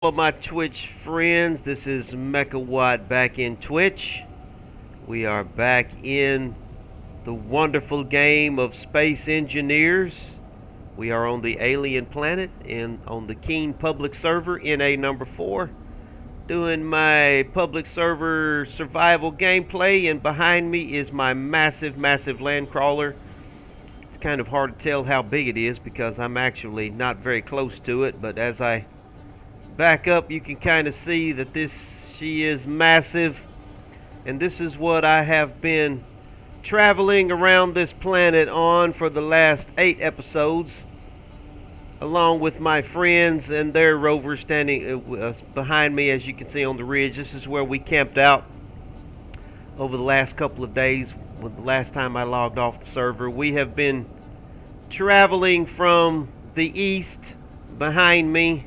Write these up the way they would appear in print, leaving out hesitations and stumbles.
Hello, my Twitch friends. This is Mechawatt back in Twitch. We are back in the wonderful game of Space Engineers. We are on the alien planet and on the Keen public server, NA number 4, doing my public server survival gameplay. And behind me is my massive land crawler. It's kind of hard to tell how big it is because I'm actually not very close to it, but as I back up, you can kind of see that she is massive, and this is what I have been traveling around this planet on for the last 8 episodes, along with my friends and their rover standing behind me. As you can see on the ridge, this is where we camped out over the last couple of days. With the last time I logged off the server, we have been traveling from the east behind me,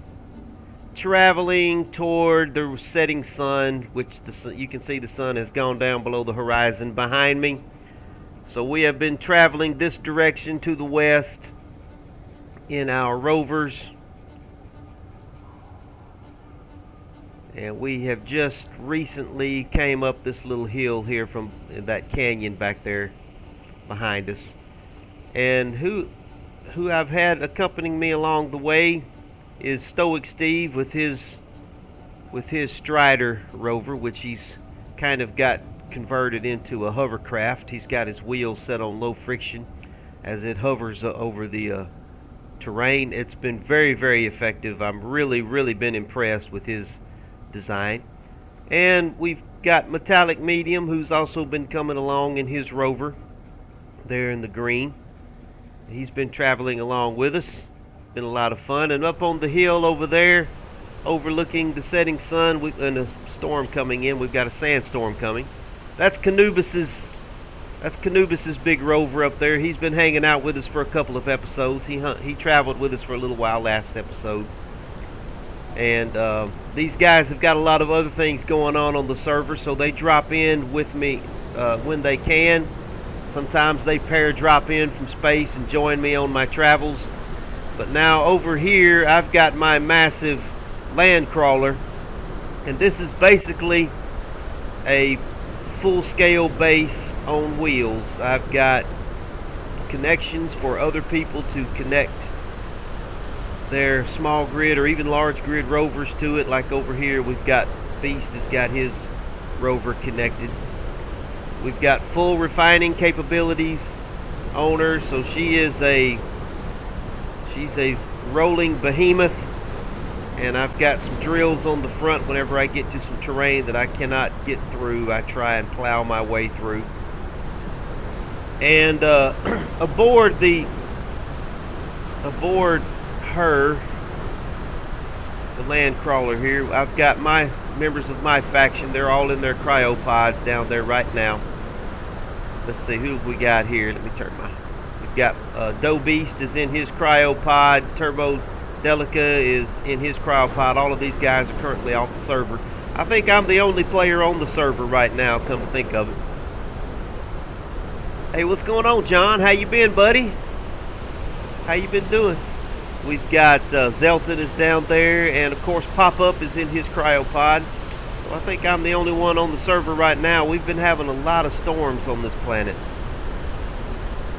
traveling toward the setting sun, which you can see the sun has gone down below the horizon behind me. So we have been traveling this direction to the west in our rovers, and we have just recently came up this little hill here from that canyon back there behind us. And who I've had accompanying me along the way is Stoic Steve with his Strider rover, which he's kind of got converted into a hovercraft. He's got his wheels set on low friction as it hovers over the terrain. It's been very effective. I'm really been impressed with his design. And we've got Metallic Medium, who's also been coming along in his rover there in the green. He's been traveling along with us. Been a lot of fun. And up on the hill over there, overlooking the setting sun, and a storm coming in. We've got a sandstorm coming. That's Canubis's big rover up there. He's been hanging out with us for a couple of episodes. He traveled with us for a little while last episode. And these guys have got a lot of other things going on the server, so they drop in with me when they can. Sometimes they drop in from space and join me on my travels. But now over here, I've got my massive land crawler, and this is basically a full-scale base on wheels. I've got connections for other people to connect their small grid or even large grid rovers to it. Like over here, we've got Beast has got his rover connected. We've got full refining capabilities on her, so she's a rolling behemoth. And I've got some drills on the front. Whenever I get to some terrain that I cannot get through, I try and plow my way through. And aboard her, the land crawler here, I've got my members of my faction. They're all in their cryopods down there right now. Let's see, who have we got here? Let me turn we've got Doe Beast is in his cryopod. Turbo Delica is in his cryopod. All of these guys are currently off the server. I think I'm the only player on the server right now, come to think of it. Hey, what's going on, John? How you been, buddy? How you been doing? We've got Zelton is down there, and of course Pop-Up is in his cryopod. So I think I'm the only one on the server right now. We've been having a lot of storms on this planet.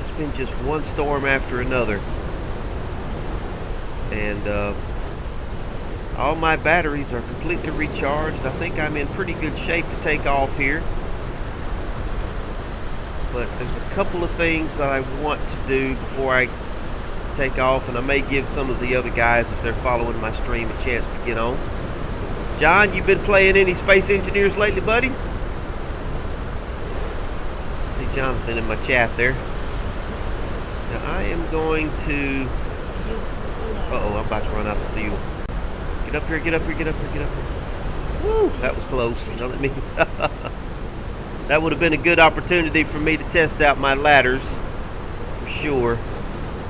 It's been just one storm after another. And all my batteries are completely recharged. I think I'm in pretty good shape to take off here. But there's a couple of things that I want to do before I take off, and I may give some of the other guys, if they're following my stream, a chance to get on. John, you been playing any Space Engineers lately, buddy? See Jonathan in my chat there. Now I am going to... Uh-oh, I'm about to run out of fuel. Get up here, get up here, get up here, get up here. Woo, that was close. You know what I mean? That would have been a good opportunity for me to test out my ladders, for sure.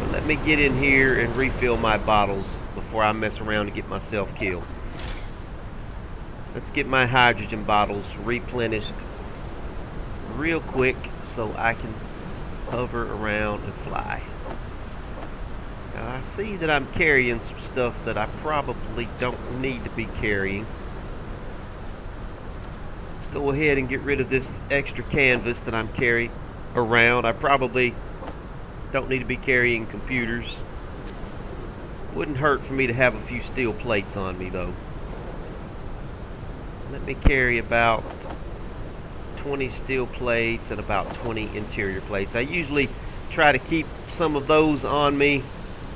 But let me get in here and refill my bottles before I mess around and get myself killed. Let's get my hydrogen bottles replenished real quick so I can hover around and fly. Now I see that I'm carrying some stuff that I probably don't need to be carrying. Let's go ahead and get rid of this extra canvas that I'm carrying around. I probably don't need to be carrying computers. Wouldn't hurt for me to have a few steel plates on me though. Let me carry about 20 steel plates and about 20 interior plates. I usually try to keep some of those on me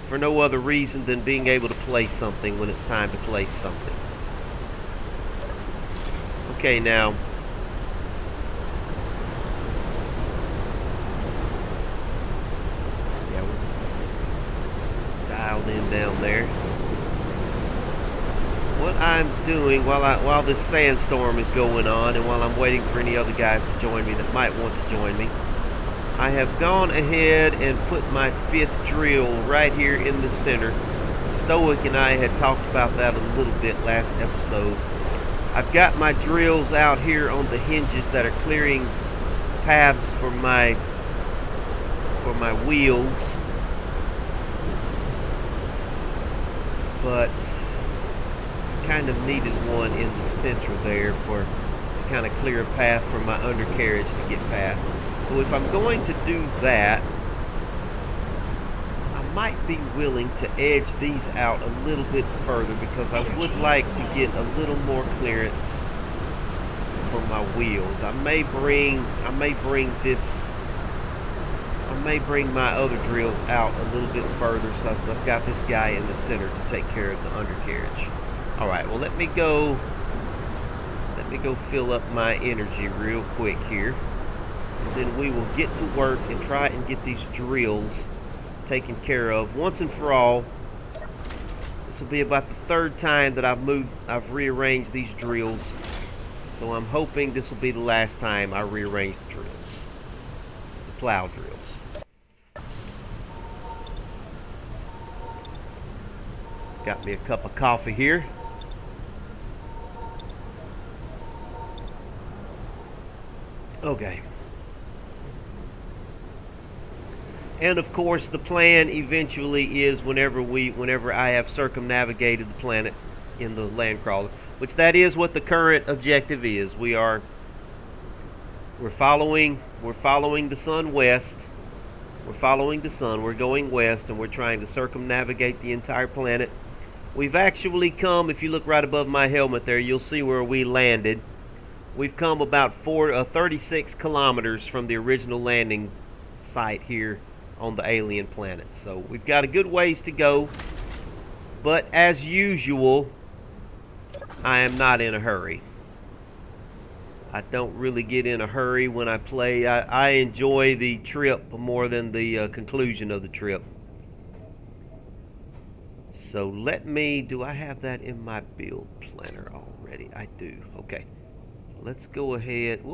for no other reason than being able to place something when it's time to place something. Okay, now yeah, we're dialed in down there. What I'm doing while this sandstorm is going on and while I'm waiting for any other guys to join me that might want to join me, I have gone ahead and put my 5th drill right here in the center. Stoic and I had talked about that a little bit last episode. I've got my drills out here on the hinges that are clearing paths for my wheels, but kind of needed one in the center there to kind of clear a path for my undercarriage to get past. So if I'm going to do that, I might be willing to edge these out a little bit further because I would like to get a little more clearance for my wheels. I may bring my other drills out a little bit further so I've got this guy in the center to take care of the undercarriage. Alright, well let me go fill up my energy real quick here. And then we will get to work and try and get these drills taken care of once and for all. This will be about the 3rd time that I've rearranged these drills. So I'm hoping this will be the last time I rearrange the drills. The plow drills. Got me a cup of coffee here. Okay. And of course the plan eventually is whenever I have circumnavigated the planet in the Landcrawler, which that is what the current objective is. We're following the sun west. We're following the sun. We're going west and we're trying to circumnavigate the entire planet. We've actually come, if you look right above my helmet there, you'll see where we landed. We've come about 36 kilometers from the original landing site here on the alien planet. So we've got a good ways to go. But as usual, I am not in a hurry. I don't really get in a hurry when I play. I enjoy the trip more than the conclusion of the trip. So do I have that in my build planner already? I do. Okay. Let's go ahead,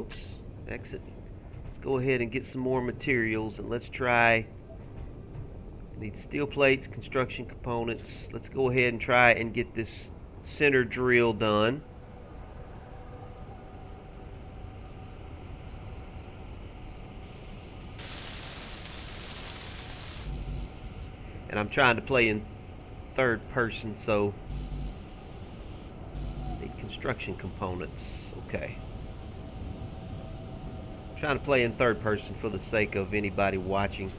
exit. Let's go ahead and get some more materials and let's try, need steel plates, construction components. Let's go ahead and try and get this center drill done. And I'm trying to play in 3rd person, so need construction components. Okay. I'm trying to play in 3rd person for the sake of anybody watching.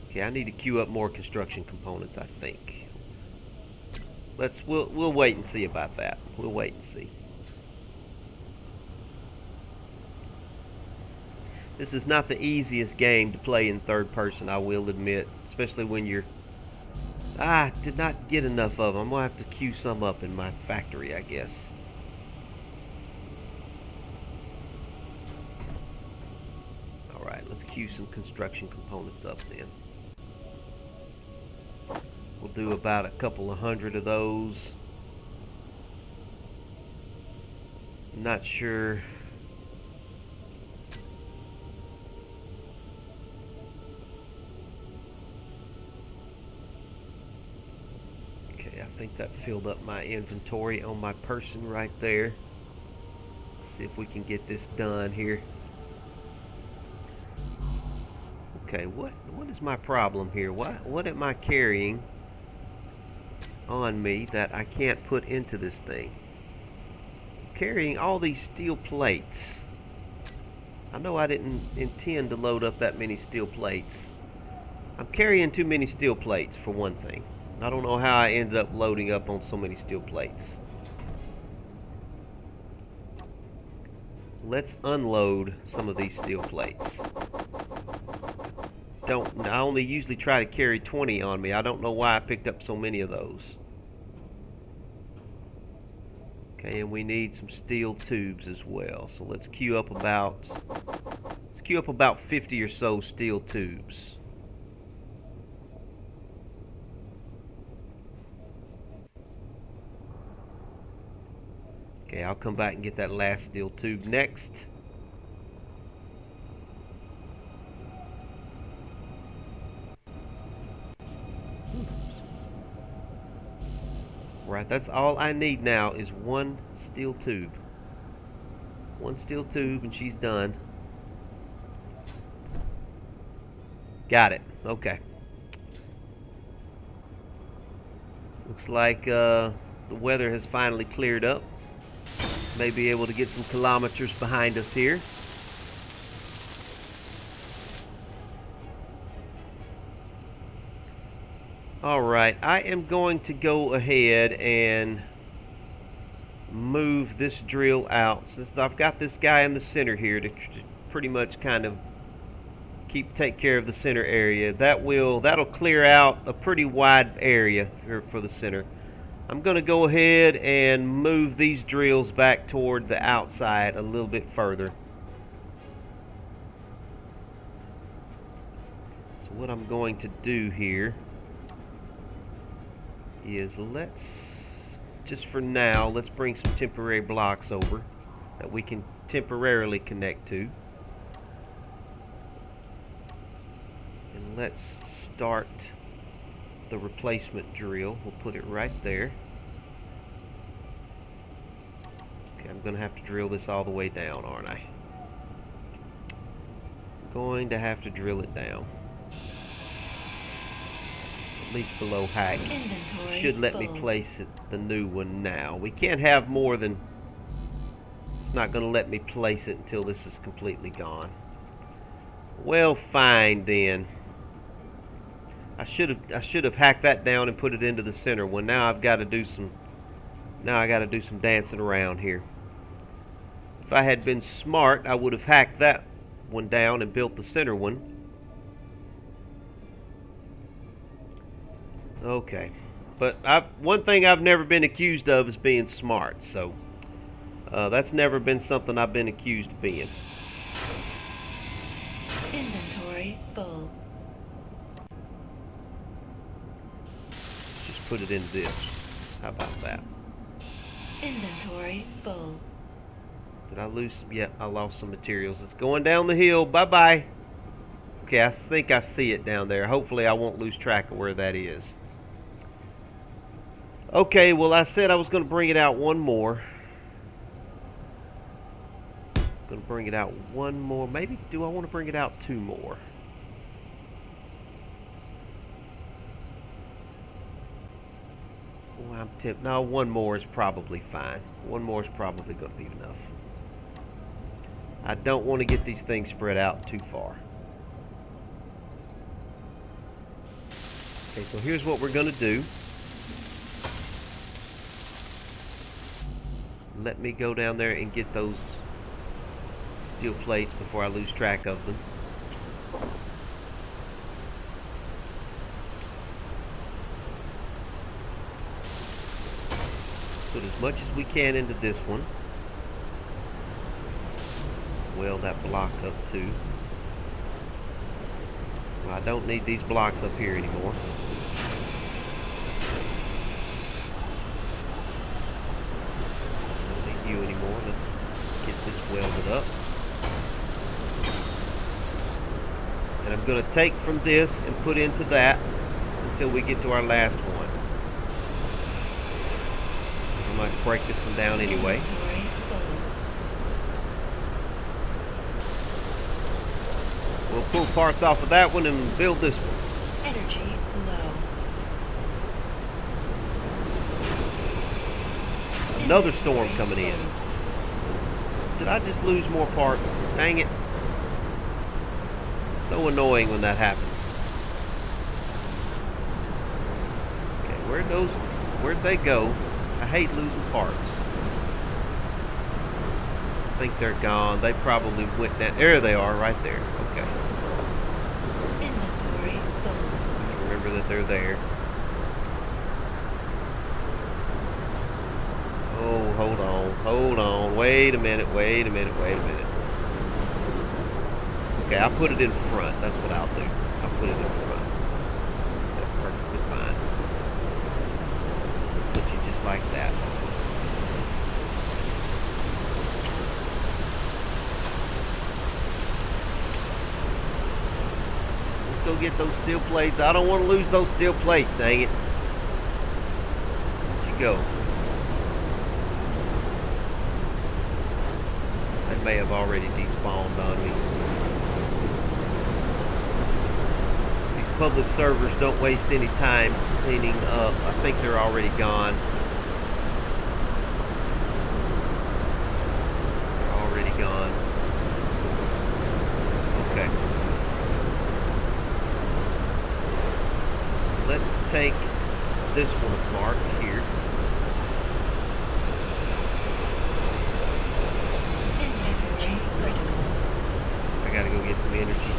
Okay, I need to queue up more construction components, I think. We'll wait and see about that. We'll wait and see. This is not the easiest game to play in 3rd person, I will admit, especially when you're did not get enough of them. I'm going to have to queue some up in my factory, I guess. Alright, let's queue some construction components up then. We'll do about a couple of hundred of those. Not sure. I think that filled up my inventory on my person right there. See if we can get this done here. Okay, what is my problem here? What am I carrying on me that I can't put into this thing? I'm carrying all these steel plates. I know I didn't intend to load up that many steel plates. I'm carrying too many steel plates for one thing. I don't know how I ended up loading up on so many steel plates. Let's unload some of these steel plates. I only usually try to carry 20 on me. I don't know why I picked up so many of those. Okay, and we need some steel tubes as well. So let's queue up about 50 or so steel tubes. Okay, I'll come back and get that last steel tube next. Right, that's all I need now is one steel tube. One steel tube and she's done. Got it. Okay. Looks like the weather has finally cleared up. May be able to get some kilometers behind us here. Alright, I am going to go ahead and move this drill out. Since I've got this guy in the center here to pretty much kind of take care of the center area. That'll clear out a pretty wide area here for the center. I'm going to go ahead and move these drills back toward the outside a little bit further. So what I'm going to do here is just for now, let's bring some temporary blocks over that we can temporarily connect to. And let's start the replacement drill. We'll put it right there. Okay, I'm going to have to drill this all the way down, aren't I? Going to have to drill it down. At least below height. Should let me place the new one now. We can't have more than... It's not going to let me place it until this is completely gone. Well, fine then. I should have hacked that down and put it into the center one. Now I've got to do some dancing around here. If I had been smart, I would have hacked that one down and built the center one. Okay, but one thing I've never been accused of is being smart, so that's never been something I've been accused of being. Inventory full. Just put it in this. How about that? Inventory full. Did I lose? Yeah, I lost some materials. It's going down the hill. Bye-bye. Okay, I think I see it down there. Hopefully I won't lose track of where that is. Okay, well, I said I was going to bring it out one more. Going to bring it out one more. Maybe, do I want to bring it out two more? Well, I'm tempted. No, one more is probably fine. One more is probably going to be enough. I don't want to get these things spread out too far. Okay, so here's what we're going to do. Let me go down there and get those steel plates before I lose track of them. Put as much as we can into this one. Weld that block up too. Well, I don't need these blocks up here anymore. Don't need you anymore. Let's get this welded up. And I'm going to take from this and put into that until we get to our last one. I might break this one down anyway. We'll pull parts off of that one and build this one. Energy low. Another storm Inventory coming in. full. Did I just lose more parts? Dang it. So annoying when that happens. Okay, where'd they go? I hate losing parts. I think they're gone. They probably went down. There they are, right there. Okay. Inventory full. Remember that they're there. Oh, hold on. Wait a minute. Okay, I'll put it in front. That's what I'll do. I'll put it in front. That's perfectly fine. Put you just like that. Let's go get those steel plates. I don't want to lose those steel plates, dang it. Where'd you go? They may have already despawned on me. These public servers don't waste any time cleaning up. I think they're already gone. They're already gone. Okay. Let's take this one apart here. Inventory critical. I gotta go get some energy.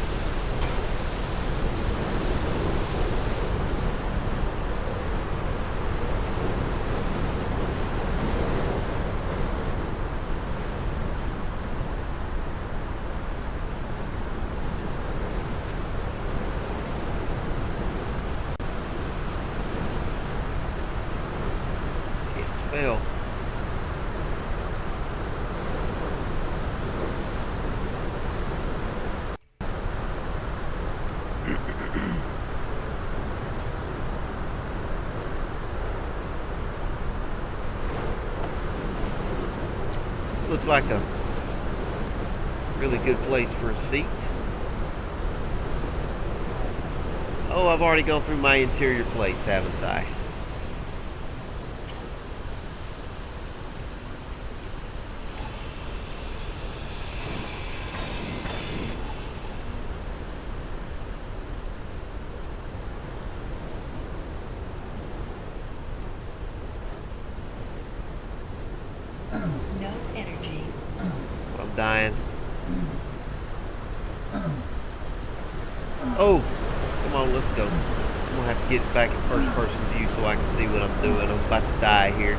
Can't spell. Looks like a really good place for a seat. Oh, I've already gone through my interior plates, haven't I? No energy. I'm dying. Oh, come on, let's go. I'm gonna have to get back in first person view so I can see what I'm doing. I'm about to die here.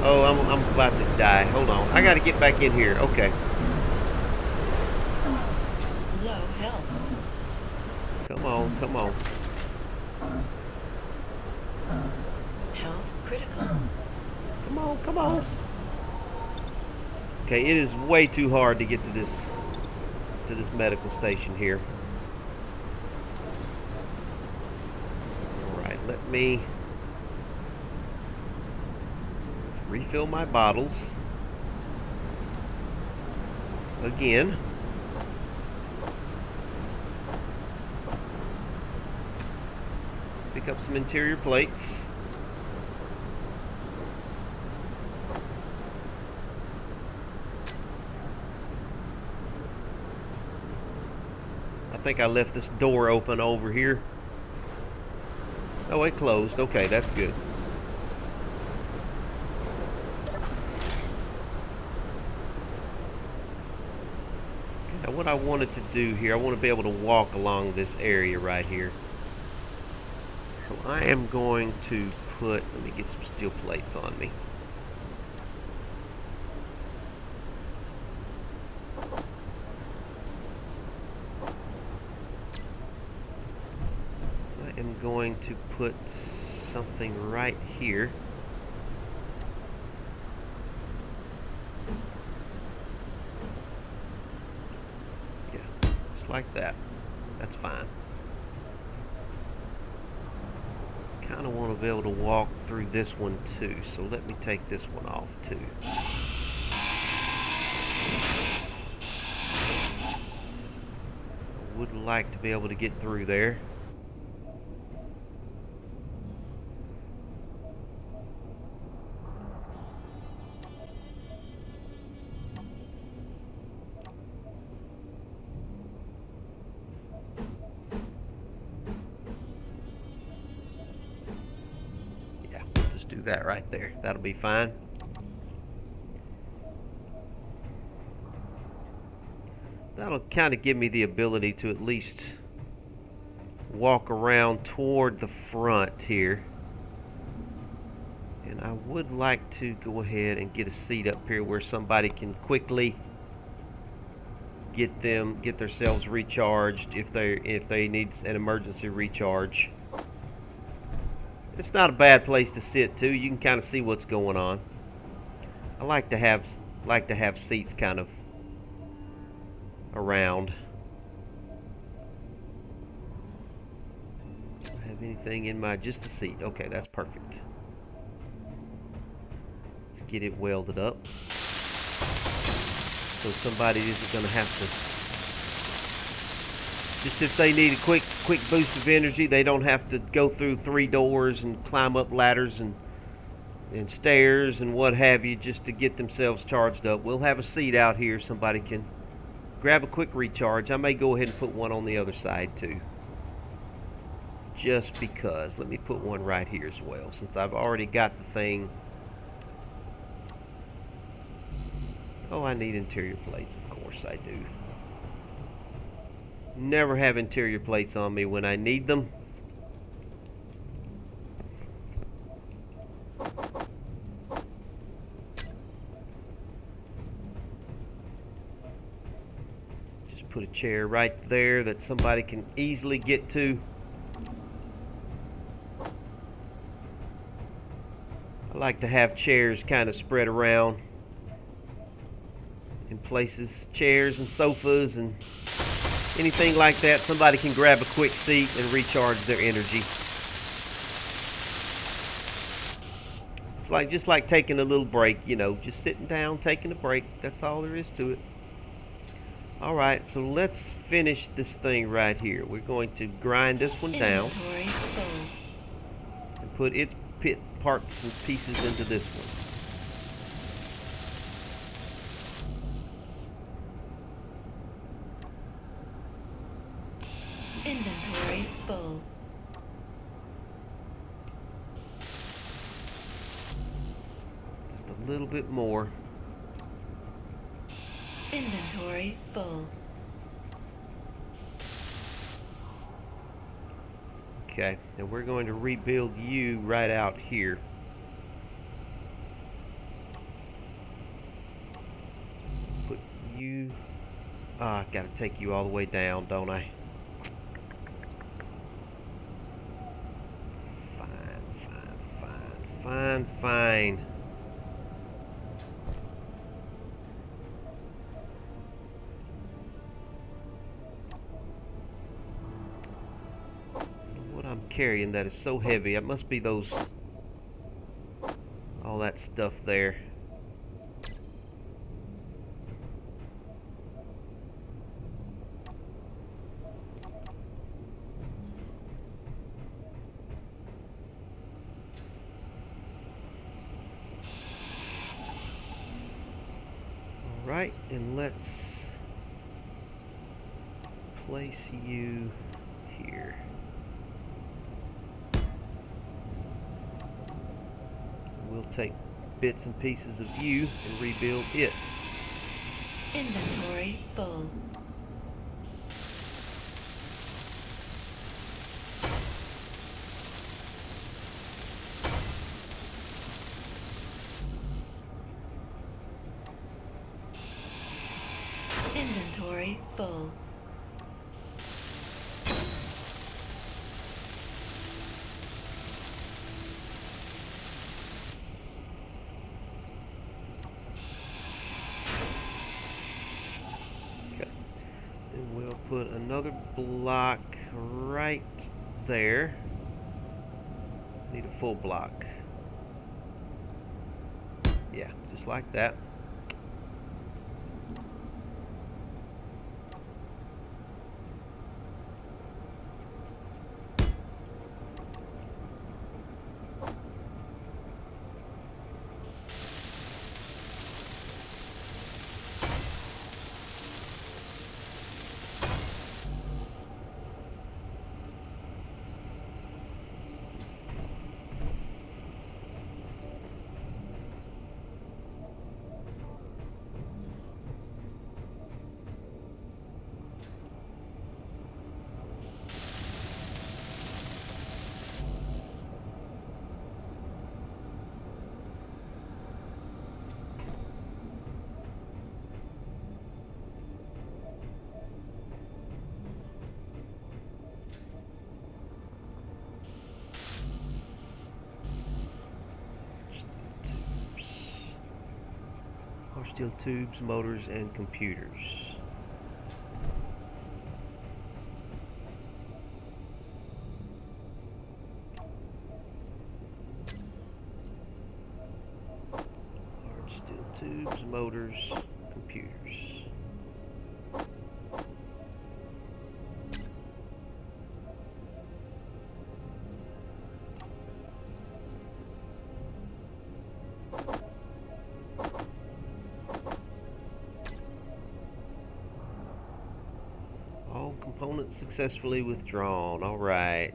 Oh, I'm about to die. Hold on. I gotta get back in here. Okay. Low health. Come on. Health critical. Come on. Okay, it is way too hard to get to this medical station here. Alright, let me refill my bottles again. Pick up some interior plates. I think I left this door open over here. Oh, it closed. Okay, that's good. Now, what I wanted to do here, I want to be able to walk along this area right here. So I am going to let me get some steel plates on me. I am going to put something right here. Yeah, just like that. That's fine. Kind of want to be able to walk through this one too, so let me take this one off too. would like to be able to get through there. Yeah, just do that right there. That'll be fine. That'll kind of give me the ability to at least walk around toward the front here. And I would like to go ahead and get a seat up here where somebody can quickly get themselves recharged if they need an emergency recharge. It's not a bad place to sit too. You can kind of see what's going on. I like to have seats kind of around. Do I have anything in my just a seat? Okay, that's perfect. Let's get it welded up so somebody isn't going to have to, just if they need a quick boost of energy, they don't have to go through 3 doors and climb up ladders and stairs and what have you just to get themselves charged up. We'll have a seat out here somebody can grab a quick recharge. I may go ahead and put one on the other side too, just because. Let me put one right here as well, since I've already got the thing. Oh, I need interior plates. Of course I do. Never have interior plates on me when I need them. Put a chair right there that somebody can easily get to. I like to have chairs kind of spread around in places, chairs and sofas and anything like that. Somebody can grab a quick seat and recharge their energy. It's like just like taking a little break, you know, just sitting down, taking a break. That's all there is to it. Alright, so let's finish this thing right here. We're going to grind this one down and put its parts and pieces into this one. Inventory full. Just a little bit more. Inventory full. Okay, and we're going to rebuild you right out here. Put you... I gotta take you all the way down, don't I? Fine. What I'm carrying that is so heavy, it must be those, all that stuff there. Right, and let's place you here. We'll take bits and pieces of you and rebuild it. Inventory full. Inventory full. Okay. And we'll put another block right there. Need a full block. Yeah, just like that. steel tubes, motors, and computers. Hard steel tubes, motors, computers. All components successfully withdrawn. All right.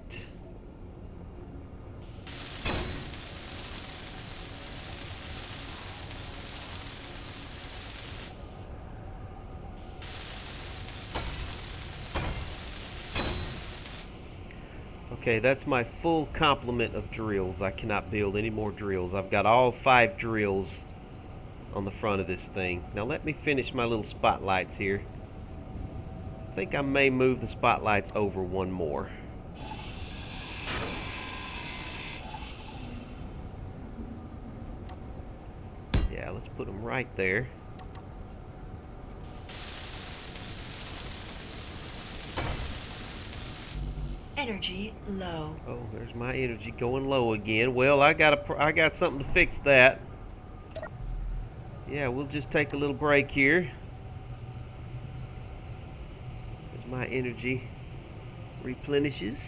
Okay, that's my full complement of drills. I cannot build any more drills. I've got all 5 drills on the front of this thing. Now let me finish my little spotlights here. I think I may move the spotlights over one more. Yeah, let's put them right there. Energy low. Oh, there's my energy going low again. Well, I got something to fix that. Yeah, we'll just take a little break here. As my energy replenishes.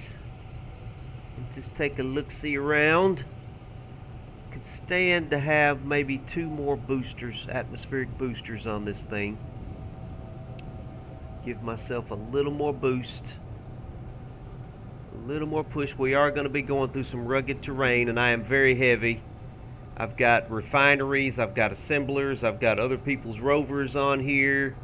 And just take a look-see around. Could stand to have maybe 2 more boosters, atmospheric boosters on this thing. Give myself a little more boost. A little more push. We are going to be going through some rugged terrain, and I am very heavy. I've got refineries, I've got assemblers, I've got other people's rovers on here,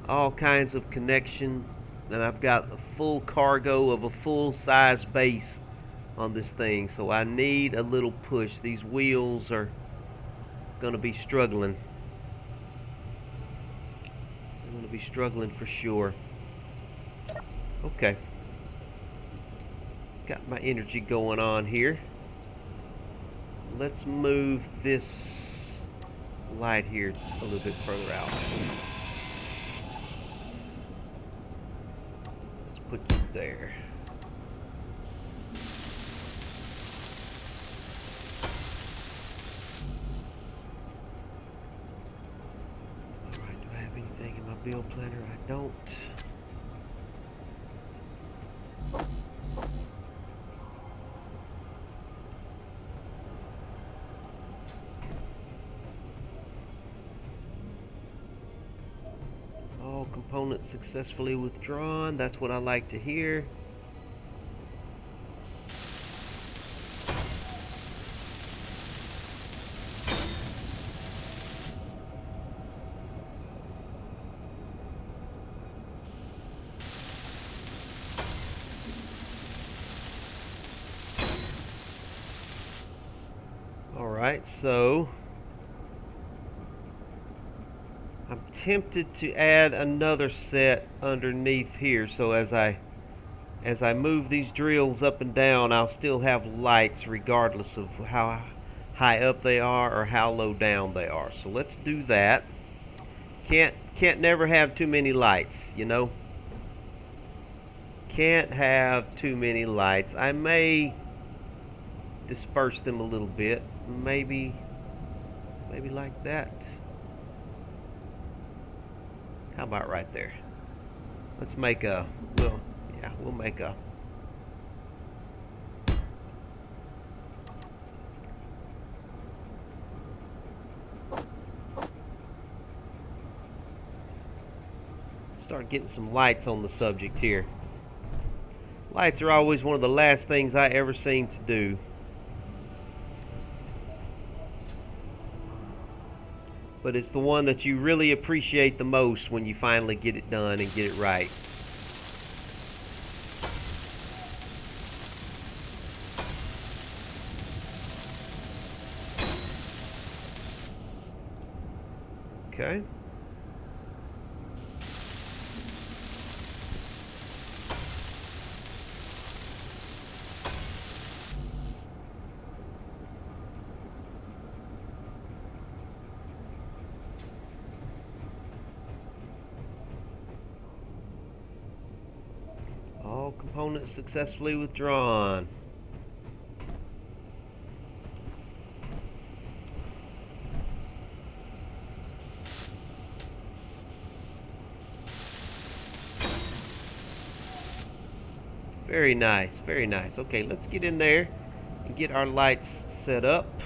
all kinds of connection, and I've got a full cargo of a full-size base on this thing, so I need a little push. These wheels are going to be struggling. They're going to be struggling for sure. Okay. Got my energy going on here. Let's move this light here a little bit further out. Let's put you there. Alright, do I have anything in my build planner? I don't. Components successfully withdrawn. That's what I like to hear. All right, so I'm tempted to add another set underneath here, so as I move these drills up and down, I'll still have lights regardless of how high up they are or how low down they are. So let's do that. Can't never have too many lights, you know. Can't have too many lights. I may disperse them a little bit, maybe like that. How about right there? Let's make a, we'll make a, start getting some lights on the subject here. Lights are always one of the last things I ever seem to do. But it's the one that you really appreciate the most when you finally get it done and get it right. Okay. Component successfully withdrawn. Very nice, very nice. Okay, let's get in there and get our lights set up.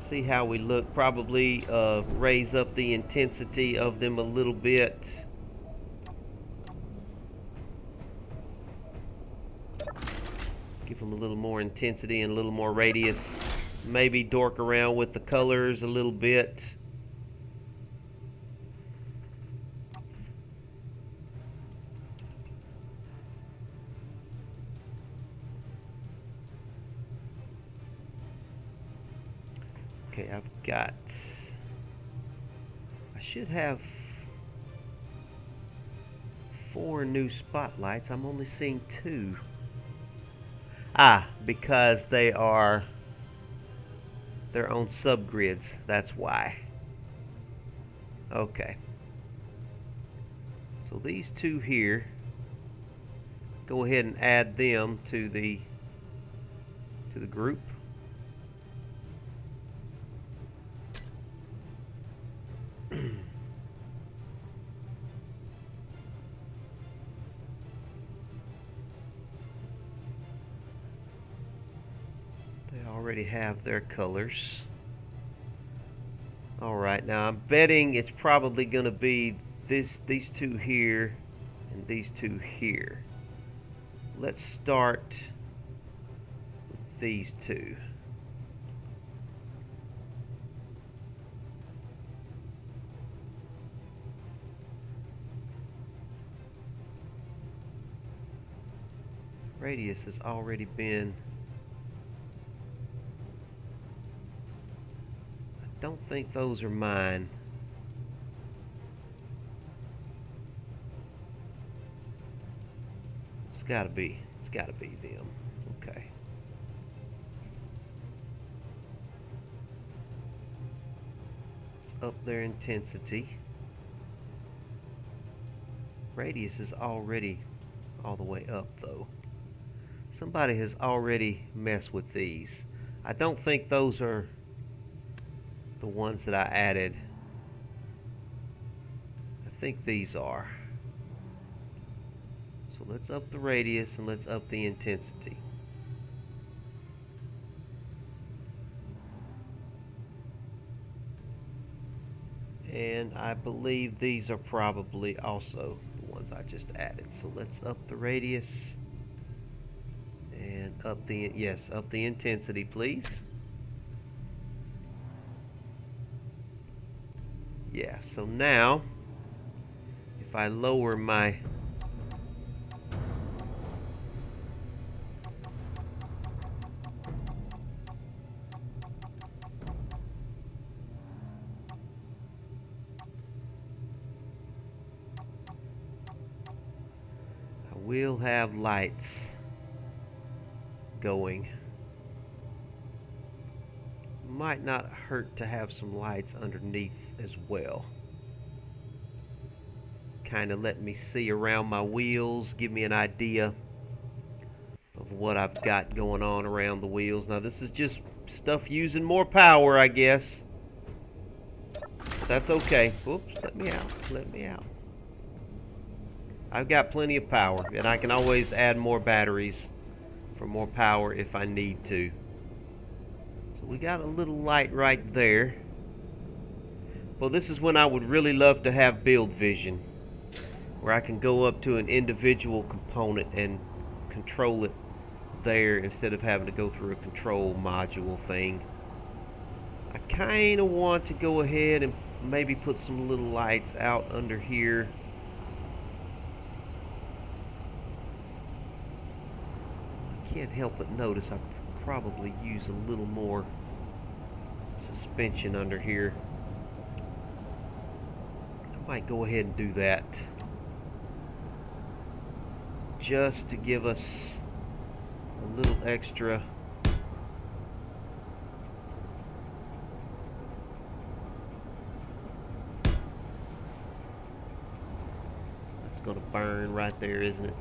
See how we look. Probably raise up the intensity of them a little bit. Give them a little more intensity and a little more radius. Maybe dork around with the colors a little bit. Okay, I should have 4 new spotlights. I'm only seeing 2. Because they are their own subgrids. That's why. Okay. So these 2 here, go ahead and add them to the group. They already have their colors. Alright, now I'm betting it's probably going to be these 2 here and these 2 here. Let's start with these 2. Radius has already been... I don't think those are mine. It's gotta be them. Okay. Let's up their intensity. Radius is already all the way up though. Somebody has already messed with these. I don't think those are the ones that I added. I think these are. So let's up the radius and let's up the intensity. And I believe these are probably also the ones I just added. So let's up the radius and up the, yes, up the intensity, please. Yeah, so now if I lower my I will have lights going. Might not hurt to have some lights underneath as well. Kind of let me see around my wheels, give me an idea of what I've got going on around the wheels. Now this is just stuff using more power, I guess. That's okay. Oops, let me out. I've got plenty of power, and I can always add more batteries for more power if I need to. So we got a little light right there. Well, this is when I would really love to have build vision, where I can go up to an individual component and control it there instead of having to go through a control module thing. I kind of want to go ahead and maybe put some little lights out under here. I can't help but notice I probably use a little more suspension under here. I might go ahead and do that just to give us a little extra gonna burn right there, isn't it?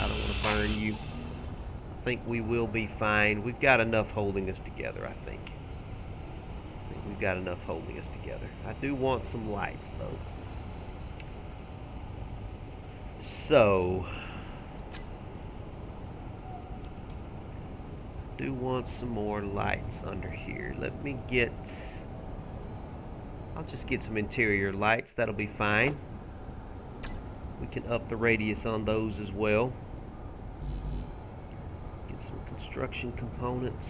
I don't want to burn you. I think we will be fine. We've got enough holding us together, I think. We've got enough holding us together. I do want some lights, though. So, do want some more lights under here. Let me get... I'll just get some interior lights. That'll be fine. We can up the radius on those as well. Get some construction components.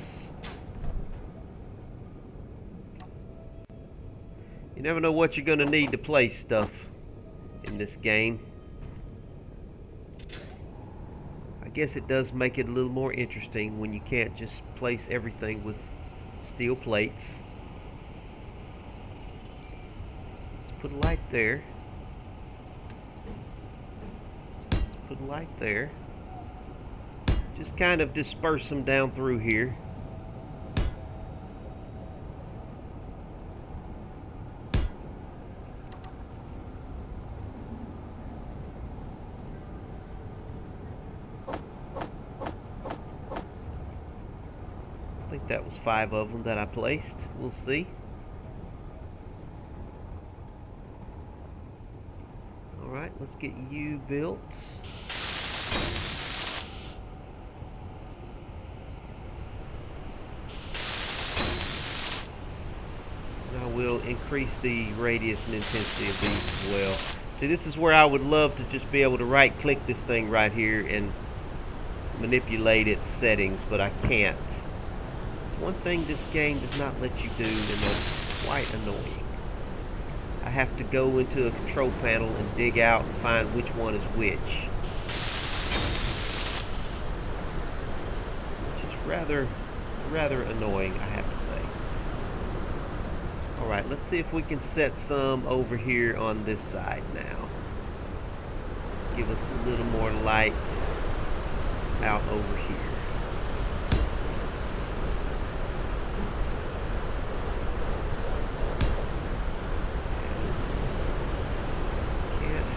You never know what you're going to need to place stuff in this game. I guess it does make it a little more interesting when you can't just place everything with steel plates. Let's put a light there. Let's put a light there. Just kind of disperse them down through here. I think that was 5 of them that I placed. We'll see. Alright, let's get you built. And I will increase the radius and intensity of these as well. See, this is where I would love to just be able to right click this thing right here and manipulate its settings, but I can't. One thing this game does not let you do, and that's quite annoying. I have to go into a control panel and dig out and find which one is which. Which is rather annoying, I have to say. Alright, let's see if we can set some over here on this side now. Give us a little more light out over here.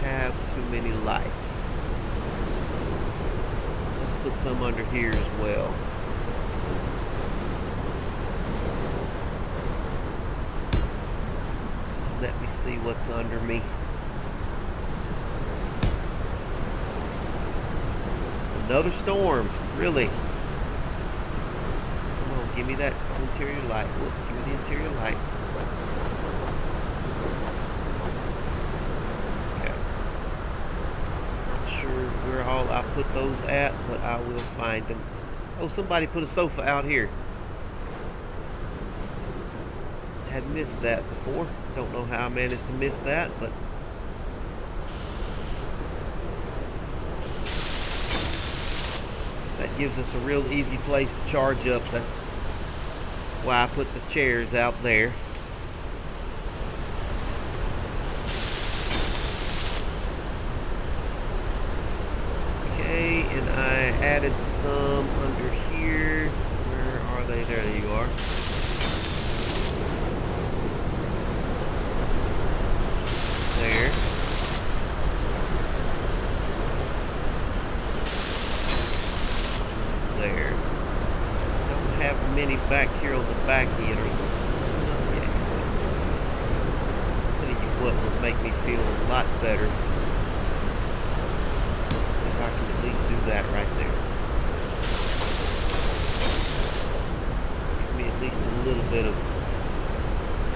Have too many lights. Let's put some under here as well. Let me see what's under me. Another storm, really? Come on, give me that interior light. Look, give me the interior light. Where all I put those at, but I will find them. Oh, somebody put a sofa out here. Had missed that before. Don't know how I managed to miss that, but that gives us a real easy place to charge up. That's why I put the chairs out there. And I added some under here. Where are they? There you are. There. There. Don't have many back here on the back end. Okay. Tell you what would make me feel a lot better. I can at least do that right there. Give me at least a little bit of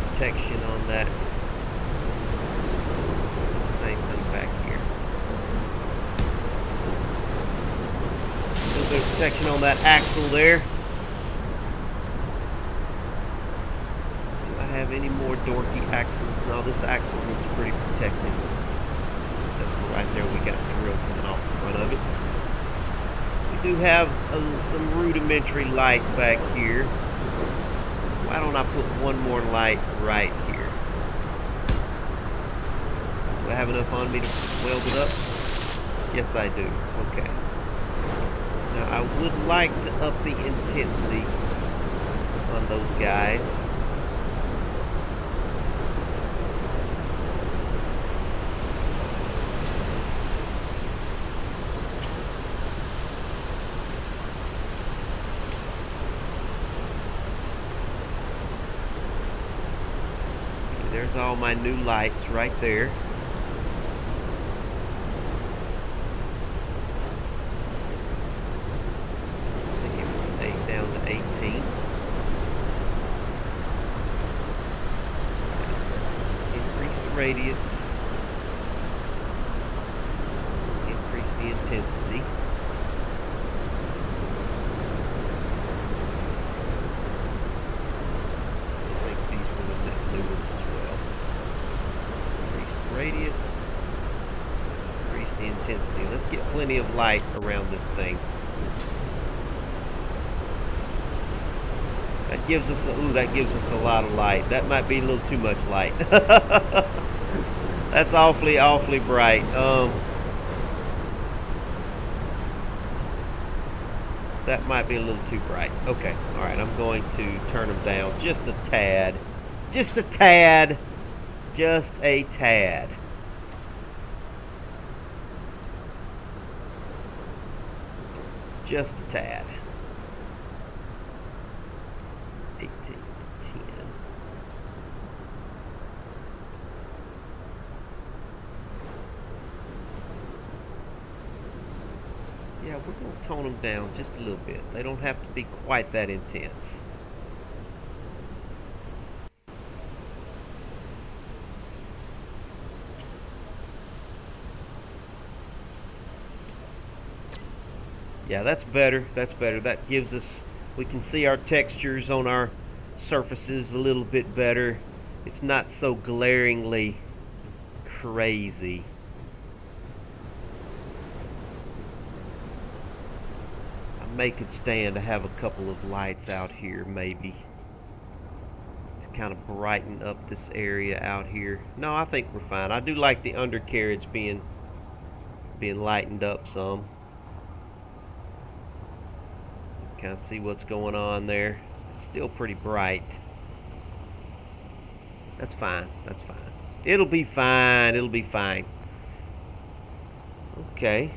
protection on that. Same thing back here. A little bit of protection on that axle there. Do I have any more dorky axles? No, this axle looks pretty protected. Right there, we got the grill coming off the front of it. We do have some rudimentary light back here. Why don't I put one more light right here? Do I have enough on me to weld it up? Yes, I do. Okay. Now, I would like to up the intensity on those guys. There's all my new lights right there. I think it was 8 down to 18. Increase the radius. Increase the intensity. I think these were the new ones as well. Increase the radius. Increase the intensity. Let's get plenty of light around this thing. That gives us a lot of light. That might be a little too much light. That's awfully bright. That might be a little too bright. Okay, all right. I'm going to turn them down just a tad. Just a tad. Just a tad. Just a tad. 18 to 10. Yeah, we're going to tone them down just a little bit. They don't have to be quite that intense. Yeah, that's better. That's better. That gives us, we can see our textures on our surfaces a little bit better. It's not so glaringly crazy. I may could stand to have a couple of lights out here maybe to kind of brighten up this area out here. No, I think we're fine. I do like the undercarriage being lightened up some. Kind of see what's going on there. It's still pretty bright. That's fine. That's fine. It'll be fine. It'll be fine. Okay.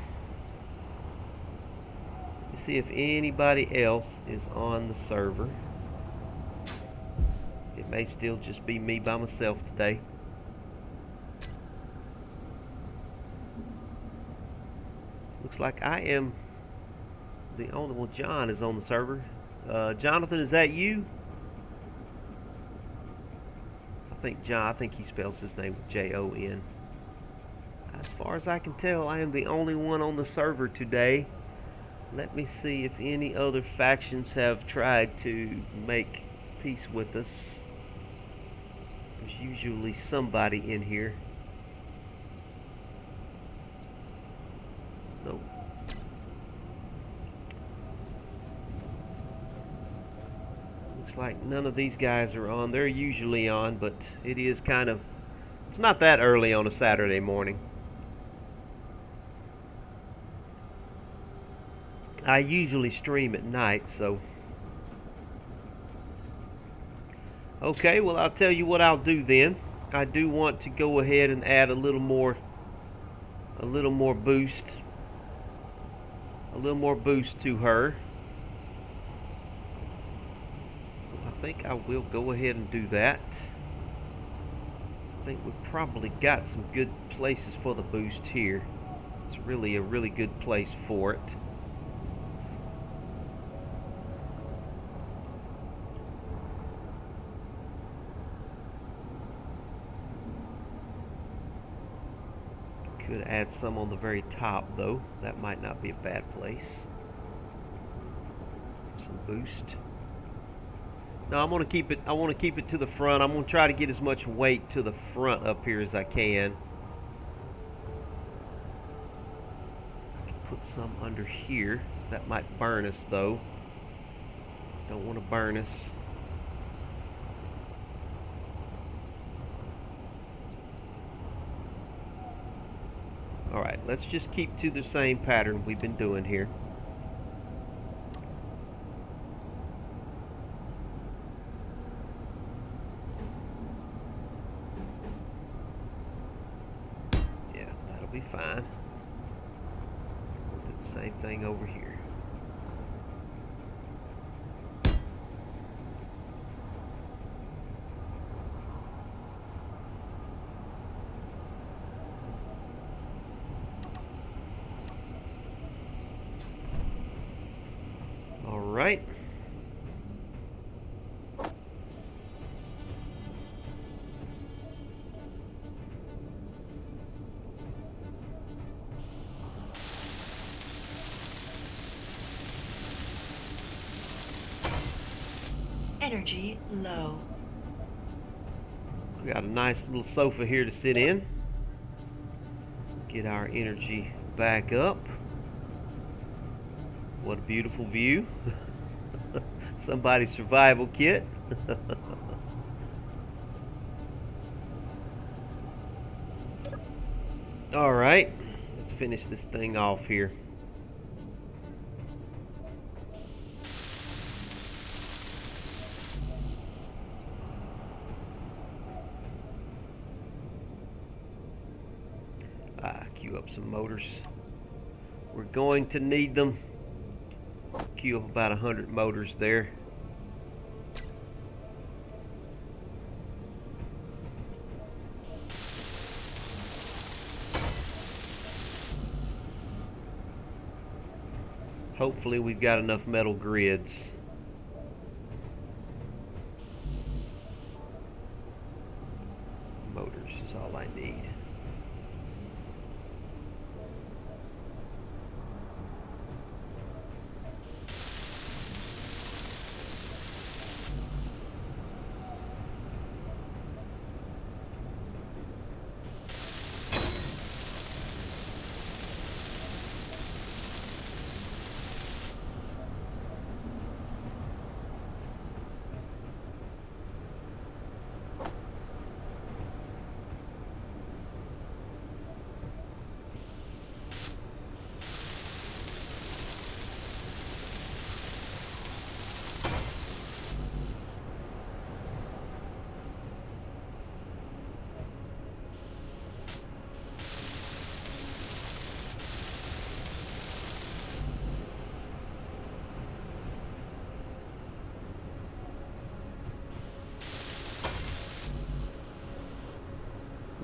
Let's see if anybody else is on the server. It may still just be me by myself today. Looks like I am the only one. John is on the server. Jonathan, is that you? I think he spells his name with Jon. As far as I can tell, I am the only one on the server today. Let me see if any other factions have tried to make peace with us. There's usually somebody in here. Nope. Like none of these guys are on. They're usually on, but it is kind of, it's not that early on a Saturday morning. I usually stream at night, so. Okay, well, I'll tell you what I'll do then. I do want to go ahead and add a little more boost to her. I think I will go ahead and do that. I think we've probably got some good places for the boost here. It's really a really good place for it. Could add some on the very top though. That might not be a bad place. Some boost. No, I'm going to keep it. I want to keep it to the front. I'm going to try to get as much weight to the front up here as I can. I can put some under here. That might burn us though. Don't want to burn us. Alright, let's just keep to the same pattern we've been doing here. Be fine. We'll do the same thing over here. right. Energy low. We got a nice little sofa here to sit in. Get our energy back up. What a beautiful view. Somebody's survival kit. All right, let's finish this thing off here. Queue up some motors. We're going to need them. Queue up about 100 motors there. Hopefully we've got enough metal grids. Motors is all I need.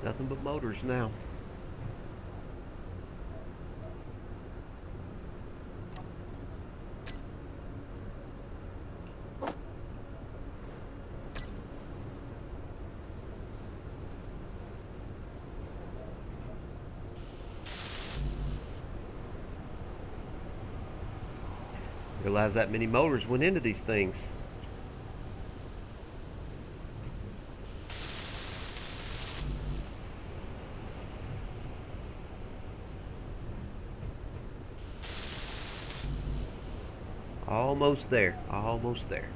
Nothing but motors now. Realize that many motors went into these things. Almost there. Almost there.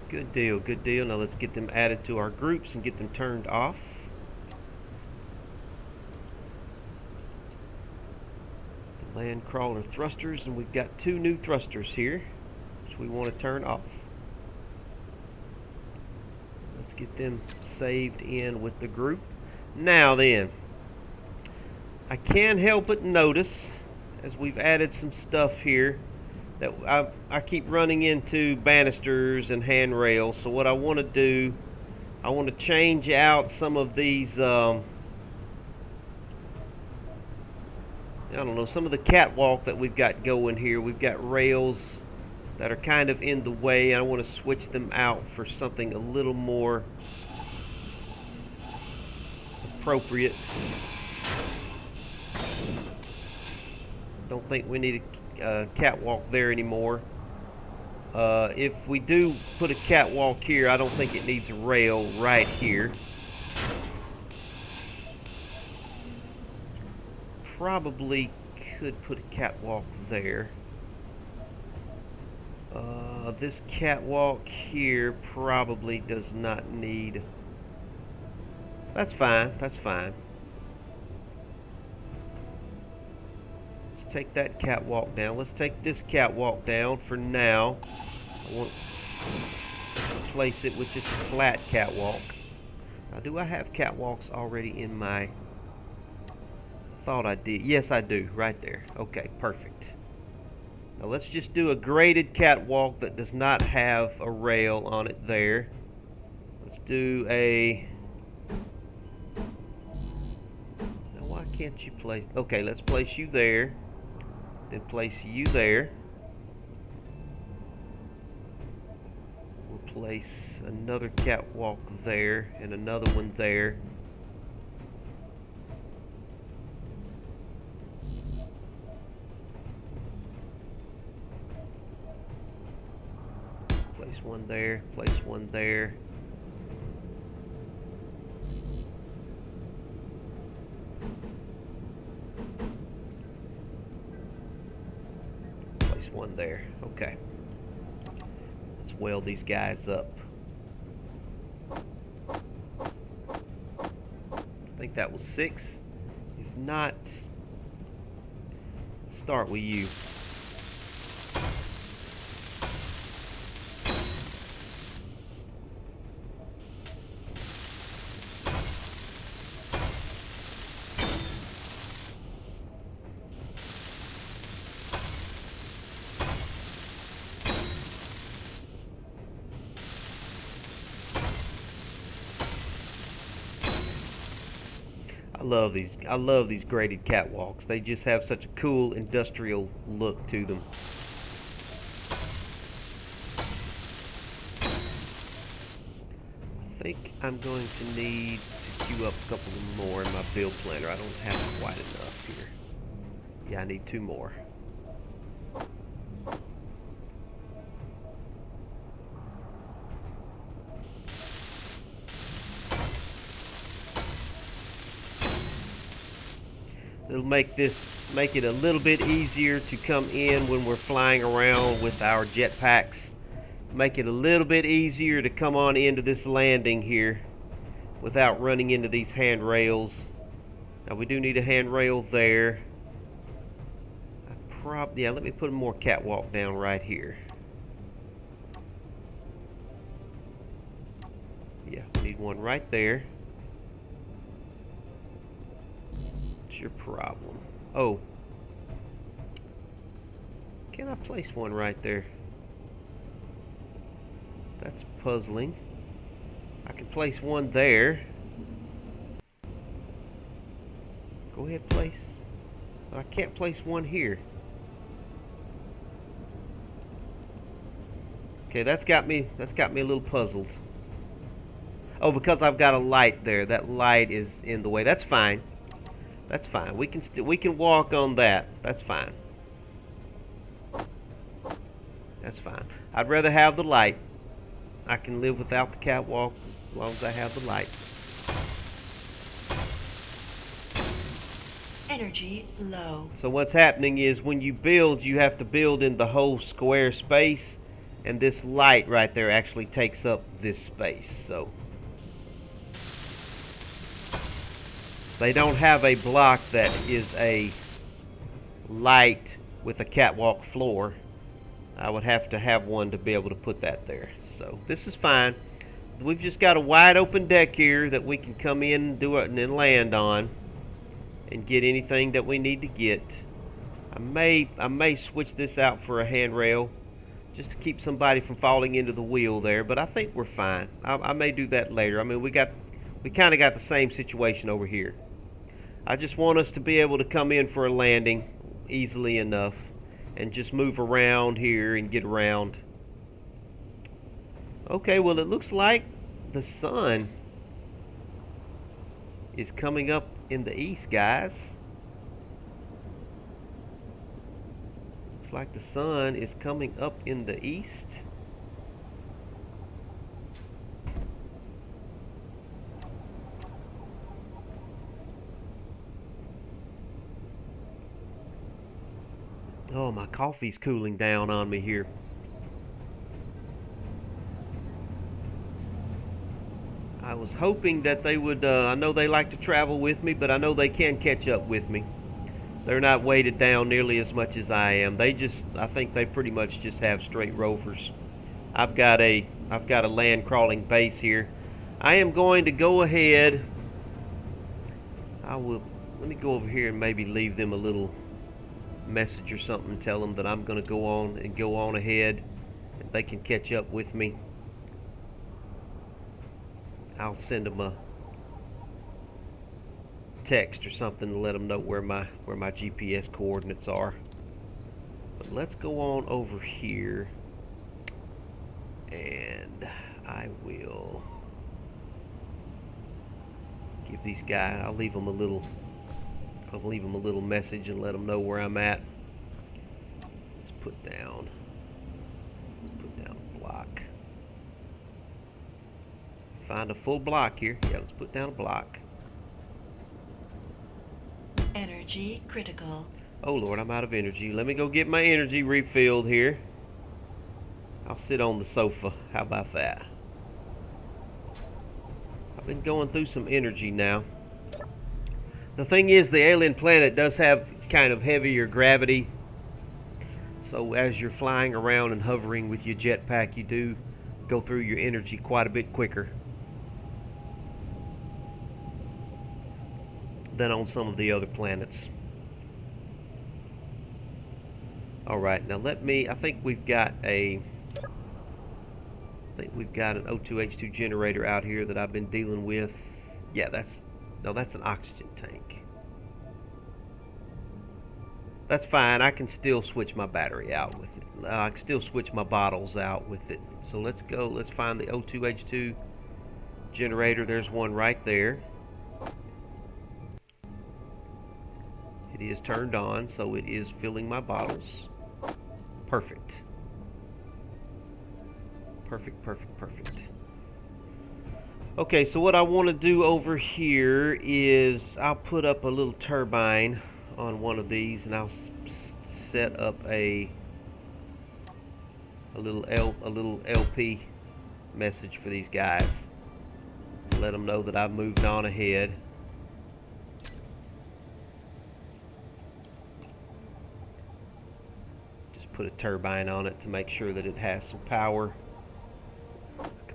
Good deal, good deal. Now let's get them added to our groups and get them turned off. Land crawler thrusters, and we've got 2 new thrusters here which we want to turn off. Let's get them saved in with the group. Now then, I can't help but notice as we've added some stuff here that I keep running into banisters and handrails. So what I want to do, I want to change out some of these I don't know, some of the catwalk that we've got going here. We've got rails that are kind of in the way. I want to switch them out for something a little more appropriate. Don't think we need a catwalk there anymore. If we do put a catwalk here, I don't think it needs a rail right here. Probably could put a catwalk there. This catwalk here probably does not need. That's fine. That's fine. Let's take that catwalk down. Let's take this catwalk down for now. I want to replace it with just a flat catwalk. Now, do I have catwalks already in my thought I did. Yes, I do. Right there. Okay, perfect. Now let's just do a graded catwalk that does not have a rail on it there. Let's do a... Now why can't you place... Okay, let's place you there. Then place you there. We'll place another catwalk there and another one there. Place one there, place one there. Place one there. Okay. Let's weld these guys up. I think that was 6. If not, start with you. I love these graded catwalks. They just have such a cool industrial look to them. I think I'm going to need to queue up a couple more in my build planner. I don't have quite enough here. Yeah, I need 2 more. It'll make it a little bit easier to come in when we're flying around with our jetpacks. Make it a little bit easier to come on into this landing here without running into these handrails. Now we do need a handrail there. Yeah, let me put a more catwalk down right here. Yeah, we need one right there. Your problem. Oh, can I place one right there? That's puzzling. I can place one there. Go ahead, place. I can't place one here. Okay, that's got me a little puzzled. Oh, because I've got a light there. That light is in the way. That's fine. That's fine. We can walk on that. That's fine. That's fine. I'd rather have the light. I can live without the catwalk as long as I have the light. Energy low. So what's happening is when you build, you have to build in the whole square space, and this light right there actually takes up this space. So they don't have a block that is a light with a catwalk floor. I would have to have one to be able to put that there. So this is fine. We've just got a wide open deck here that we can come in and do it and then land on and get anything that we need to get. I may switch this out for a handrail just to keep somebody from falling into the wheel there, but I think we're fine. I may do that later. I mean, we kind of got the same situation over here. I just want us to be able to come in for a landing easily enough and just move around here and get around. Okay, well, it looks like the sun is coming up in the east, guys. Looks like the sun is coming up in the east. Oh, my coffee's cooling down on me here. I was hoping that they would, I know they like to travel with me, but I know they can catch up with me. They're not weighted down nearly as much as I am. I think they pretty much just have straight rovers. I've got a land crawling base here. I am going to go ahead. I will let me go over here and maybe leave them a little message or something. Tell them that I'm going to go on ahead, and they can catch up with me. I'll send them a text or something to let them know where my GPS coordinates are. But let's go on over here, and I will give these guys, I'll leave them a little message and let them know where I'm at. Let's put down a block. Find a full block here. Yeah, let's put down a block. Energy critical. Oh Lord, I'm out of energy. Let me go get my energy refilled here. I'll sit on the sofa. How about that? I've been going through some energy now. The thing is, the alien planet does have kind of heavier gravity. So as you're flying around and hovering with your jetpack, you do go through your energy quite a bit quicker than on some of the other planets. Alright, now I think we've got an O2H2 generator out here that I've been dealing with. Yeah, that's an oxygen tank. That's fine. I can still switch my battery out with it. I can still switch my bottles out with it. So let's find the O2H2 generator. There's one right there. It is turned on, so it is filling my bottles. Perfect. Perfect. Okay, so what I want to do over here is I'll put up a little turbine on one of these, and I'll set up a little LP message for these guys. Let them know that I've moved on ahead. Just put a turbine on it to make sure that it has some power.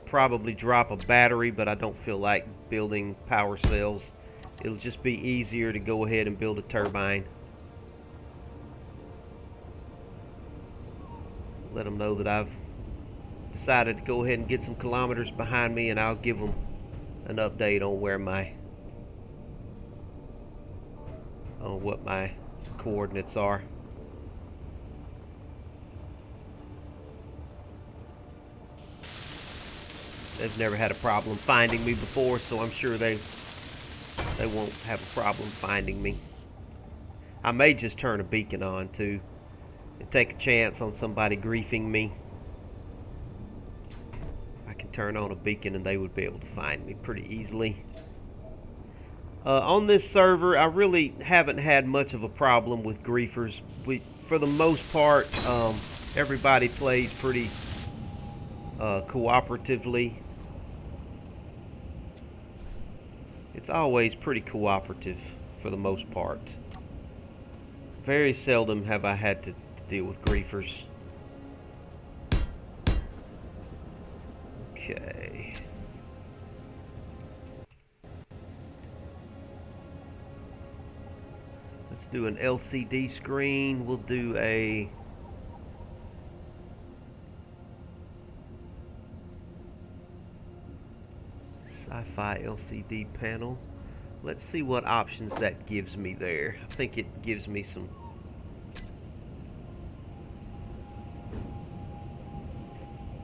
Probably drop a battery, but I don't feel like building power cells. It'll just be easier to go ahead and build a turbine. Let them know that I've decided to go ahead and get some kilometers behind me, and I'll give them an update on what my coordinates are. They've never had a problem finding me before, so I'm sure they won't have a problem finding me. I may just turn a beacon on too and take a chance on somebody griefing me. I can turn on a beacon and they would be able to find me pretty easily. On this server, I really haven't had much of a problem with griefers. For the most part, everybody plays pretty cooperatively. It's always pretty cooperative for the most part. Very seldom have I had to deal with griefers. Okay. Let's do an LCD screen. We'll do a Sci-Fi LCD panel. Let's see what options that gives me there. I think it gives me some.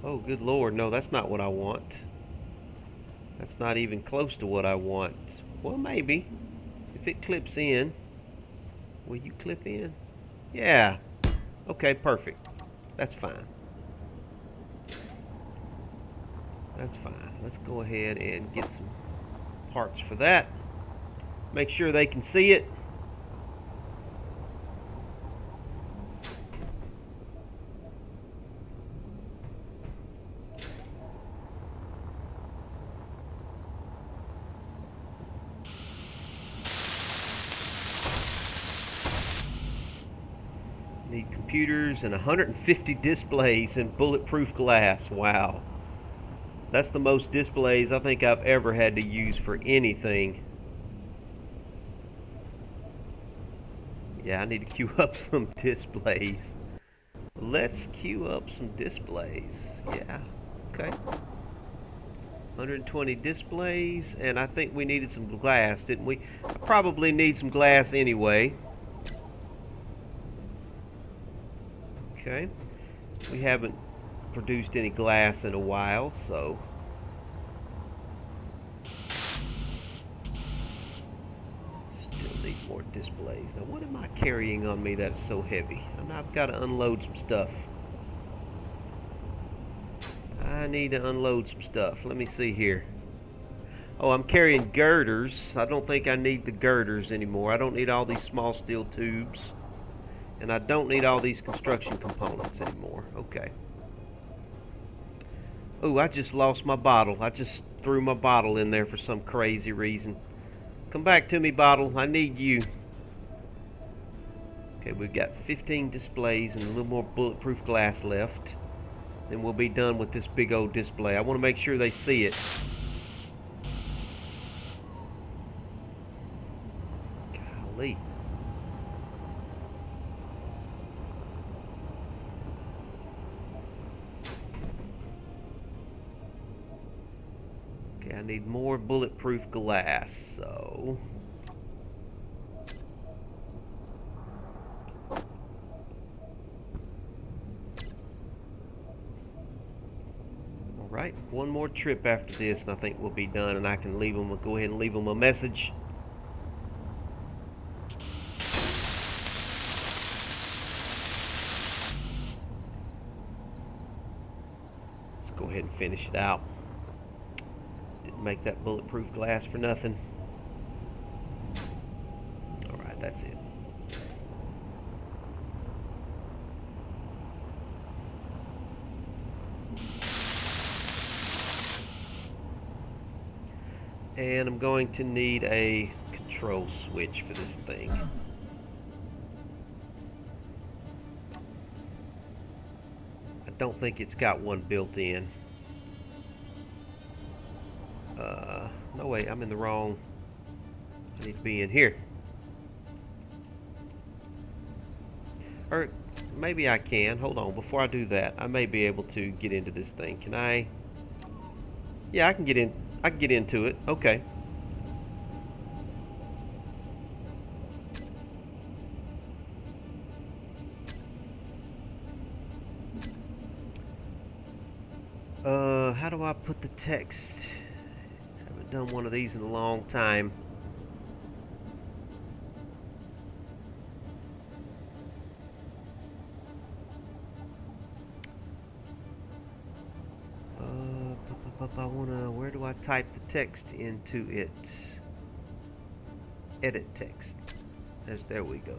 Oh, good Lord, no, that's not what I want. That's not even close to what I want. Well, maybe. If it clips in. Will you clip in? Yeah. Okay, perfect. That's fine. That's fine. Let's go ahead and get some parts for that. Make sure they can see it. Need computers and 150 displays and bulletproof glass. Wow. That's the most displays I think I've ever had to use for anything. Yeah, I need to queue up some displays. Let's queue up some displays. Yeah, okay. 120 displays, and I think we needed some glass, didn't we? I probably need some glass anyway. Okay. We haven't produced any glass in a while, so still need more displays. Now, what am I carrying on me that's so heavy? I've got to unload some stuff. I need to unload some stuff. Let me see here. Oh, I'm carrying girders. I don't think I need the girders anymore. I don't need all these small steel tubes. And I don't need all these construction components anymore. Okay. Oh, I just lost my bottle. I just threw my bottle in there for some crazy reason. Come back to me, bottle. I need you. Okay, we've got 15 displays and a little more bulletproof glass left. Then we'll be done with this big old display. I want to make sure they see it. Golly. Okay, I need more bulletproof glass, so... Alright, one more trip after this and I think we'll be done, and I can leave them, go ahead and leave them a message. Let's go ahead and finish it out. Didn't make that bulletproof glass for nothing. Alright, that's it. And I'm going to need a control switch for this thing. I don't think it's got one built in. No wait, I'm in the wrong. I need to be in here. Or maybe I can. Hold on, before I do that, I may be able to get into this thing. Can I? Yeah, I can get in. I can get into it. Okay. How do I put the text? Haven't done one of these in a long time. Where do I type the text into it? Edit text. There we go.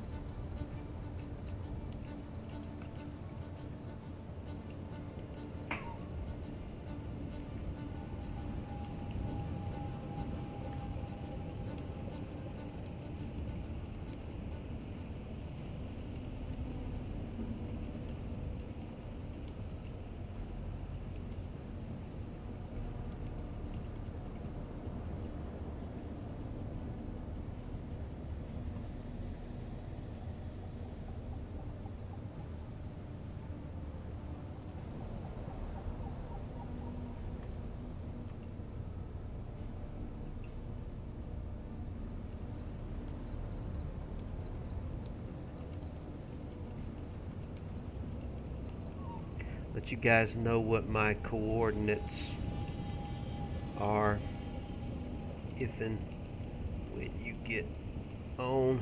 Let you guys know what my coordinates are if and when you get on.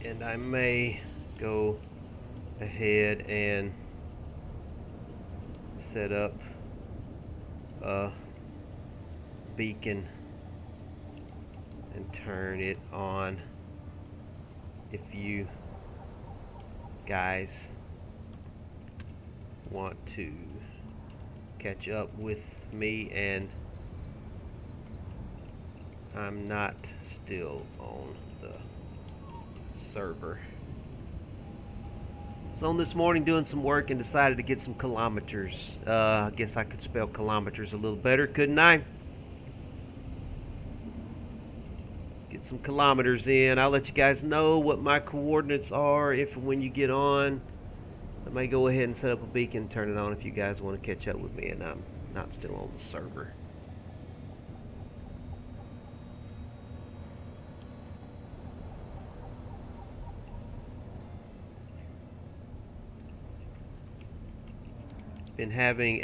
And I may go ahead and set up a beacon and turn it on if you guys want to catch up with me and I'm not still on the server. I was on this morning doing some work and decided to get some kilometers. I guess I could spell kilometers a little better, couldn't I? Get some kilometers in. I'll let you guys know what my coordinates are if and when you get on. I may go ahead and set up a beacon and turn it on if you guys want to catch up with me and I'm not still on the server. Been having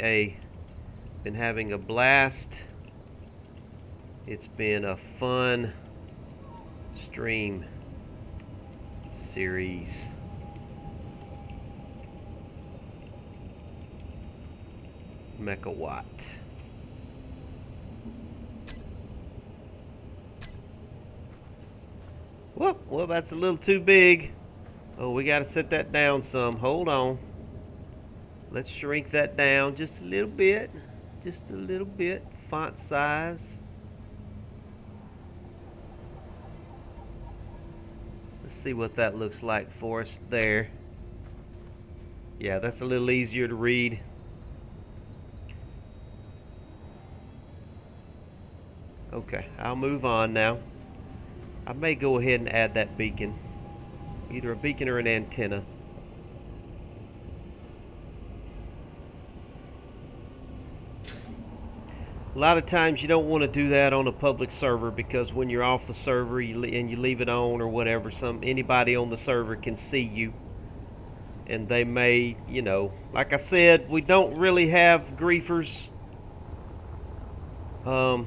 a blast. It's been a fun stream series. Megawatt. Whoop, well, that's a little too big. Oh, we got to set that down some. Hold on. Let's shrink that down just a little bit. Just a little bit. Font size. Let's see what that looks like for us there. Yeah, that's a little easier to read. Okay, I'll move on now. I may go ahead and add that beacon. Either a beacon or an antenna. A lot of times you don't want to do that on a public server because when you're off the server and you leave it on or whatever, anybody on the server can see you. And they may, you know, like I said, we don't really have griefers. But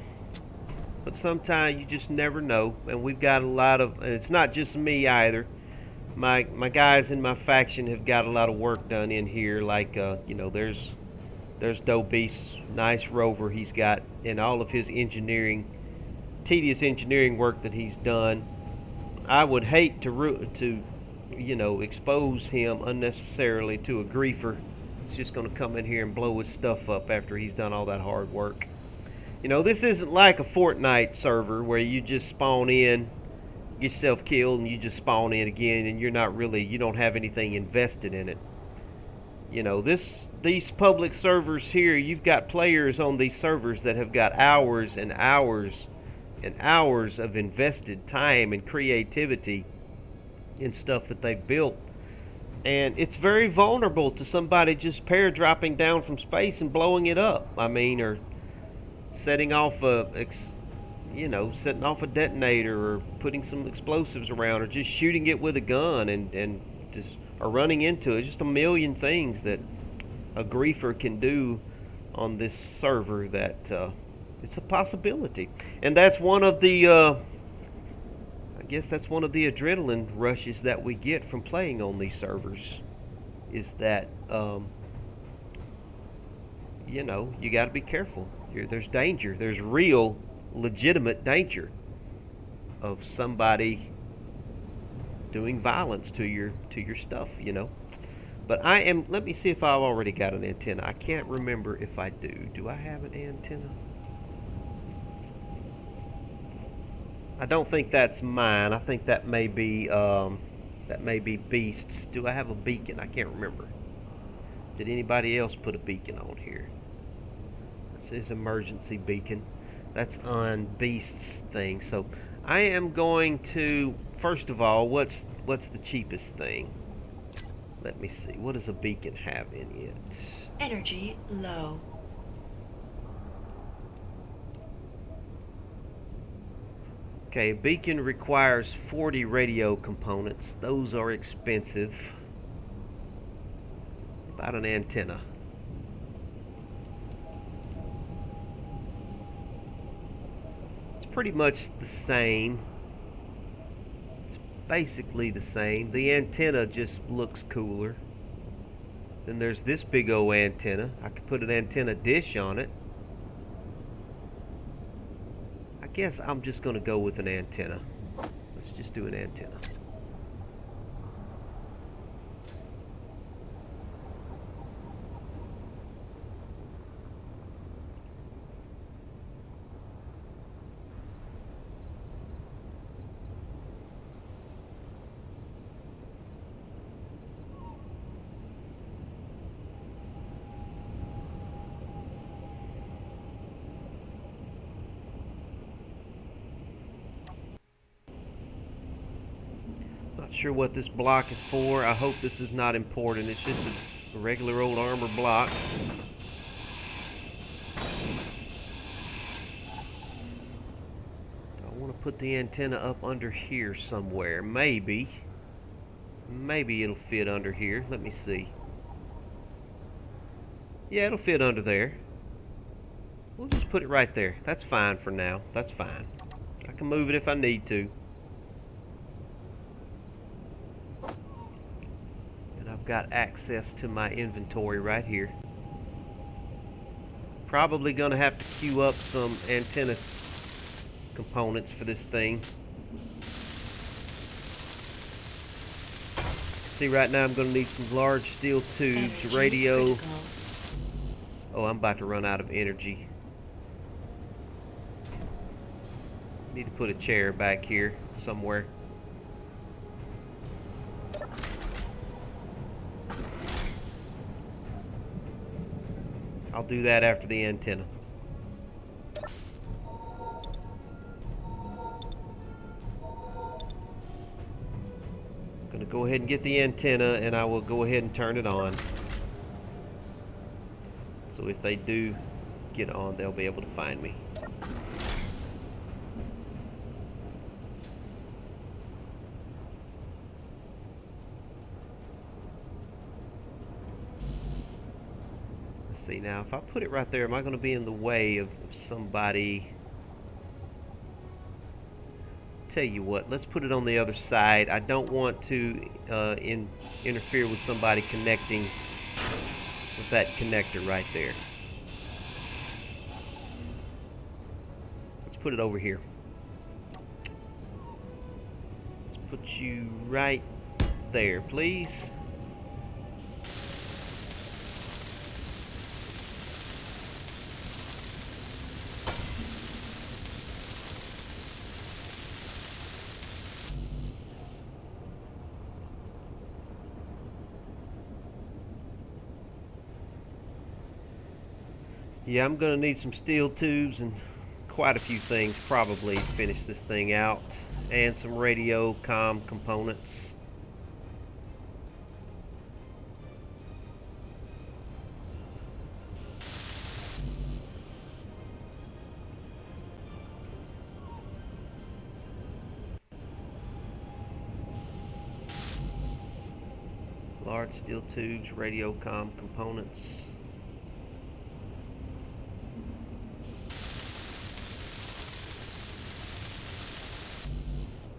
sometimes you just never know. And we've got a lot of, and it's not just me either. My guys in my faction have got a lot of work done in here. Like, you know, there's Dope Beast, nice rover he's got, and all of his tedious engineering work that he's done. I would hate to you know, expose him unnecessarily to a griefer. It's just going to come in here and blow his stuff up after he's done all that hard work. You know, this isn't like a Fortnite server where you just spawn in, get yourself killed, and you just spawn in again, and you don't have anything invested in it. You know, these public servers here, you've got players on these servers that have got hours and hours and hours of invested time and creativity in stuff that they've built. And it's very vulnerable to somebody just dropping down from space and blowing it up. I mean, or setting off a detonator or putting some explosives around or just shooting it with a gun and just or running into it. Just a million things that a griefer can do on this server that it's a possibility. And that's one of the I guess that's one of the adrenaline rushes that we get from playing on these servers is that you know, you got to be careful. There's danger. There's real legitimate danger of somebody doing violence to your stuff, you know. But let me see if I've already got an antenna. I can't remember if I do. Do I have an antenna? I don't think that's mine. I think that may be Beast's. Do I have a beacon? I can't remember. Did anybody else put a beacon on here? This is emergency beacon. That's on Beast's thing. So I am going to, first of all, what's the cheapest thing? Let me see. What does a beacon have in it? Energy low. Okay, a beacon requires 40 radio components. Those are expensive. About an antenna. It's pretty much the same. It's basically the same. The antenna just looks cooler. Then there's this big old antenna. I could put an antenna dish on it. I guess I'm just going to go with an antenna. Let's just do an antenna. Not sure what this block is for. I hope this is not important. It's just a regular old armor block. I want to put the antenna up under here somewhere. Maybe it'll fit under here. Let me see. Yeah, it'll fit under there. We'll just put it right there. That's fine for now. That's fine. I can move it if I need to. And I've got access to my inventory right here. Probably going to have to queue up some antenna components for this thing. See, right now I'm going to need some large steel tubes, Energy radio. critical. Oh, I'm about to run out of energy. Need to put a chair back here somewhere. I'll do that after the antenna. Gonna go ahead and get the antenna, and I will go ahead and turn it on. So if they do get on, they'll be able to find me. Let's see now, if I put it right there, am I going to be in the way of somebody? Tell you what, let's put it on the other side. I don't want to interfere with somebody connecting with that connector right there. Let's put it over here. Let's put you right there, please. Yeah, I'm going to need some steel tubes and quite a few things probably to finish this thing out. And some radio comm components. Large steel tubes, radio comm components.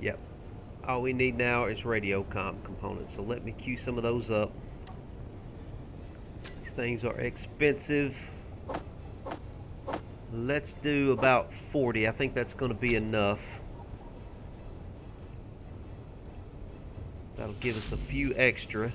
Yep. All we need now is radio comm components. So let me queue some of those up. These things are expensive. Let's do about 40. I think that's going to be enough. That'll give us a few extra.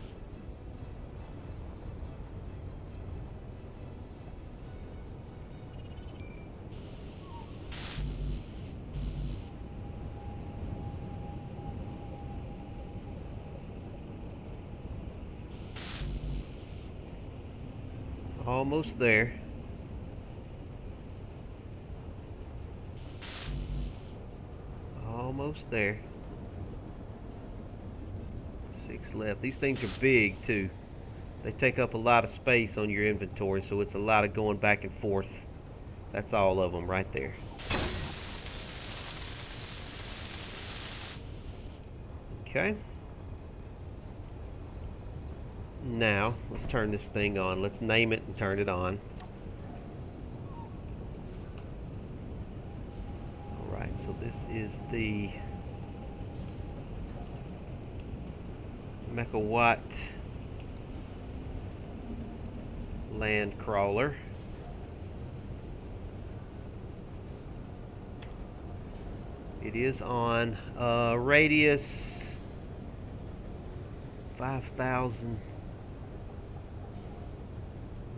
Almost there. Almost there. 6 left. These things are big too. They take up a lot of space on your inventory, so it's a lot of going back and forth. That's all of them right there. Okay. Now, let's turn this thing on. Let's name it and turn it on. Alright, so this is the Megawatt land crawler. It is on radius 5,000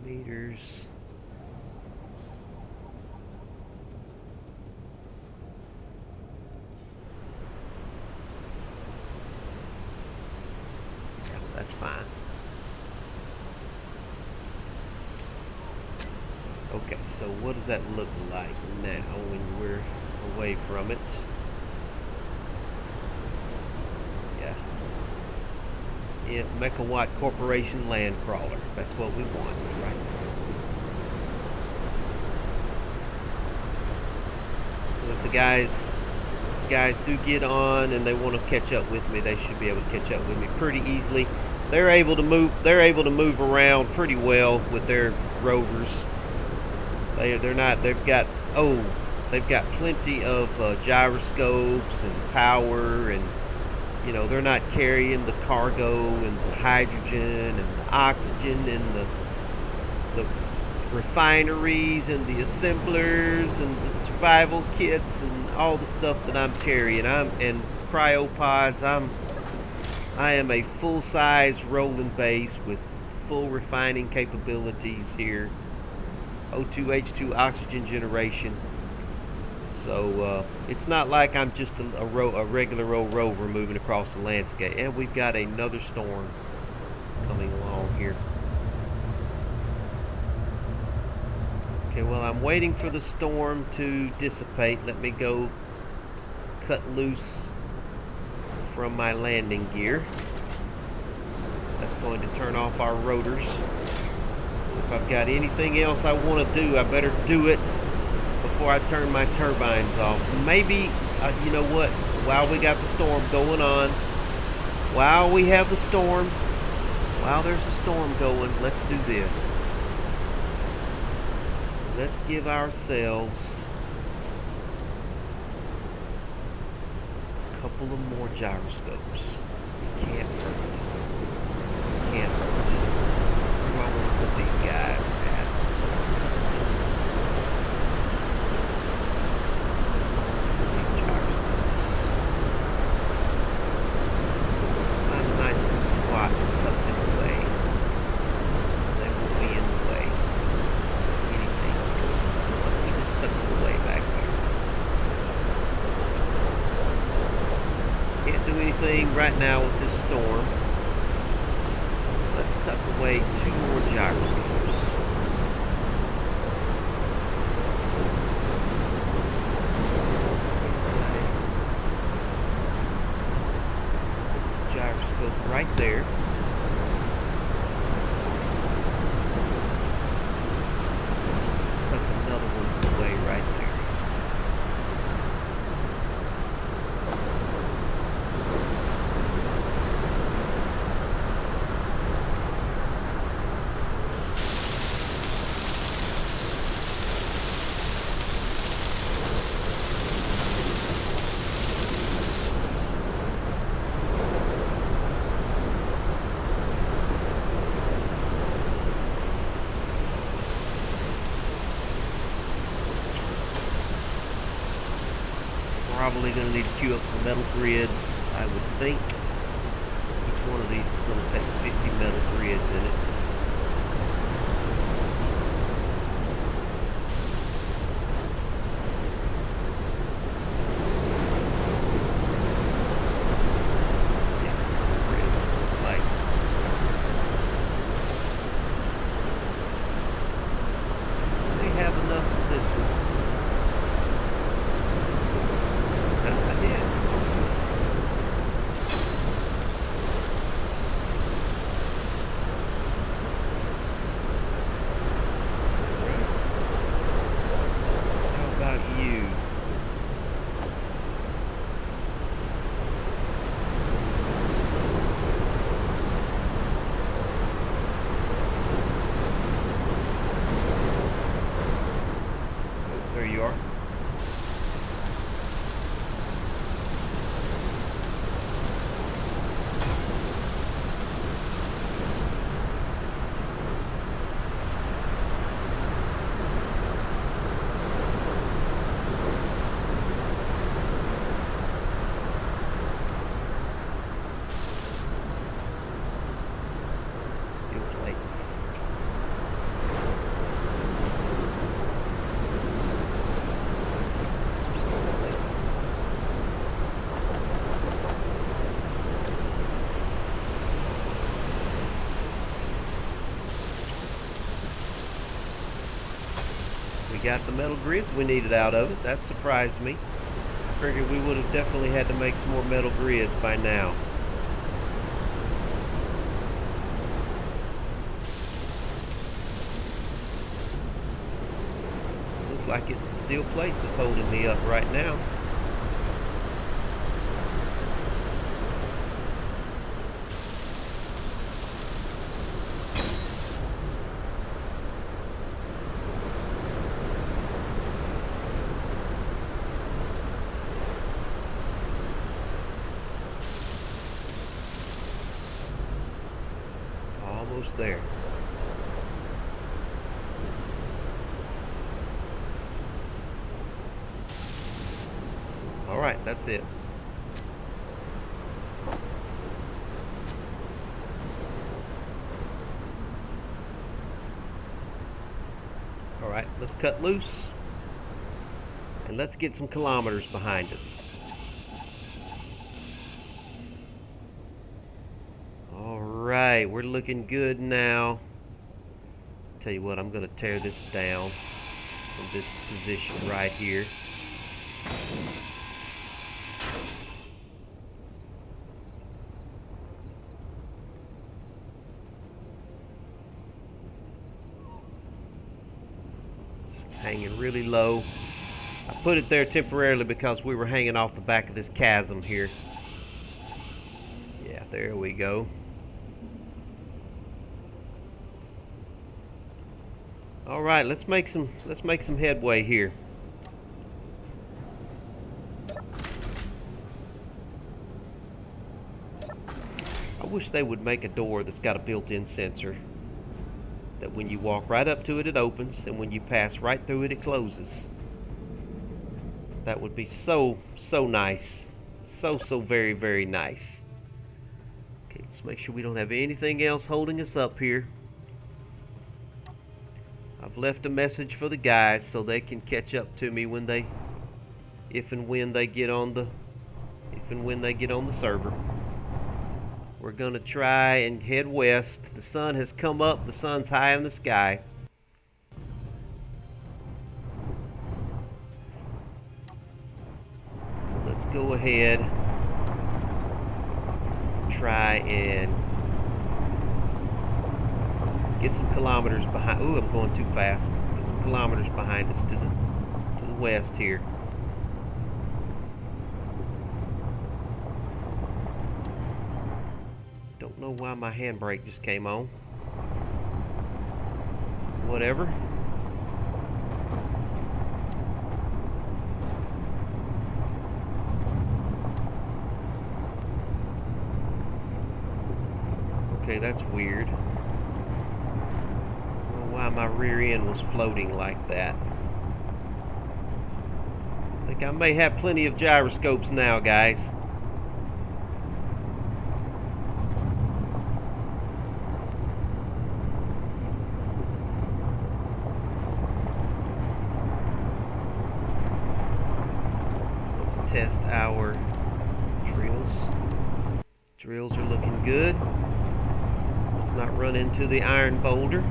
meters. Yeah, that's fine. Okay, so what does that look like now when we're away from it? Yeah, Megawatt Corporation land crawler. That's what we want, right? So if the guys do get on and they want to catch up with me, they should be able to catch up with me pretty easily. They're able to move around pretty well with their rovers. They're not. They've got plenty of gyroscopes and power, and they're not carrying the cargo and the hydrogen and the oxygen and the refineries and the assemblers and the survival kits and all the stuff that I'm carrying. And cryopods. I am a full-size rolling base with full refining capabilities here. O2H2 oxygen generation. So it's not like I'm just a regular old rover moving across the landscape. And we've got another storm coming along here. Okay, well, I'm waiting for the storm to dissipate. Let me go cut loose from my landing gear. That's going to turn off our rotors. If I've got anything else I want to do, I better do it before I turn my turbines off. Maybe, you know what, while we got the storm going on, while we have the storm, while there's a storm going, let's do this. Let's give ourselves a couple of more gyroscopes. It can't hurt. It can't hurt. Where do I want to put these guys at? These gyroscopes. Find a nice little spot tucked in the way. They won't be in the way. Anything. We just tuck it away back there. Can't do anything right now with this storm. Let's tuck away 2 more gyroscopes. Gyroscope right there. Tuck another one away right there. Probably going to need to queue up some metal grids, I would think. Each one of these is going to take 50 metal grids in it. Yeah, grids, like. They have enough of this one. There you are. Steel plates. We got the metal grids we needed out of it. That surprised me. I figured we would have definitely had to make some more metal grids by now. Looks like it's the steel plates that's holding me up right now. Almost there. All right, that's it. All right, let's cut loose and let's get some kilometers behind us. All right, we're looking good now. Tell you what, I'm going to tear this down from this position right here. Hanging really low. I put it there temporarily because we were hanging off the back of this chasm here. Yeah, there we go. All right, let's make some headway here. I wish they would make a door that's got a built-in sensor. That when you walk right up to it, it opens, and when you pass right through it, it closes. That would be so nice. So very, very nice. Okay, let's make sure we don't have anything else holding us up here. I've left a message for the guys so they can catch up to me if and when they get on the server. We're going to try and head west. The sun has come up. The sun's high in the sky. So let's go ahead. Try and get some kilometers behind. Ooh, I'm going too fast. Get some kilometers behind us to the west here. Don't know why my handbrake just came on. Whatever. Okay, that's weird. I don't know why my rear end was floating like that. I think I may have plenty of gyroscopes now, guys. Test our drills. Drills are looking good. Let's not run into the iron boulder.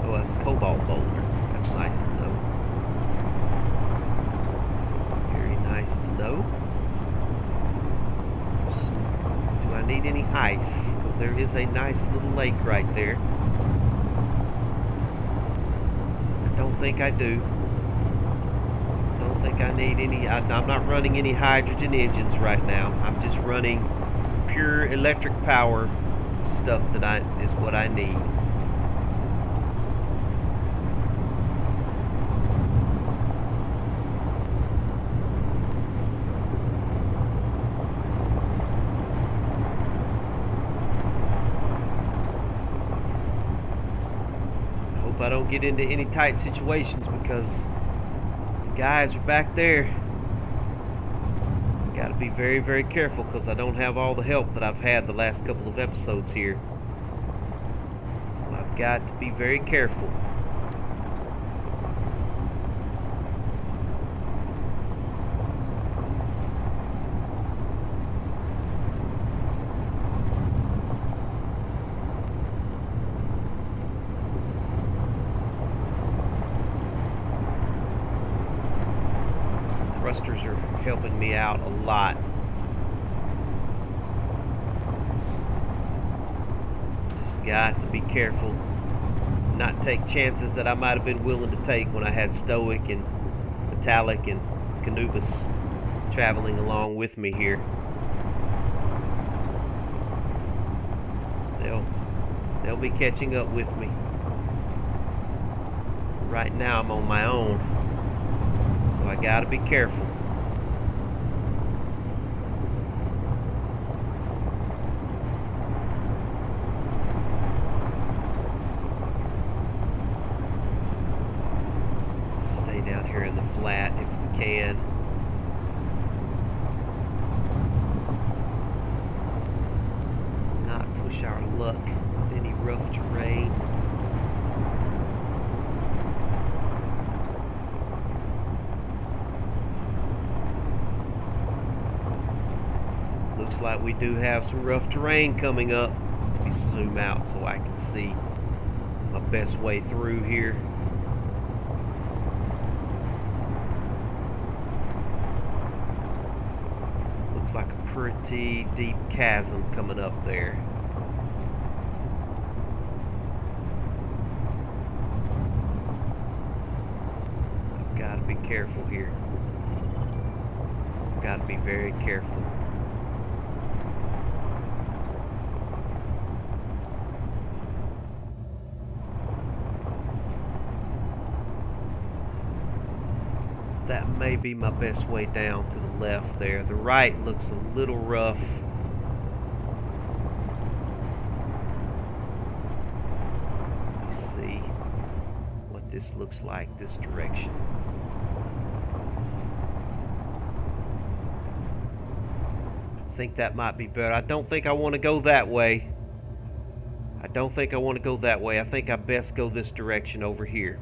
Oh, that's cobalt boulder. That's nice to know. Very nice to know. Do I need any ice? Because there is a nice little lake right there. Don't think I do. Don't think I need any. I'm not running any hydrogen engines right now. I'm just running pure electric power stuff that is what I need. I don't get into any tight situations because the guys are back there. Got to be very, very careful because I don't have all the help that I've had the last couple of episodes here. So I've got to be very careful. Thrusters are helping me out a lot. Just Got to be careful. Not take chances that I might have been willing to take when I had Stoic and Metallic and Canubis traveling along with me here. They'll be catching up with me. Right now I'm on my own, so I gotta be careful. Stay down here in the flat if we can. Not push our luck with any rough terrain. Looks like we do have some rough terrain coming up. Let me zoom out so I can see my best way through here. Looks like a pretty deep chasm coming up there. I've got to be careful here. I've got to be very careful. That may be my best way down to the left there. The right looks a little rough. Let's see what this looks like this direction. I think that might be better. I don't think I want to go that way. I don't think I want to go that way. I think I best go this direction over here.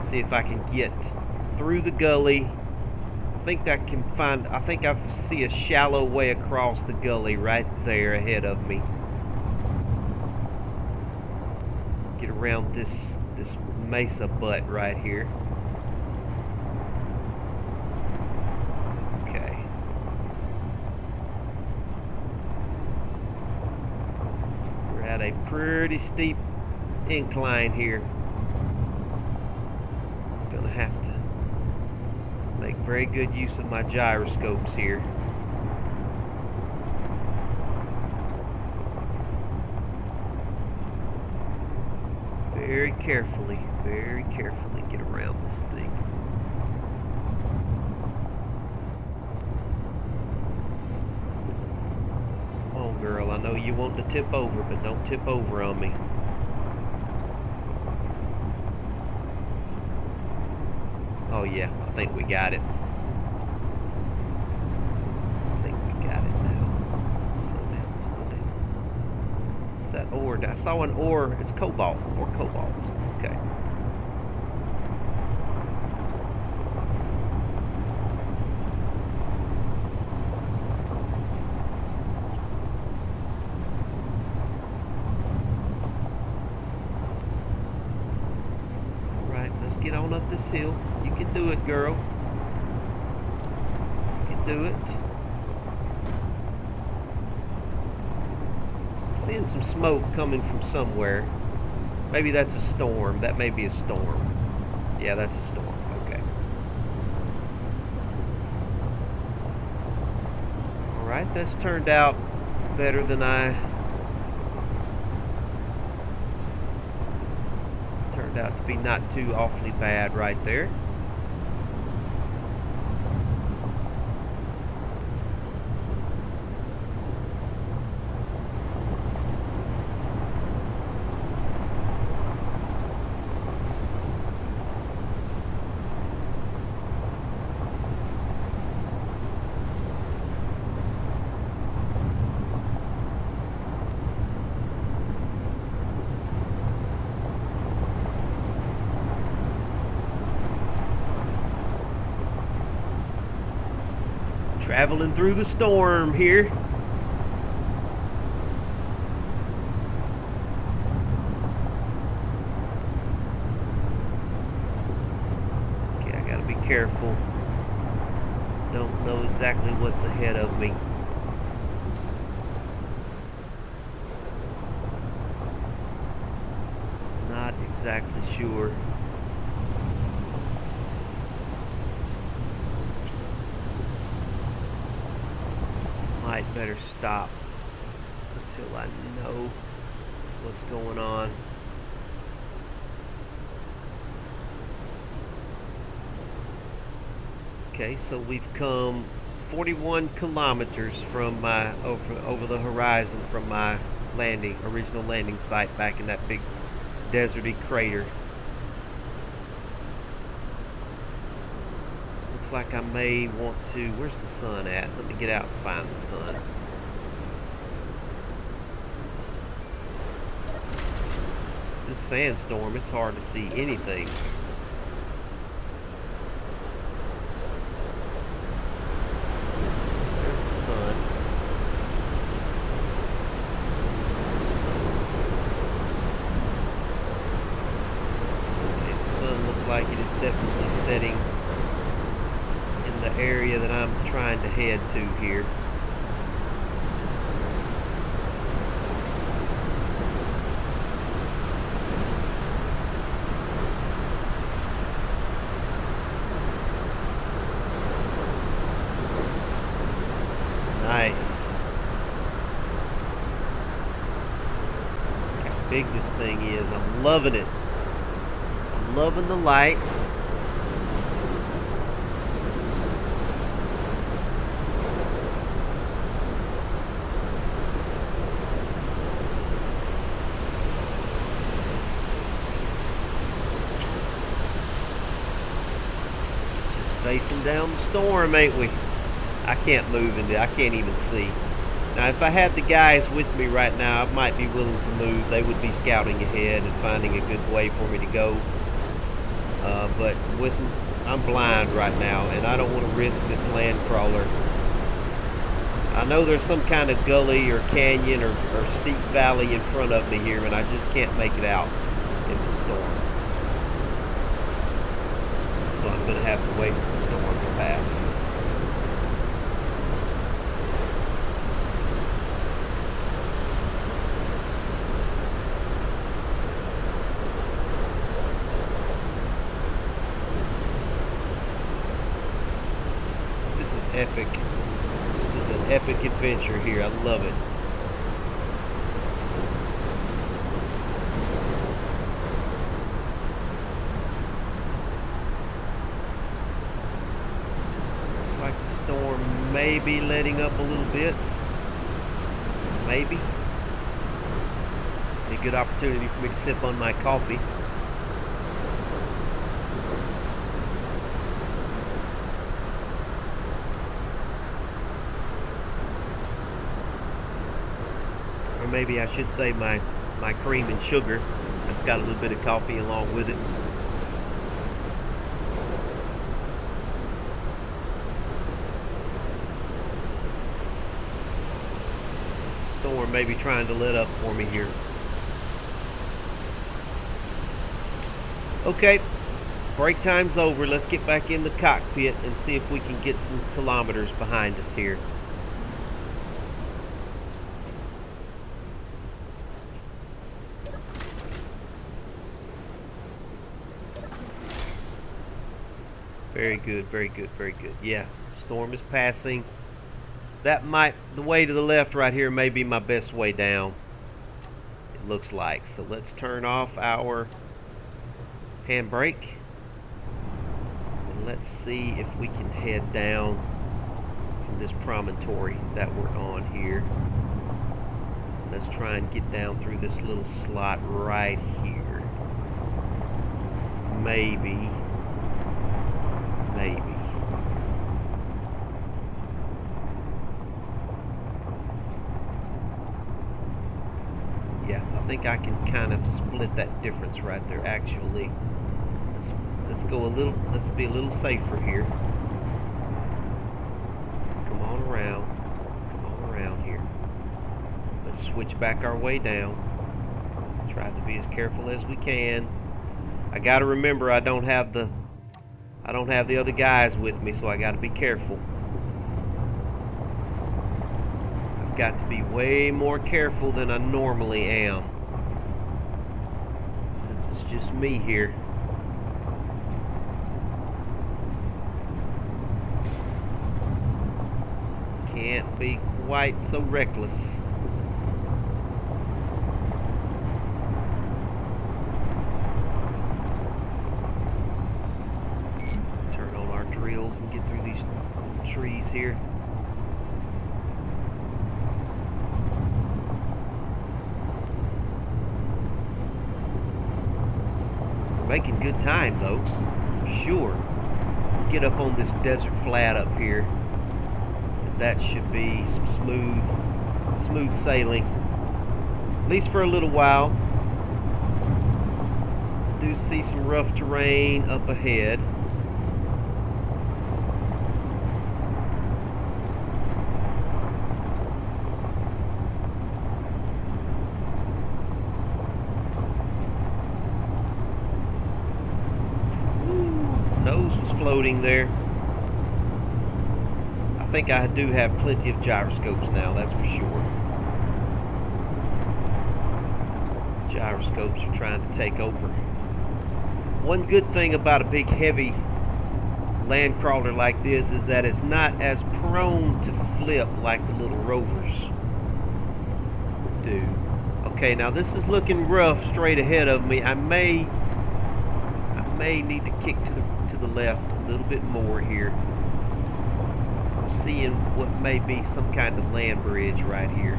See if I can get through the gully. I think I see a shallow way across the gully right there ahead of me. Get around this mesa butt right here. Okay. We're at a pretty steep incline here. Gonna have to make very good use of my gyroscopes here. Very carefully get around this thing. Come on, girl, I know you want to tip over, but don't tip over on me. Oh yeah, I think we got it. I think we got it now. Slow down. What's that ore? I saw an ore. It's cobalt or cobalt. Okay. All right, let's get on up this hill. You can do it, girl. You can do it. I'm seeing some smoke coming from somewhere. Maybe that's a storm. That may be a storm. Yeah, that's a storm. Okay. Alright, that's turned out better than turned out to be not too awfully bad right there. Traveling through the storm here. Okay, I gotta be careful. Don't know exactly what's ahead of me. exactly sure. Might better stop until I know what's going on. Okay, so we've come 41 kilometers from my over the horizon from my original landing site back in that big deserty crater. Looks like I may want to. Where's the sun at? Let me get out and find the sun. This sandstorm, it's hard to see anything. There's the sun. Okay, the sun looks like it is definitely setting in the area that I'm trying to head to here. Nice. Look how big this thing is. I'm loving it. I'm loving the lights. Just facing down the storm, ain't we? I can't move into. I can't even see. Now, if I had the guys with me right now, I might be willing to move. They would be scouting ahead and finding a good way for me to go. But I'm blind right now, and I don't want to risk this land crawler. I know there's some kind of gully or canyon or steep valley in front of me here, and I just can't make it out in the storm. So I'm going to have to wait for the storm to pass. Epic. This is an epic adventure here. I love it. Looks like the storm may be letting up a little bit. Maybe. A good opportunity for me to sip on my coffee. Or maybe I should say my cream and sugar. It's got a little bit of coffee along with it. Storm may be trying to let up for me here. Okay, break time's over. Let's get back in the cockpit and see if we can get some kilometers behind us here. Very good, very good, very good. Yeah, storm is passing. The way to the left right here may be my best way down. It looks like. So let's turn off our handbrake. And let's see if we can head down from this promontory that we're on here. Let's try and get down through this little slot right here. Maybe. Yeah, I think I can kind of split that difference right there. Actually, let's be a little safer here. Let's come on around here. Let's switch back our way down. Try to be as careful as we can. I got to remember I don't have the other guys with me, so I got to be careful. I've got to be way more careful than I normally am, since it's just me here. Can't be quite so reckless. Let's turn on our drills and get through these trees here. Making good time though, for sure. Get up on this desert flat up here. And that should be some smooth sailing. At least for a little while. Do see some rough terrain up ahead. Nose was floating there. I think I do have plenty of gyroscopes now, that's for sure. Gyroscopes are trying to take over. One good thing about a big heavy land crawler like this is that it's not as prone to flip like the little rovers do. Okay, now this is looking rough straight ahead of me. I may need to kick to the left a little bit more here. I'm seeing what may be some kind of land bridge right here,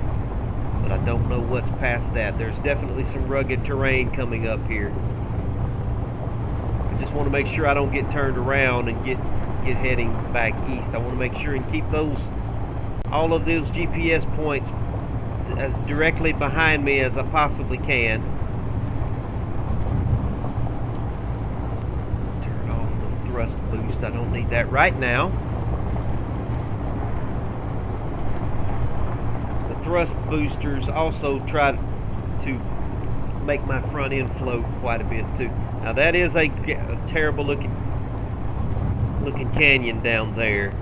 but I don't know what's past that. There's definitely some rugged terrain coming up here. I just want to make sure I don't get turned around and get heading back east. I want to make sure and keep all of those GPS points as directly behind me as I possibly can. Thrust boost. I don't need that right now. The thrust boosters also try to make my front end float quite a bit too. Now that is a terrible looking canyon down there.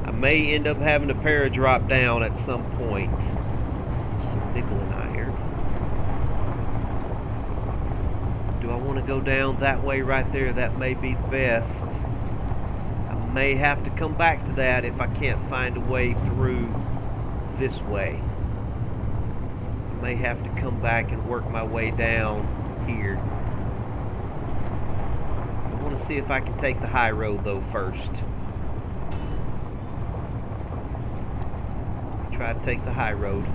I may end up having to paradrop down at some point. Some nickel and iron. Do I want to go down that way right there? That may be the best. I may have to come back to that if I can't find a way through this way. I may have to come back and work my way down here. I want to see if I can take the high road though first. Try to take the high road.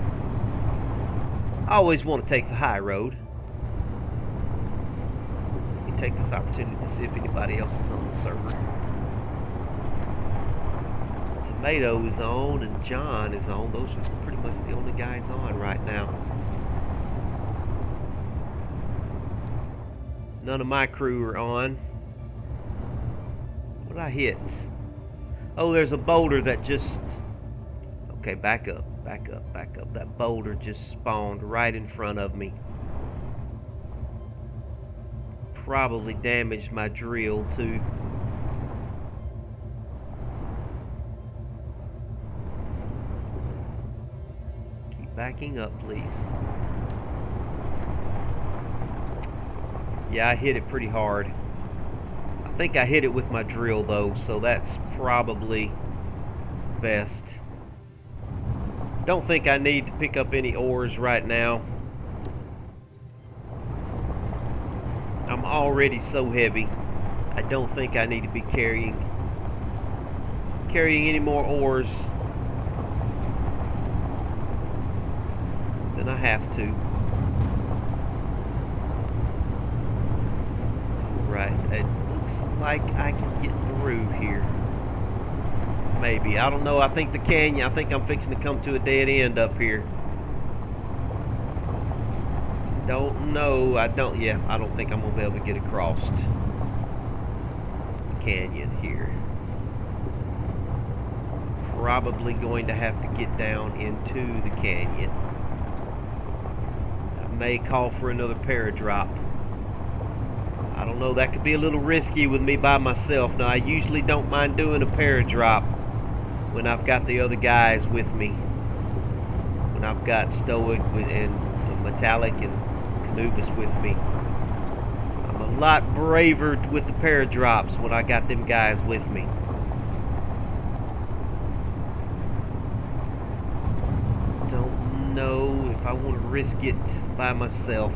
I always want to take the high road. Take this opportunity to see if anybody else is on the server. Tomato is on and John is on. Those are pretty much the only guys on right now. None of my crew are on. What did I hit? Oh, there's a boulder that just... Okay, back up. That boulder just spawned right in front of me. Probably damaged my drill too. Keep backing up, please. Yeah, I hit it pretty hard. I think I hit it with my drill though, so that's probably best. Don't think I need to pick up any ores right now. I'm already so heavy. I don't think I need to be carrying any more ores than I have to. Right, it looks like I can get through here. Maybe, I don't know. I think I'm fixing to come to a dead end up here. Don't know. I don't think I'm gonna be able to get across the canyon here. Probably going to have to get down into the canyon. I may call for another paradrop. I don't know, that could be a little risky with me by myself. Now I usually don't mind doing a paradrop when I've got the other guys with me. When I've got Stoic and Metallic and Anubis with me. lot braver with the paradrops when I got them guys with me. Don't know if I want to risk it by myself.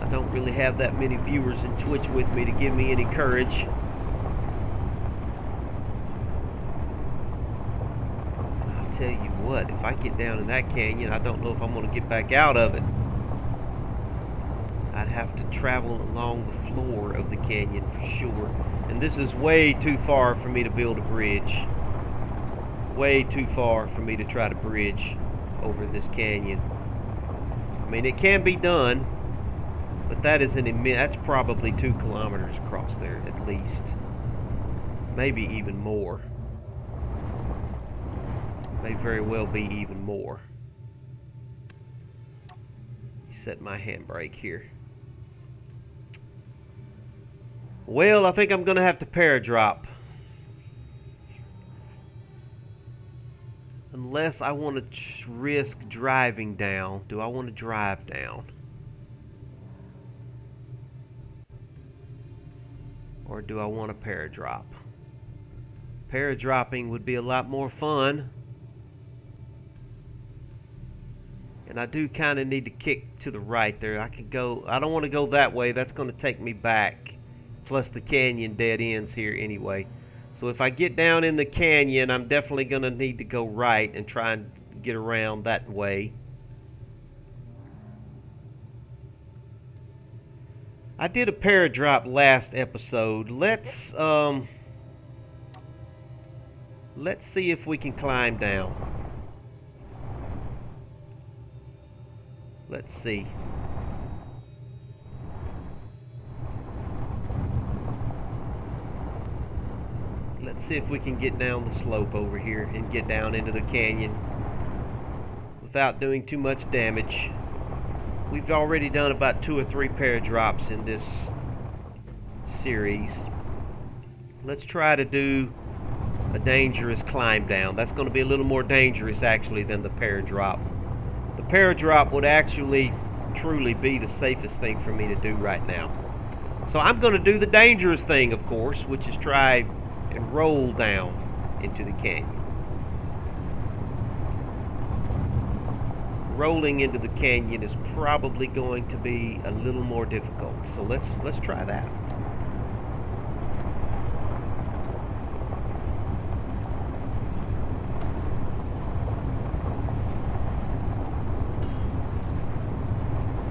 I don't really have that many viewers in Twitch with me to give me any courage. I'll tell you what, if I get down in that canyon, I don't know if I'm going to get back out of it. I'd have to travel along the floor of the canyon for sure. And this is way too far for me to build a bridge. Way too far for me to try to bridge over this canyon. I mean, it can be done, but that is that's probably 2 kilometers across there at least. Maybe even more. May very well be even more. Set my handbrake here. Well, I think I'm going to have to paradrop. Unless I want to risk driving down. Do I want to drive down? Or do I want to paradrop? Paradropping would be a lot more fun. And I do kind of need to kick to the right there. I don't want to go that way. That's going to take me back. Plus the canyon dead ends here anyway. So if I get down in the canyon, I'm definitely going to need to go right and try and get around that way. I did a paradrop last episode. Let's see if we can climb down. Let's see. Let's see if we can get down the slope over here and get down into the canyon without doing too much damage. We've already done about 2 or 3 paradrops in this series. Let's try to do a dangerous climb down. That's going to be a little more dangerous actually than the paradrop. The paradrop would actually truly be the safest thing for me to do right now. So I'm going to do the dangerous thing, of course, which is try and roll down into the canyon. Rolling into the canyon is probably going to be a little more difficult. So let's try that.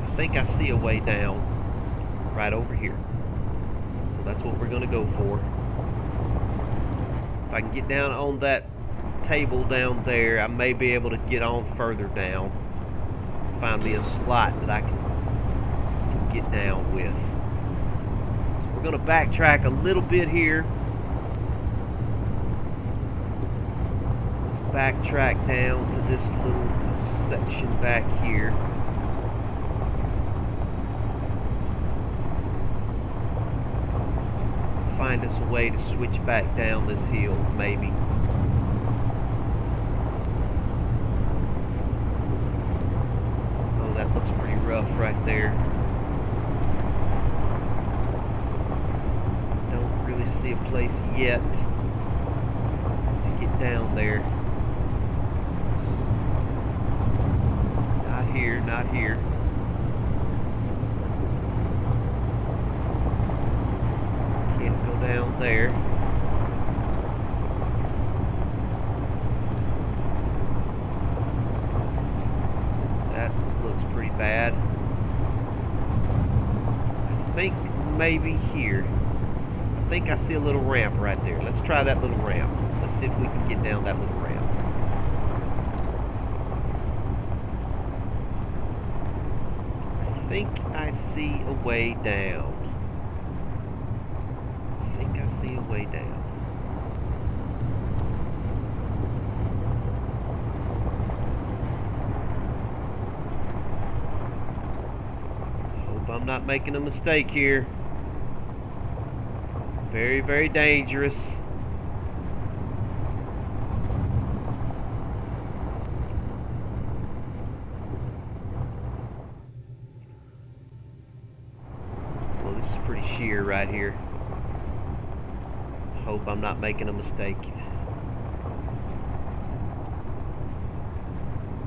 I think I see a way down right over here. So that's what we're going to go for. If I can get down on that table down there, I may be able to get on further down. Find me a slot that I can get down with. So we're going to backtrack a little bit here. Let's backtrack down to this little section back here. Find us a way to switch back down this hill, maybe. Oh, that looks pretty rough right there. Don't really see a place yet to get down there. Not here, not here. Down there. That looks pretty bad. I think maybe here. I think I see a little ramp right there. Let's try that little ramp. Let's see if we can get down that little ramp. I think I see a way down. See a way down. Hope I'm not making a mistake here. Very, very dangerous. right here. Hope I'm not making a mistake.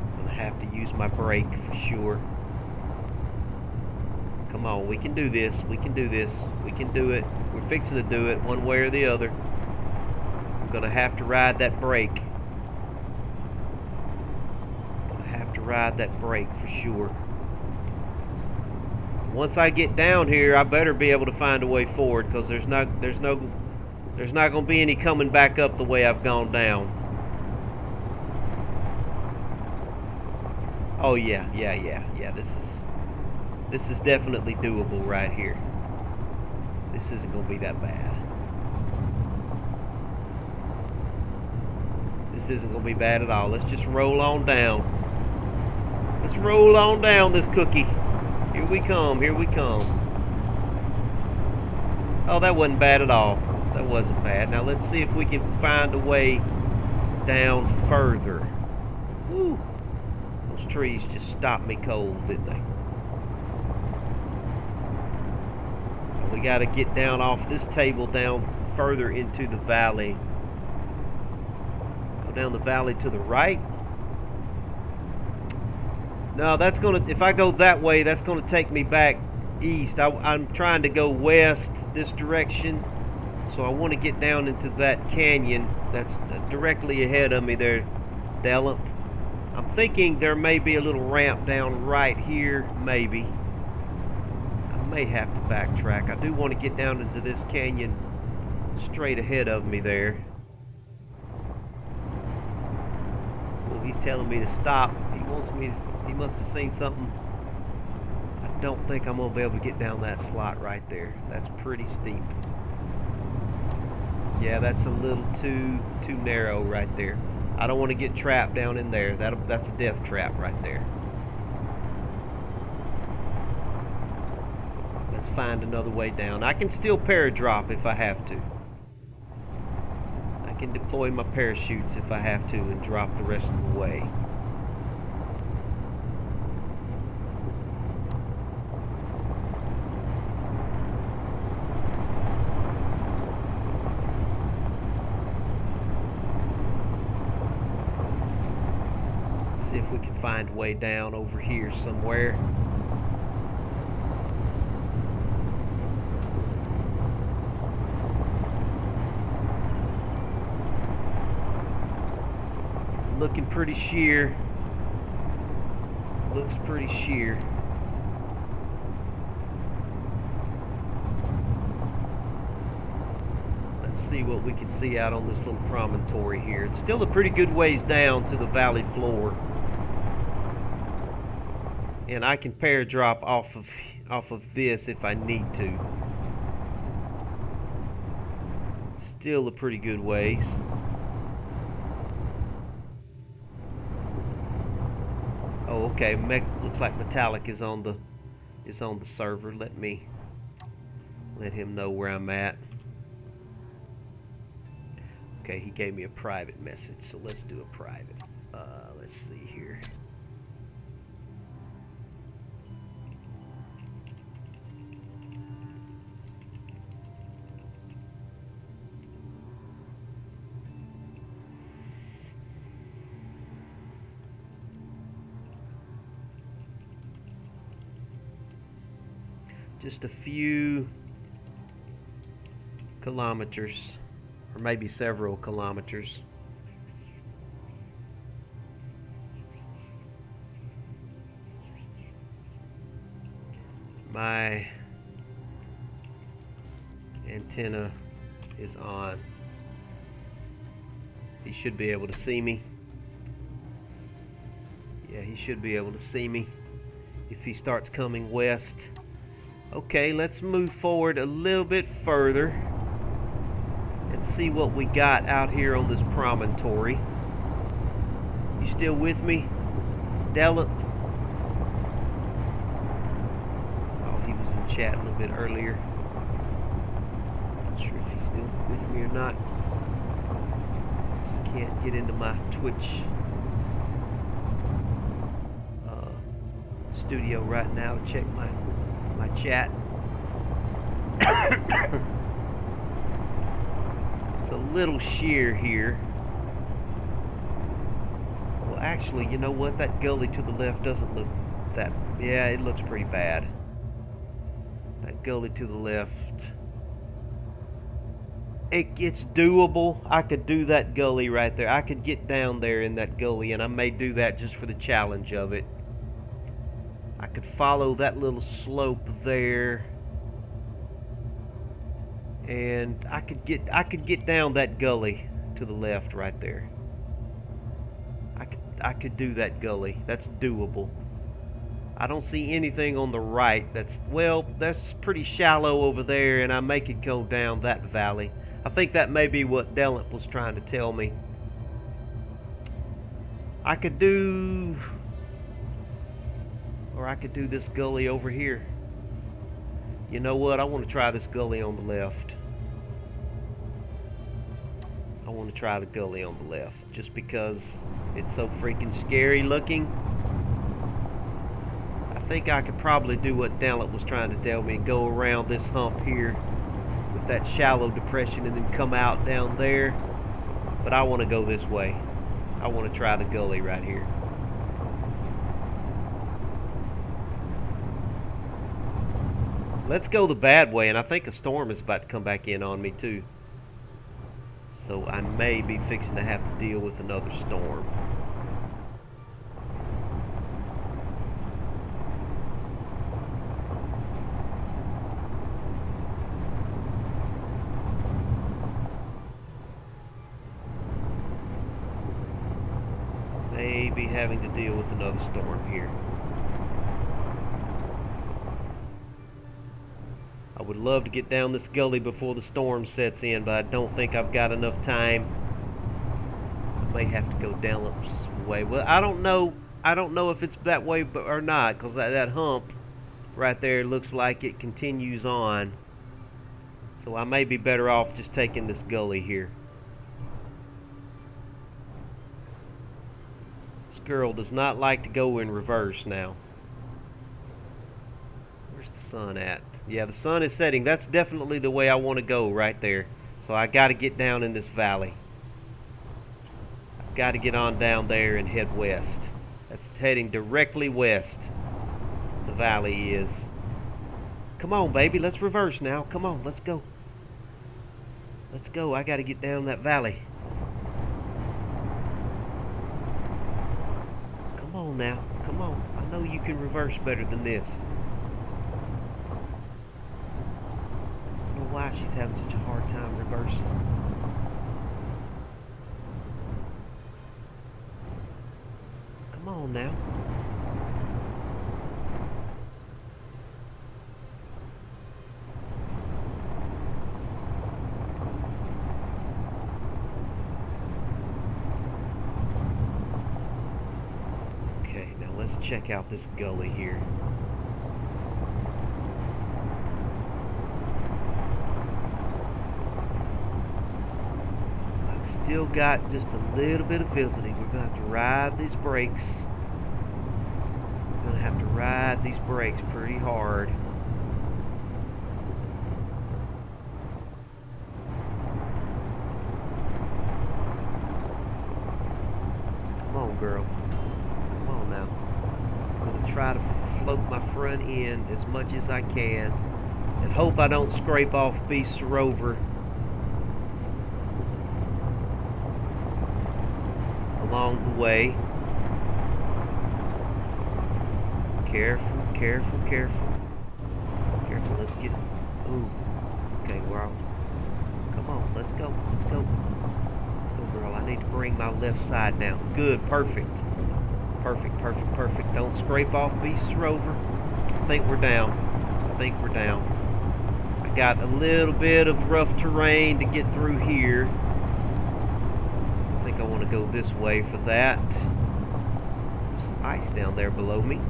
I'm gonna have to use my brake for sure. Come on, we can do this. We can do this. We can do it. We're fixing to do it one way or the other. I'm gonna have to ride that brake. Gonna have to ride that brake for sure. Once I get down here, I better be able to find a way forward, because there's not going to be any coming back up the way I've gone down. Oh yeah. This is definitely doable right here. This isn't going to be that bad. This isn't going to be bad at all. Let's just roll on down. Let's roll on down this cookie. Here we come, here we come. Oh, that wasn't bad at all. That wasn't bad. Now let's see if we can find a way down further. Woo! Those trees just stopped me cold, didn't they? We got to get down off this table down further into the valley. Go down the valley to the right. No, that's gonna, if I go that way, that's gonna take me back east. I'm trying to go west this direction, so I want to get down into that canyon that's directly ahead of me there, Dellup. I'm thinking there may be a little ramp down right here, maybe. I may have to backtrack. I do want to get down into this canyon straight ahead of me there. Well, he's telling me to stop. He wants me to... He must have seen something. I don't think I'm going to be able to get down that slot right there. That's pretty steep. Yeah, that's a little too narrow right there. I don't want to get trapped down in there. That's a death trap right there. Let's find another way down. I can still paradrop if I have to. I can deploy my parachutes if I have to and drop the rest of the way. See if we can find a way down over here somewhere. Looking pretty sheer. Looks pretty sheer. Let's see what we can see out on this little promontory here. It's still a pretty good ways down to the valley floor. And I can paradrop off of this if I need to. Still a pretty good ways. Oh, okay. Looks like Metallic is on the server. Let him know where I'm at. Okay, he gave me a private message, so let's do a private. Let's see here. Just a few kilometers, or maybe several kilometers. My antenna is on. He should be able to see me. Yeah, he should be able to see me if he starts coming west. Okay, let's move forward a little bit further and see what we got out here on this promontory. You still with me, Dellup? Saw he was in chat a little bit earlier. Not sure if he's still with me or not. Can't get into my Twitch studio right now to check my chat. It's a little sheer here. Well, actually, you know what? That gully to the left doesn't look that... Yeah, it looks pretty bad. That gully to the left... It's doable. I could do that gully right there. I could get down there in that gully, and I may do that just for the challenge of it. I could follow that little slope there, and I could get down that gully to the left right there. I could do that gully. That's doable. I don't see anything on the right. That's pretty shallow over there, and I may could go down that valley. I think that may be what Delent was trying to tell me. I could do this gully over here. You know what? I want to try this gully on the left. I want to try the gully on the left just because it's so freaking scary looking. I think I could probably do what Delent was trying to tell me and go around this hump here with that shallow depression and then come out down there. But I want to go this way. I want to try the gully right here. Let's go the bad way, and I think a storm is about to come back in on me too. So I may be fixing to have to deal with another storm. Maybe having to deal with another storm here. I would love to get down this gully before the storm sets in, but I don't think I've got enough time. I may have to go Delent's way. Well, I don't know if it's that way or not, because that hump right there looks like it continues on. So I may be better off just taking this gully here. This girl does not like to go in reverse now. Where's the sun at? Yeah, the sun is setting. That's definitely the way I want to go right there. So I got to get down in this valley. I've got to get on down there and head west. That's heading directly west. The valley is. Come on, baby. Let's reverse now. Come on. Let's go. Let's go. I got to get down that valley. Come on now. Come on. I know you can reverse better than this. I don't know why she's having such a hard time reversing. Come on now. Okay, now let's check out this gully here. Still got just a little bit of visiting. We're going to have to ride these brakes. We're going to have to ride these brakes pretty hard. Come on, girl. Come on now. I'm going to try to float my front end as much as I can and hope I don't scrape off Beast Rover along the way. Careful, careful, careful. Careful, let's get... Ooh. Okay, we're all... Come on, let's go, let's go. Let's go, girl. I need to bring my left side down. Good, perfect. Perfect, perfect, perfect. Don't scrape off Beast Rover. I think we're down. I think we're down. I got a little bit of rough terrain to get through here. I want to go this way for that. There's some ice down there below me.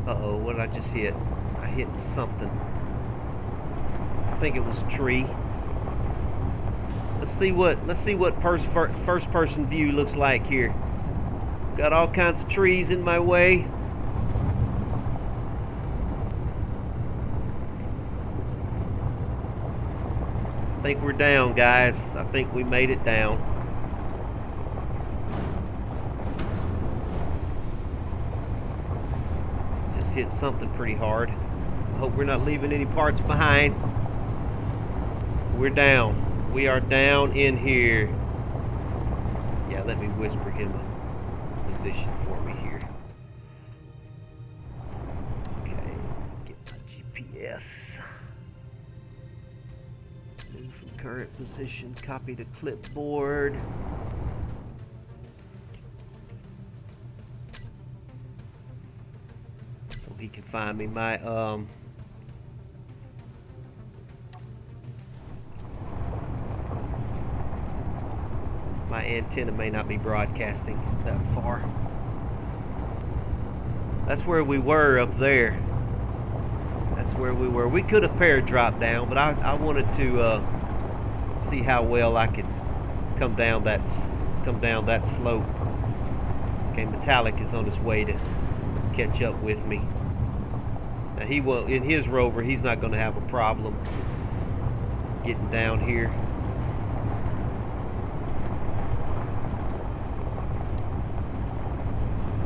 Uh-oh, what did I just hit? I hit something. I think it was a tree. Let's see what first person view looks like here. Got all kinds of trees in my way. think we're down, guys. I think we made it down. Just hit something pretty hard. I hope we're not leaving any parts behind. We're down. We are down in here. Yeah, let me whisper him a position for me here. Okay, get my GPS. Move from current position, copy to clipboard. So he can find me. My antenna may not be broadcasting that far. That's where we were up there. That's where we were. We could have paradropped down, but I wanted to see how well I could come down that slope. Okay, Metallic is on his way to catch up with me. Now he will, in his rover, he's not going to have a problem getting down here.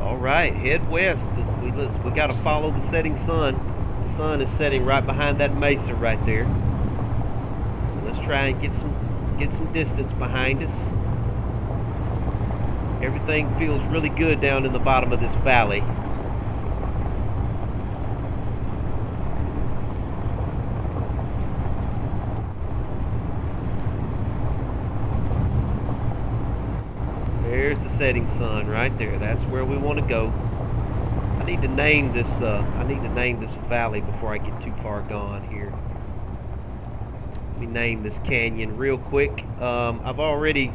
All right, head west. We got to follow the setting sun. The sun is setting right behind that mesa right there. So let's try and get some distance behind us. Everything feels really good down in the bottom of this valley. There's the setting sun right there. That's where we want to go. I need to name this valley before I get too far gone here. Let me name this canyon real quick. I've already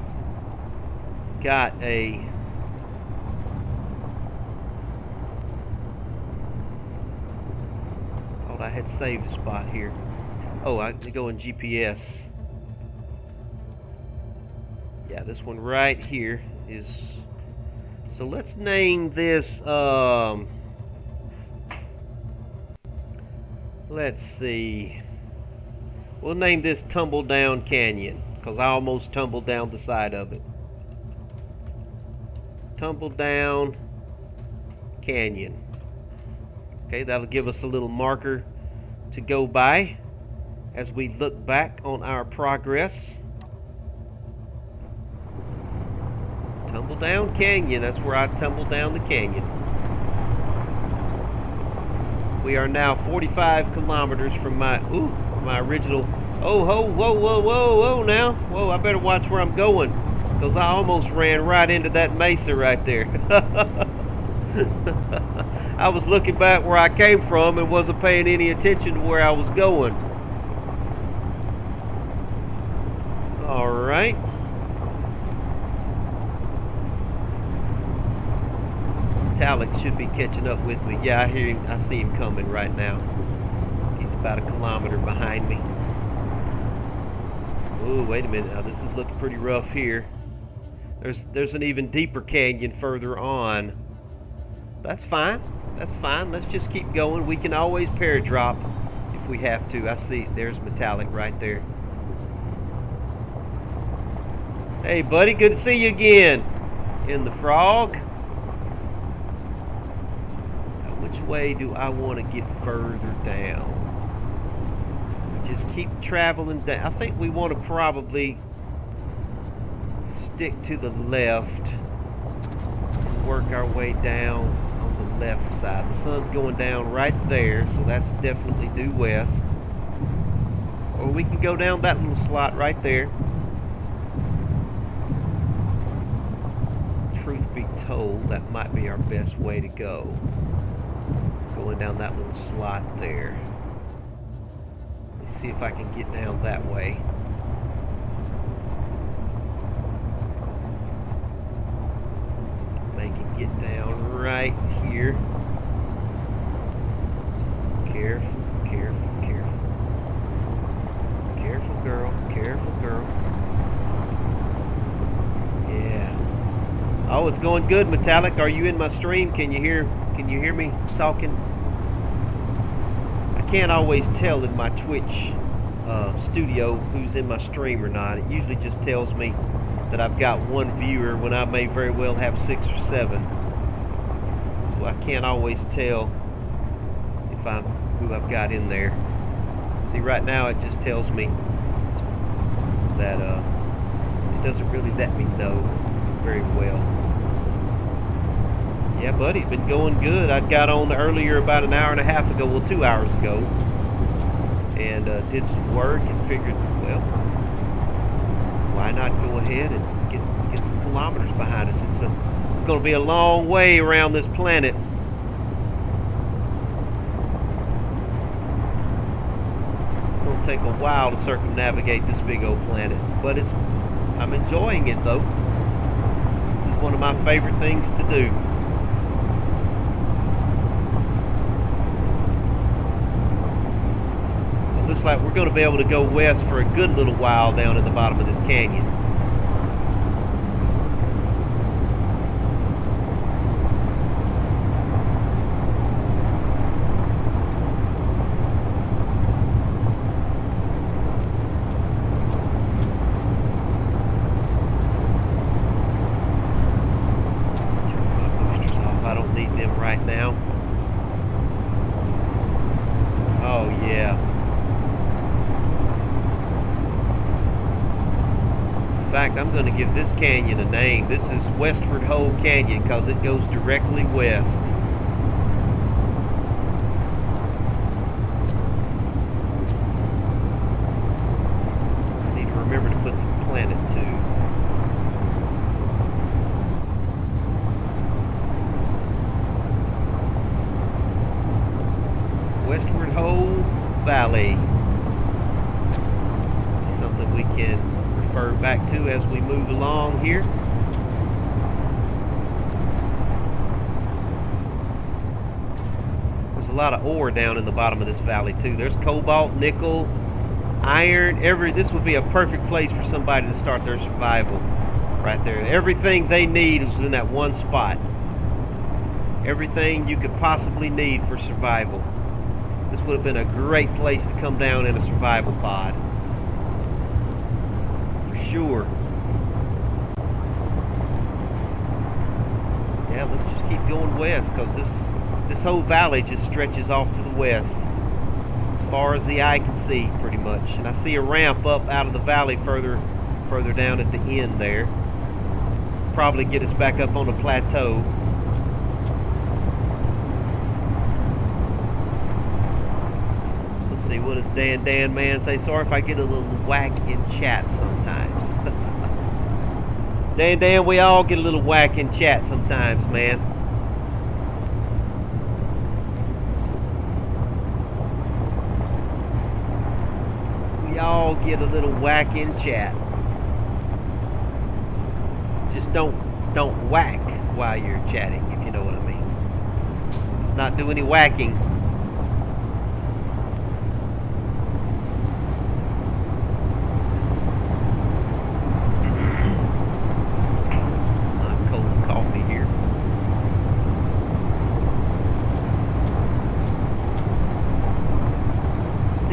got a thought I had saved a spot here. Oh, I can go in GPS. Yeah, this one right here is. So let's name this. Let's see. We'll name this Tumble Down Canyon because I almost tumbled down the side of it. Tumble Down Canyon. Okay, that'll give us a little marker to go by as we look back on our progress. Tumble Down Canyon, that's where I tumbled down the canyon. We are now 45 kilometers from my original. Oh, whoa now. Whoa, I better watch where I'm going because I almost ran right into that mesa right there. I was looking back where I came from and wasn't paying any attention to where I was going. All right. Metallic should be catching up with me. Yeah, I hear him. I see him coming right now. He's about a kilometer behind me. Oh, wait a minute. Now this is looking pretty rough here. There's an even deeper canyon further on. That's fine. That's fine. Let's just keep going. We can always paradrop if we have to. I see. There's Metallic right there. Hey, buddy. Good to see you again. In the Frog. Which way do I want to get further down? Just keep traveling down. I think we want to probably stick to the left and work our way down on the left side. The sun's going down right there, so that's definitely due west. Or we can go down that little slot right there. Truth be told, that might be our best way to go. Going down that little slot there. Let's see if I can get down that way. Make it get down right here. Careful, careful, careful. Careful, girl. Careful, girl. Yeah. Oh, it's going good, Metallic. Are you in my stream? Can you hear me talking? I can't always tell in my Twitch studio who's in my stream or not. It usually just tells me that I've got one viewer when I may very well have 6 or 7. So I can't always tell if I'm who I've got in there. See, right now it just tells me that it doesn't really let me know very well. Yeah, buddy, it's been going good. I got on earlier about an hour and a half ago, well, 2 hours ago, and did some work and figured, well, why not go ahead and get some kilometers behind us? It's going to be a long way around this planet. It's going to take a while to circumnavigate this big old planet, but I'm enjoying it though. This is one of my favorite things to do. It looks like we're going to be able to go west for a good little while down in the bottom of this canyon. I'm going to give this canyon a name. This is Westward Ho Canyon because it goes directly west. I need to remember to put the planet too. Westward Ho Valley. Something we can refer back to as we move along here. There's a lot of ore down in the bottom of this valley too. There's cobalt, nickel, iron. This would be a perfect place for somebody to start their survival right there. Everything they need is in that one spot. Everything you could possibly need for survival. This would have been a great place to come down in a survival pod. Sure. Yeah, let's just keep going west because this whole valley just stretches off to the west as far as the eye can see, pretty much. And I see a ramp up out of the valley further down at the end there. Probably get us back up on the plateau. Let's see, what does Dan Man say? Sorry if I get a little whack in chat sometimes. Dan, we all get a little whack in chat sometimes, man. We all get a little whack in chat. Just don't whack while you're chatting, if you know what I mean. Let's not do any whacking.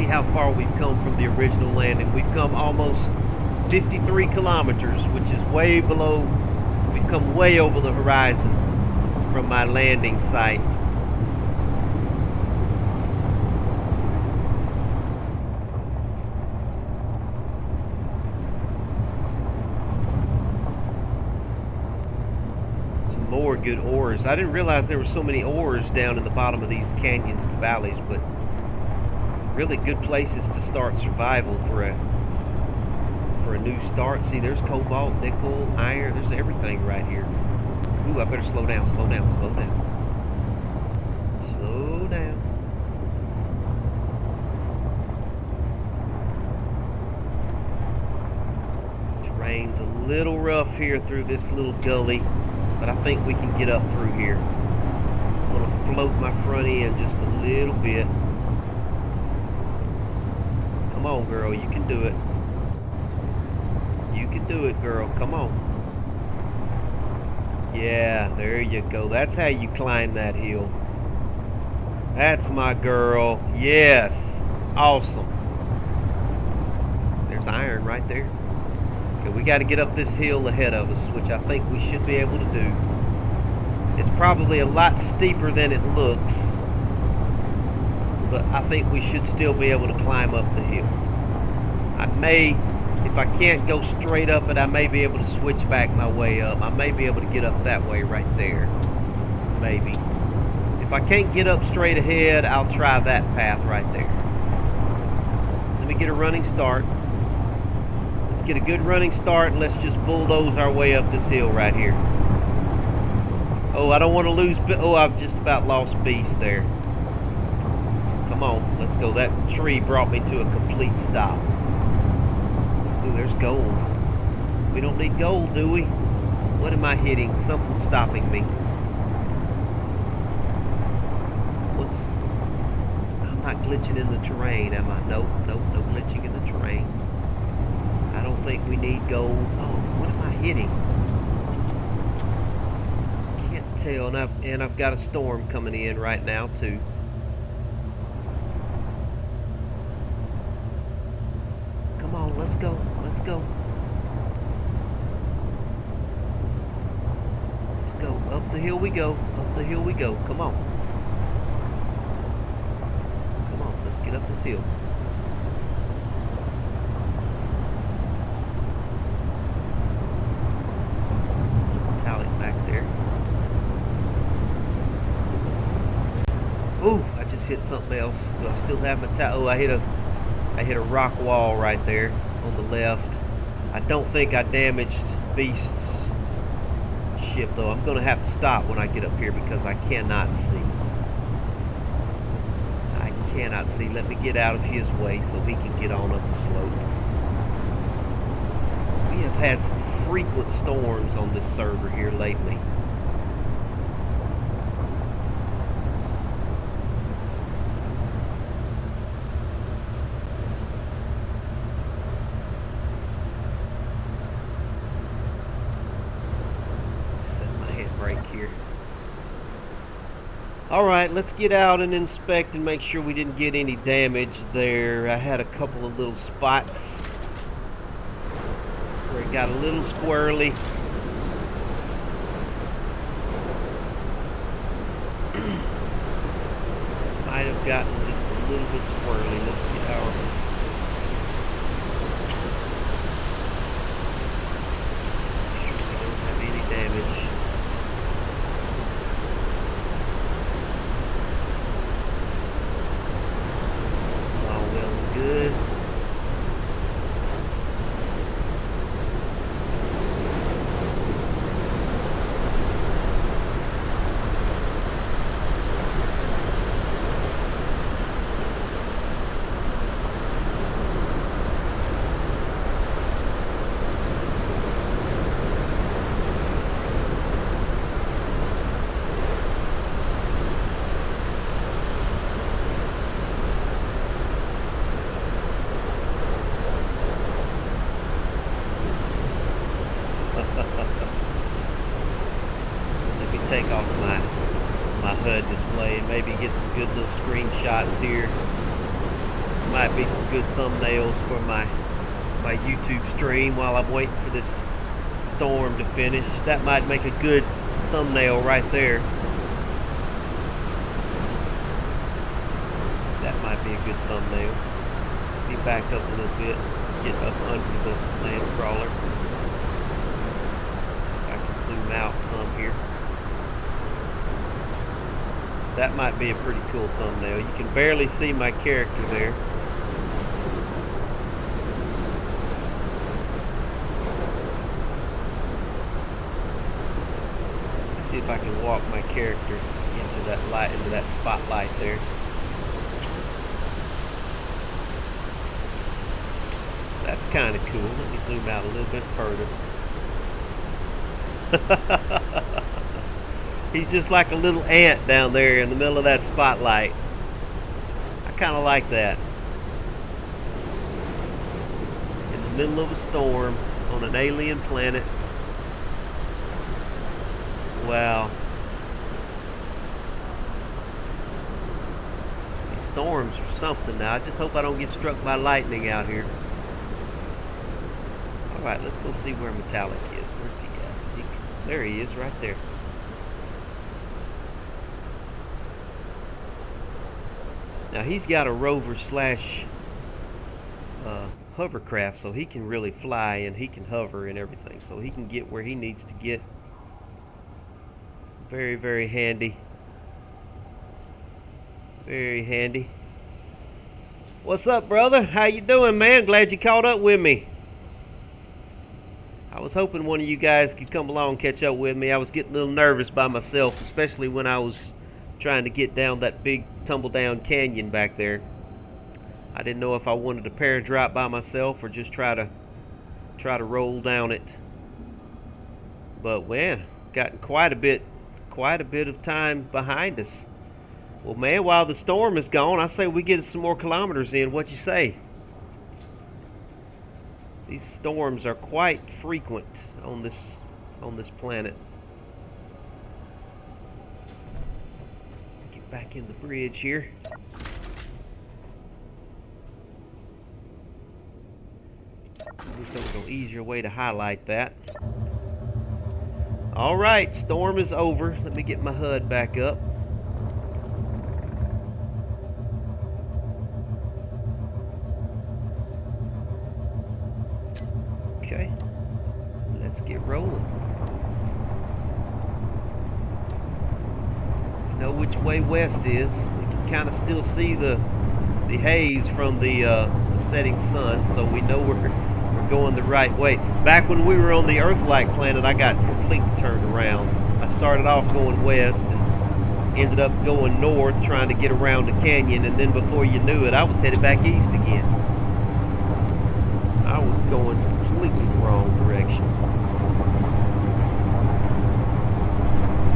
How far we've come from the original landing. We've come almost 53 kilometers, which is way below. We've come way over the horizon from my landing site. Some more good ores. I didn't realize there were so many ores down in the bottom of these canyons and valleys, but really good places to start survival for a new start. See, there's cobalt, nickel, iron. There's everything right here. Ooh, I better slow down. Slow down. Terrain's a little rough here through this little gully, but I think we can get up through here. I'm gonna float my front end just a little bit. Come on, girl, you can do it. You can do it, girl. Come on. Yeah, there you go. That's how you climb that hill. That's my girl. Yes. Awesome. there's iron right there. Okay, we got to get up this hill ahead of us, which I think we should be able to do. It's probably a lot steeper than it looks, but I think we should still be able to climb up the hill. I may, if I can't go straight up it, I may be able to switch back my way up. I may be able to get up that way right there. Maybe. If I can't get up straight ahead, I'll try that path right there. Let me get a running start. Let's get a good running start and let's just bulldoze our way up this hill right here. Oh, I don't want to lose. Oh, I've just about lost Beast there. Come on, let's go. That tree brought me to a complete stop. Ooh, there's gold. We don't need gold, do we? What am I hitting? Something's stopping me. I'm not glitching in the terrain, am I? Nope, no glitching in the terrain. I don't think we need gold. Oh, what am I hitting? Can't tell, and I've got a storm coming in right now too. Come on, let's go. Let's go. Let's go. Up the hill we go. Up the hill we go. Come on. Come on, let's get up this hill. Metallic back there. Ooh, I just hit something else. Do I still have metallic? Oh, I hit a rock wall right there on the left. I don't think I damaged Beast's ship though. I'm going to have to stop when I get up here because I cannot see. I cannot see. Let me get out of his way so he can get on up the slope. We have had some frequent storms on this server here lately. Alright, let's get out and inspect and make sure we didn't get any damage there. I had a couple of little spots where it got a little squirrely. Might have gotten just a little bit squirrely. Let's get our... Make sure we don't have any damage. Good. Let me take off my HUD display and maybe get some good little screenshots here. Might be some good thumbnails for my YouTube stream while I'm waiting for this storm to finish. That might make a good thumbnail right there. That might be a good thumbnail. Let me back up a little bit, get up under the land crawler. I can zoom out some here. That might be a pretty cool thumbnail. You can barely see my character there. Let's see if I can walk my character into that light, into that spotlight there. That's kind of cool. Let me zoom out a little bit further. He's just like a little ant down there in the middle of that spotlight. I kind of like that. In the middle of a storm on an alien planet. Wow. These storms are something now. I just hope I don't get struck by lightning out here. Alright, let's go see where Metallic is. Where's he at? There he is, right there. Now he's got a rover slash hovercraft, so he can really fly and he can hover and everything. So he can get where he needs to get. Very, very handy. Very handy. What's up, brother? How you doing, man? Glad you caught up with me. I was hoping one of you guys could come along and catch up with me. I was getting a little nervous by myself, especially when I was trying to get down that big tumble-down canyon back there. I didn't know if I wanted to paradrop by myself or just try to roll down it. But man, gotten quite a bit of time behind us. Well, man, while the storm is gone, I say we get some more kilometers in. What you say? These storms are quite frequent on this planet. Get back in the bridge here. There's no easier way to highlight that. All right, storm is over. Let me get my HUD back up. Okay, let's get rolling. We know which way west is. We can kind of still see the haze from the setting sun, so we know we're going the right way. Back when we were on the Earth-like planet, I got completely turned around. I started off going west and ended up going north, trying to get around the canyon, and then before you knew it, I was headed back east again. I was going completely the wrong direction.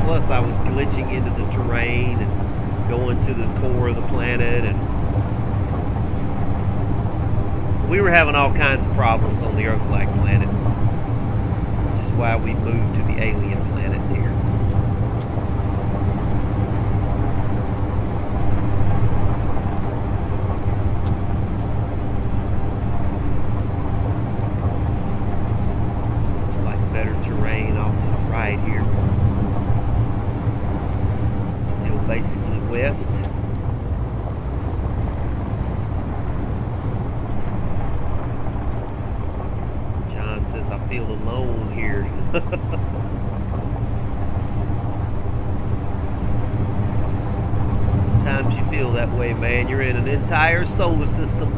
Plus, I was glitching into the terrain and going to the core of the planet, and we were having all kinds of problems on the Earth-like planet, which is why we moved to the alien planet here. Looks like better terrain off to the right here. Still basically west. I feel alone here. Sometimes you feel that way, man. You're in an entire solar system.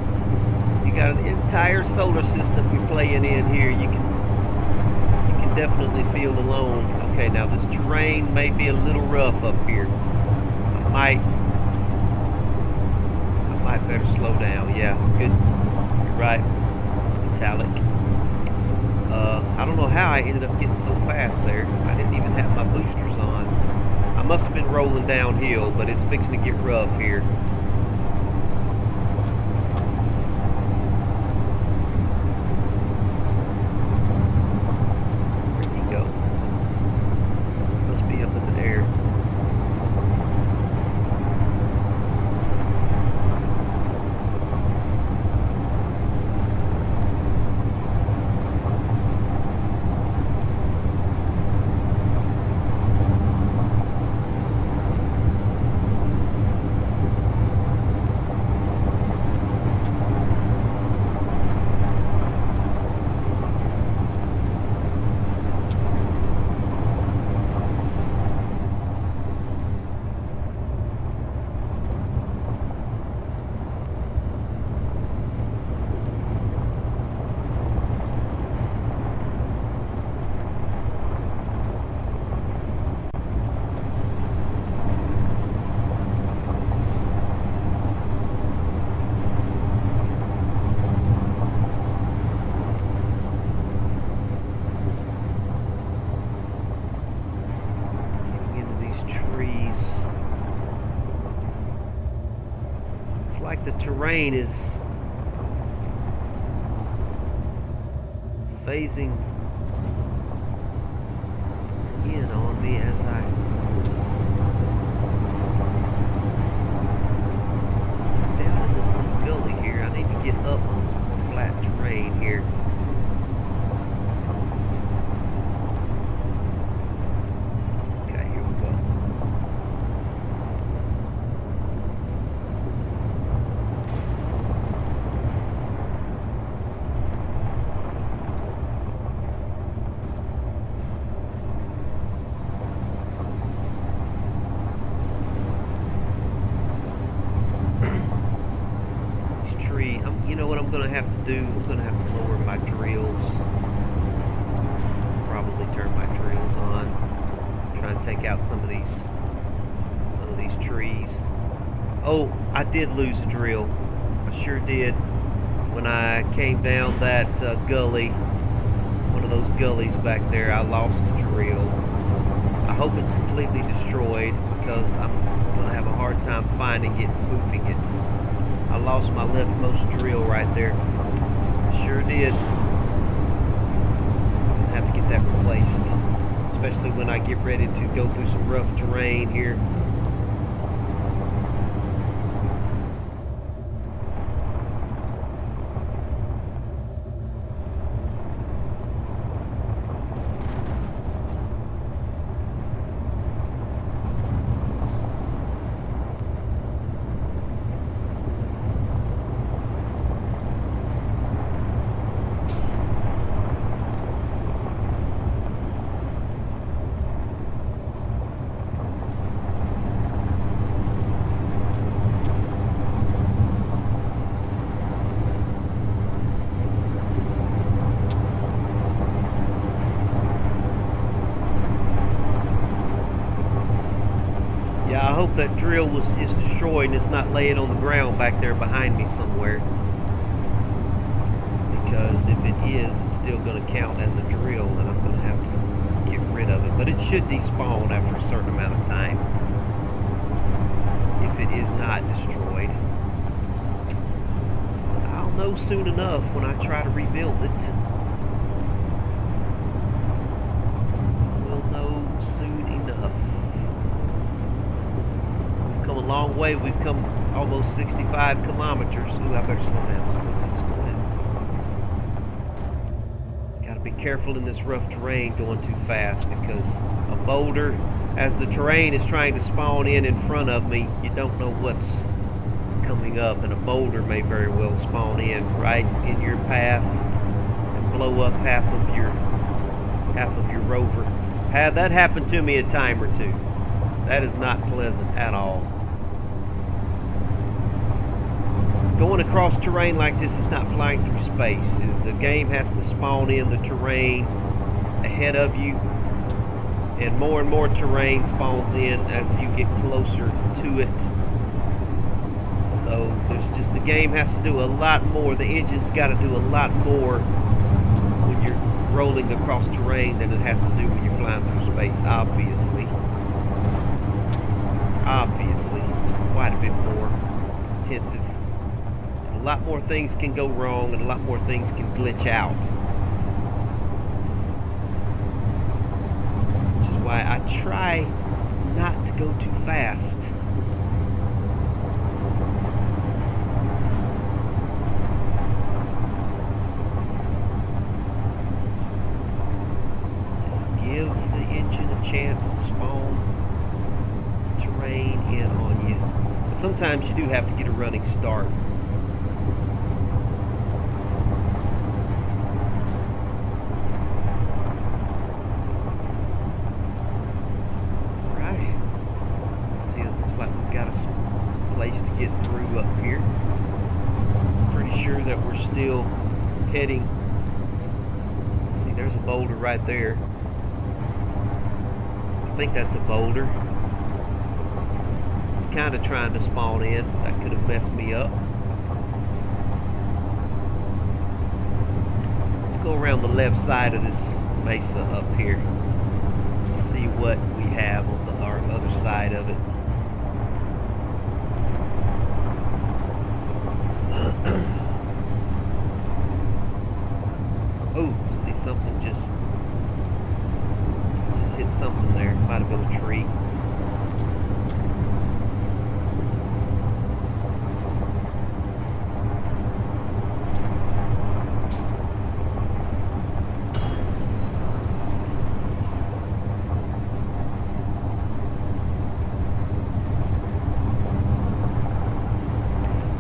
You got an entire solar system you're playing in here. You can definitely feel alone. Okay, now this terrain may be a little rough up here. I might better slow down. Yeah, good. You're right. Metallic. I don't know how I ended up getting so fast there. I didn't even have my boosters on. I must have been rolling downhill, but it's fixing to get rough here. Where'd he go? Must be up in the air. Like the terrain is phasing in on me as I down in this little gully here. I need to get up on some more flat terrain here. I'm gonna have to do, I'm gonna have to lower my drills. Probably turn my drills on. Try and take out some of these trees. Oh, I did lose a drill. I sure did. When I came down that gully, one of those gullies back there, I lost a drill. I hope it's completely destroyed because I'm gonna have a hard time finding it and moving it. I lost my leftmost drill right there. Sure did. I'll have to get that replaced, especially when I get ready to go through some rough terrain here. I hope that drill is destroyed and it's not laying on the ground back there behind me somewhere. Because if it is, it's still going to count as a drill and I'm going to have to get rid of it. But it should despawn after a certain amount of time. If it is not destroyed. I'll know soon enough when I try to rebuild it. We'll know soon enough. Long way. We've come almost 65 kilometers. Ooh, I better slow down. Gotta be careful in this rough terrain going too fast because a boulder, as the terrain is trying to spawn in front of me, you don't know what's coming up, and a boulder may very well spawn in right in your path and blow up half of your rover. Had that happened to me a time or two. That is not pleasant at all. Going across terrain like this is not flying through space. The game has to spawn in the terrain ahead of you, and more terrain spawns in as you get closer to it. So the game has to do a lot more. The engine's got to do a lot more when you're rolling across terrain than it has to do when you're flying through space. Obviously, it's quite a bit more intensive. A lot more things can go wrong and a lot more things can glitch out. Which is why I try not to go too fast. Just give the engine a chance to spawn terrain in on you. But sometimes you do have to get a running start. Heading. See, there's a boulder right there. I think that's a boulder. It's kind of trying to spawn in. That could have messed me up. Let's go around the left side of this mesa up here. See what we have on our other side of it. Oh, see something just hit something there. Might have been a tree.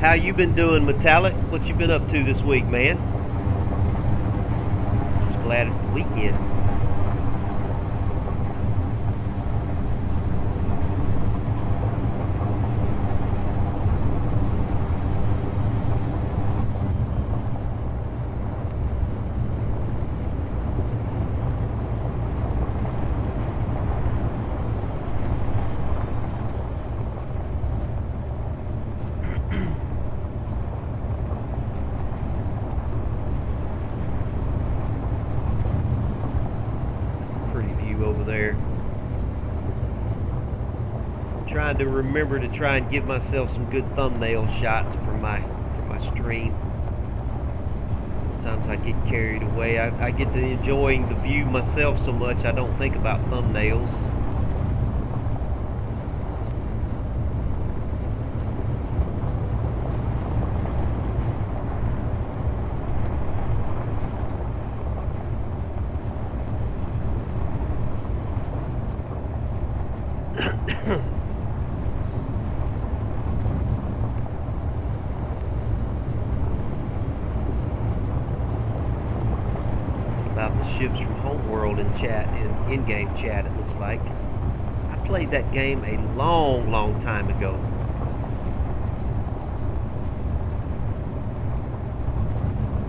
How you been doing, Metallic? What you been up to this week, man? Just glad it's the weekend. there. Trying to remember to try and give myself some good thumbnail shots for my stream. Sometimes I get carried away. I get to enjoying the view myself so much I don't think about thumbnails. About the ships from Homeworld in-game chat, it looks like. I played that game a long time ago.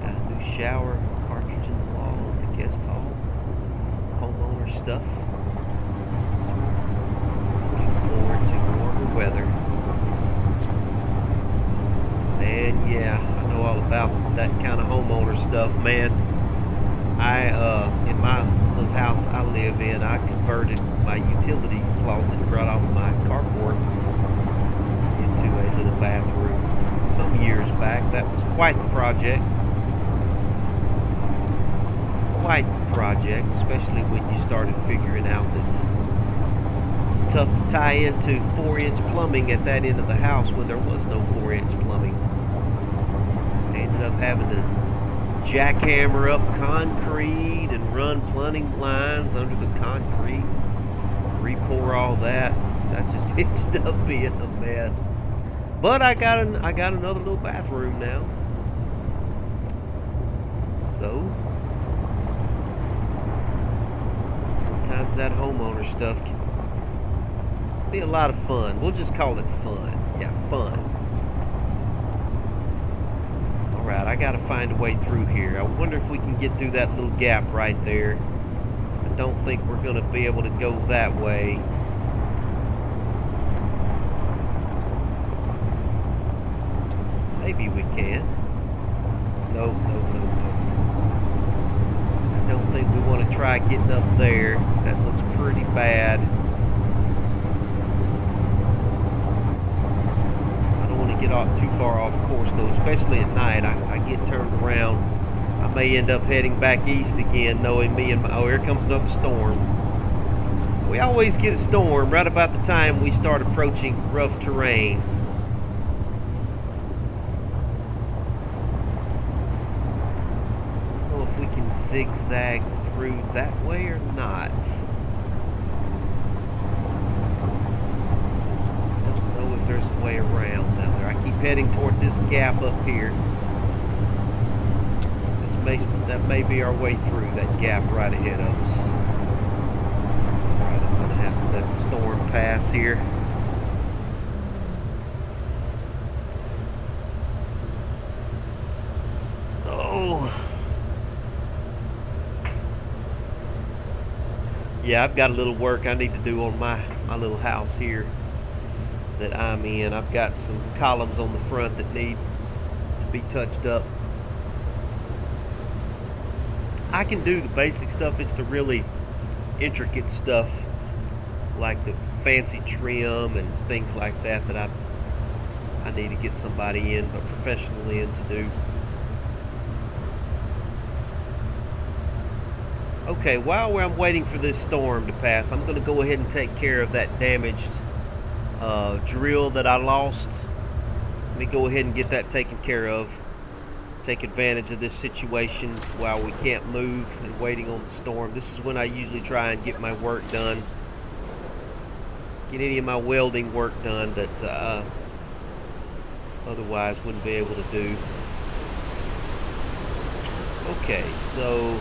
Got a new shower cartridge in the wall at the guest hall. Homeowner stuff. Looking forward to warmer weather. And yeah, I know all about that kind of homeowner stuff, man. In my little house I live in, I converted my utility closet, brought off my carport into a little bathroom some years back. That was quite the project. Especially when you started figuring out that it's tough to tie into 4-inch plumbing at that end of the house when there was no 4-inch plumbing. I ended up having to jackhammer up concrete and run plumbing lines under the concrete, re-pour all that. That just ended up being a mess. But I got another little bathroom now. So sometimes that homeowner stuff can be a lot of fun. We'll just call it fun. Yeah, fun. Alright, I gotta find a way through here. I wonder if we can get through that little gap right there. I don't think we're gonna be able to go that way. Maybe we can. No. I don't think we want to try getting up there. That looks pretty bad. Get off too far off course though, especially at night. I get turned around. I may end up heading back east again, knowing me and oh, here comes another storm. We always get a storm right about the time we start approaching rough terrain. I don't know if we can zigzag through that way or not. There's a way around down there. I keep heading toward this gap up here. That may be our way through that gap right ahead of us. Alright, I'm going to have to let the storm pass here. Oh. Yeah, I've got a little work I need to do on my little house here that I'm in. I've got some columns on the front that need to be touched up. I can do the basic stuff. It's the really intricate stuff like the fancy trim and things like that that I need to get somebody in, a professional in to do. Okay, while I'm waiting for this storm to pass, I'm going to go ahead and take care of that damaged drill that I lost. Let me go ahead and get that taken care of. Take advantage of this situation while we can't move and waiting on the storm. This is when I usually try and get my work done. Get any of my welding work done that otherwise wouldn't be able to do. Okay, so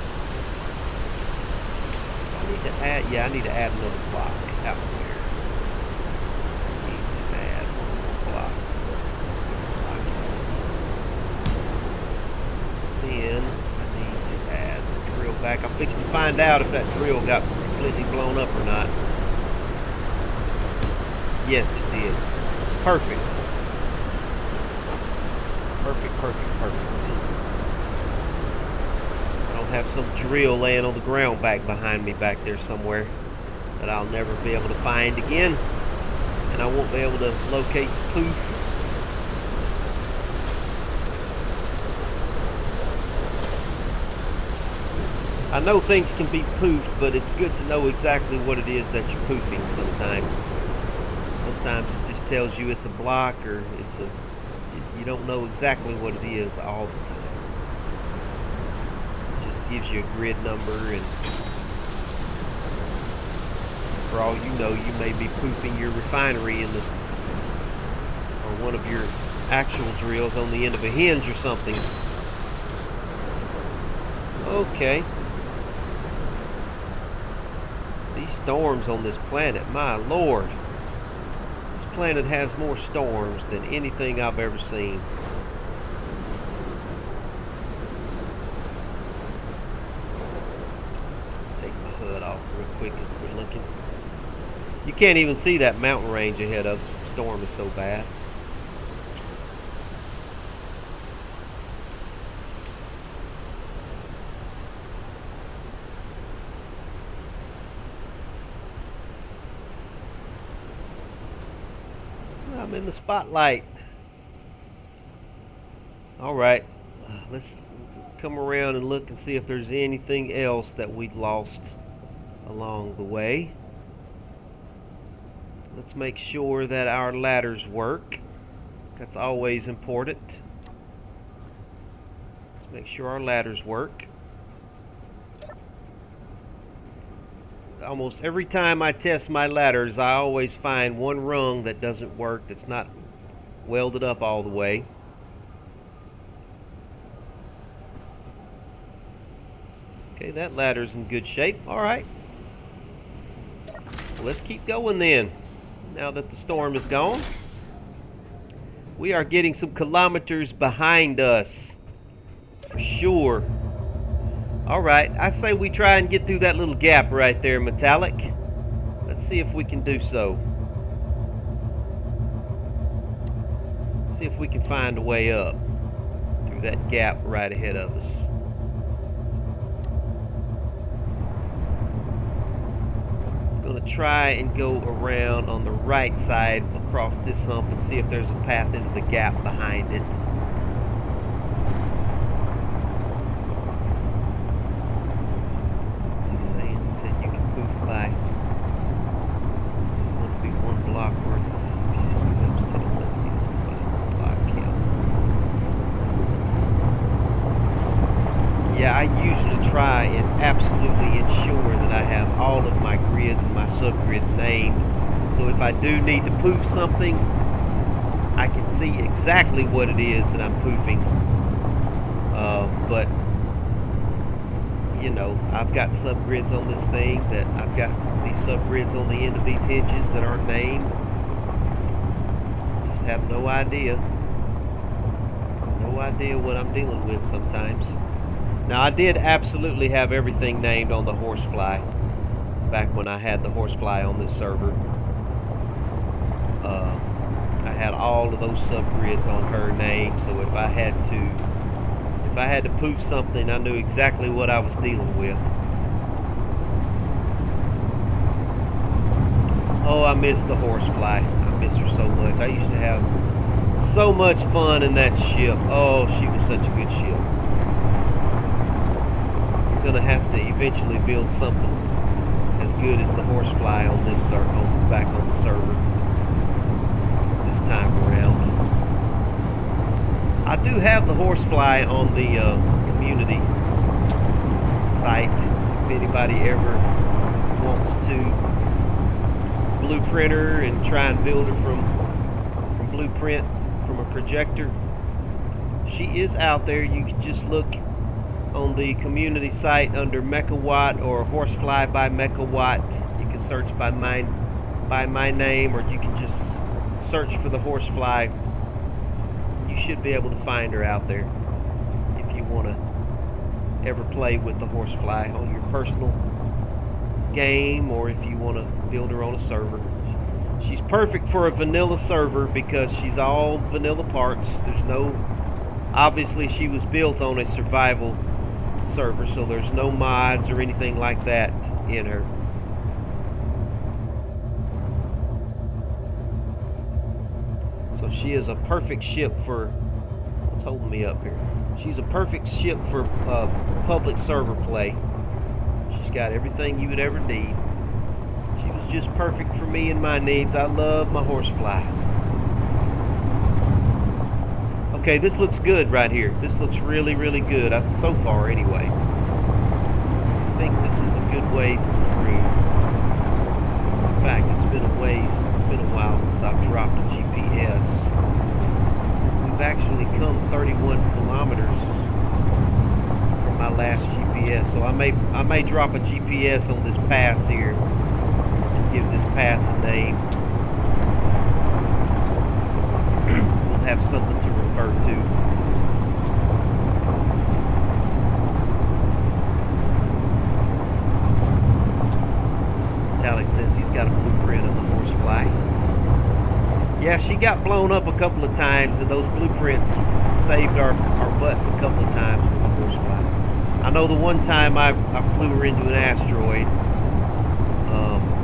I need to add, I need to add another block out there. Then I need to add the drill back. I'm fixing to find out if that drill got completely blown up or not. Yes, it did. Perfect. Perfect. I don't have some drill laying on the ground back behind me back there somewhere. that I'll never be able to find again, and I won't be able to locate poof. I know things can be poofed, but it's good to know exactly what it is that you're poofing sometimes. Sometimes it just tells you it's a block, or you don't know exactly what it is all the time. It just gives you a grid number, and for all you know, you may be poofing your refinery or one of your actual drills on the end of a hinge or something. Okay. These storms on this planet, my lord. This planet has more storms than anything I've ever seen. Take my hood off real quick as we're looking. You can't even see that mountain range ahead of us. The storm is so bad. I'm in the spotlight. Alright, let's come around and look and see if there's anything else that we'd lost along the way. Let's make sure that our ladders work. That's always important. Let's make sure our ladders work. Almost every time I test my ladders, I always find one rung that doesn't work, that's not welded up all the way. Okay, that ladder's in good shape. Alright. Well, let's keep going then. Now that the storm is gone. We are getting some kilometers behind us. For sure. Alright, I say we try and get through that little gap right there, Metallic. Let's see if we can do so. See if we can find a way up through that gap right ahead of us. I'm going to try and go around on the right side across this hump and see if there's a path into the gap behind it. Yeah, I usually try and absolutely ensure that I have all of my grids and my subgrids named. So if I do need to poof something, I can see exactly what it is that I'm poofing. But, you know, I've got subgrids on this thing that I've got these subgrids on the end of these hinges that aren't named. Just have no idea. No idea what I'm dealing with sometimes. Now, I did absolutely have everything named on the Horsefly back when I had the Horsefly on this server. I had all of those subgrids on her name, so if I had to poof something, I knew exactly what I was dealing with. Oh, I miss the Horsefly. I miss her so much. I used to have so much fun in that ship. Oh, she was such a good ship. Gonna have to eventually build something as good as the Horsefly on this back on the server this time around. I do have the Horsefly on the community site. If anybody ever wants to blueprint her and try and build her from blueprint from a projector, she is out there. You can just look on the community site under Mechawatt or Horsefly by Mechawatt. You can search by my name, or you can just search for the Horsefly. You should be able to find her out there if you want to ever play with the Horsefly on your personal game, or if you want to build her on a server. She's perfect for a vanilla server because she's all vanilla parts. There's no, obviously she was built on a survival server, so there's no mods or anything like that in her. So she is a perfect ship for, what's holding me up here? She's a perfect ship for public server play. She's got everything you would ever need. She was just perfect for me and my needs. I love my horsefly. Okay, this looks good right here. This looks really, really good, so far anyway. I think this is a good way through. In fact, it's been a while since I've dropped a GPS. We've actually come 31 kilometers from my last GPS, so I may drop a GPS on this pass here and give this pass a name. We'll have something to refer to. Metallic says he's got a blueprint of the horsefly. Yeah, she got blown up a couple of times, and those blueprints saved our butts a couple of times with the horsefly. I know the one time I flew her into an asteroid.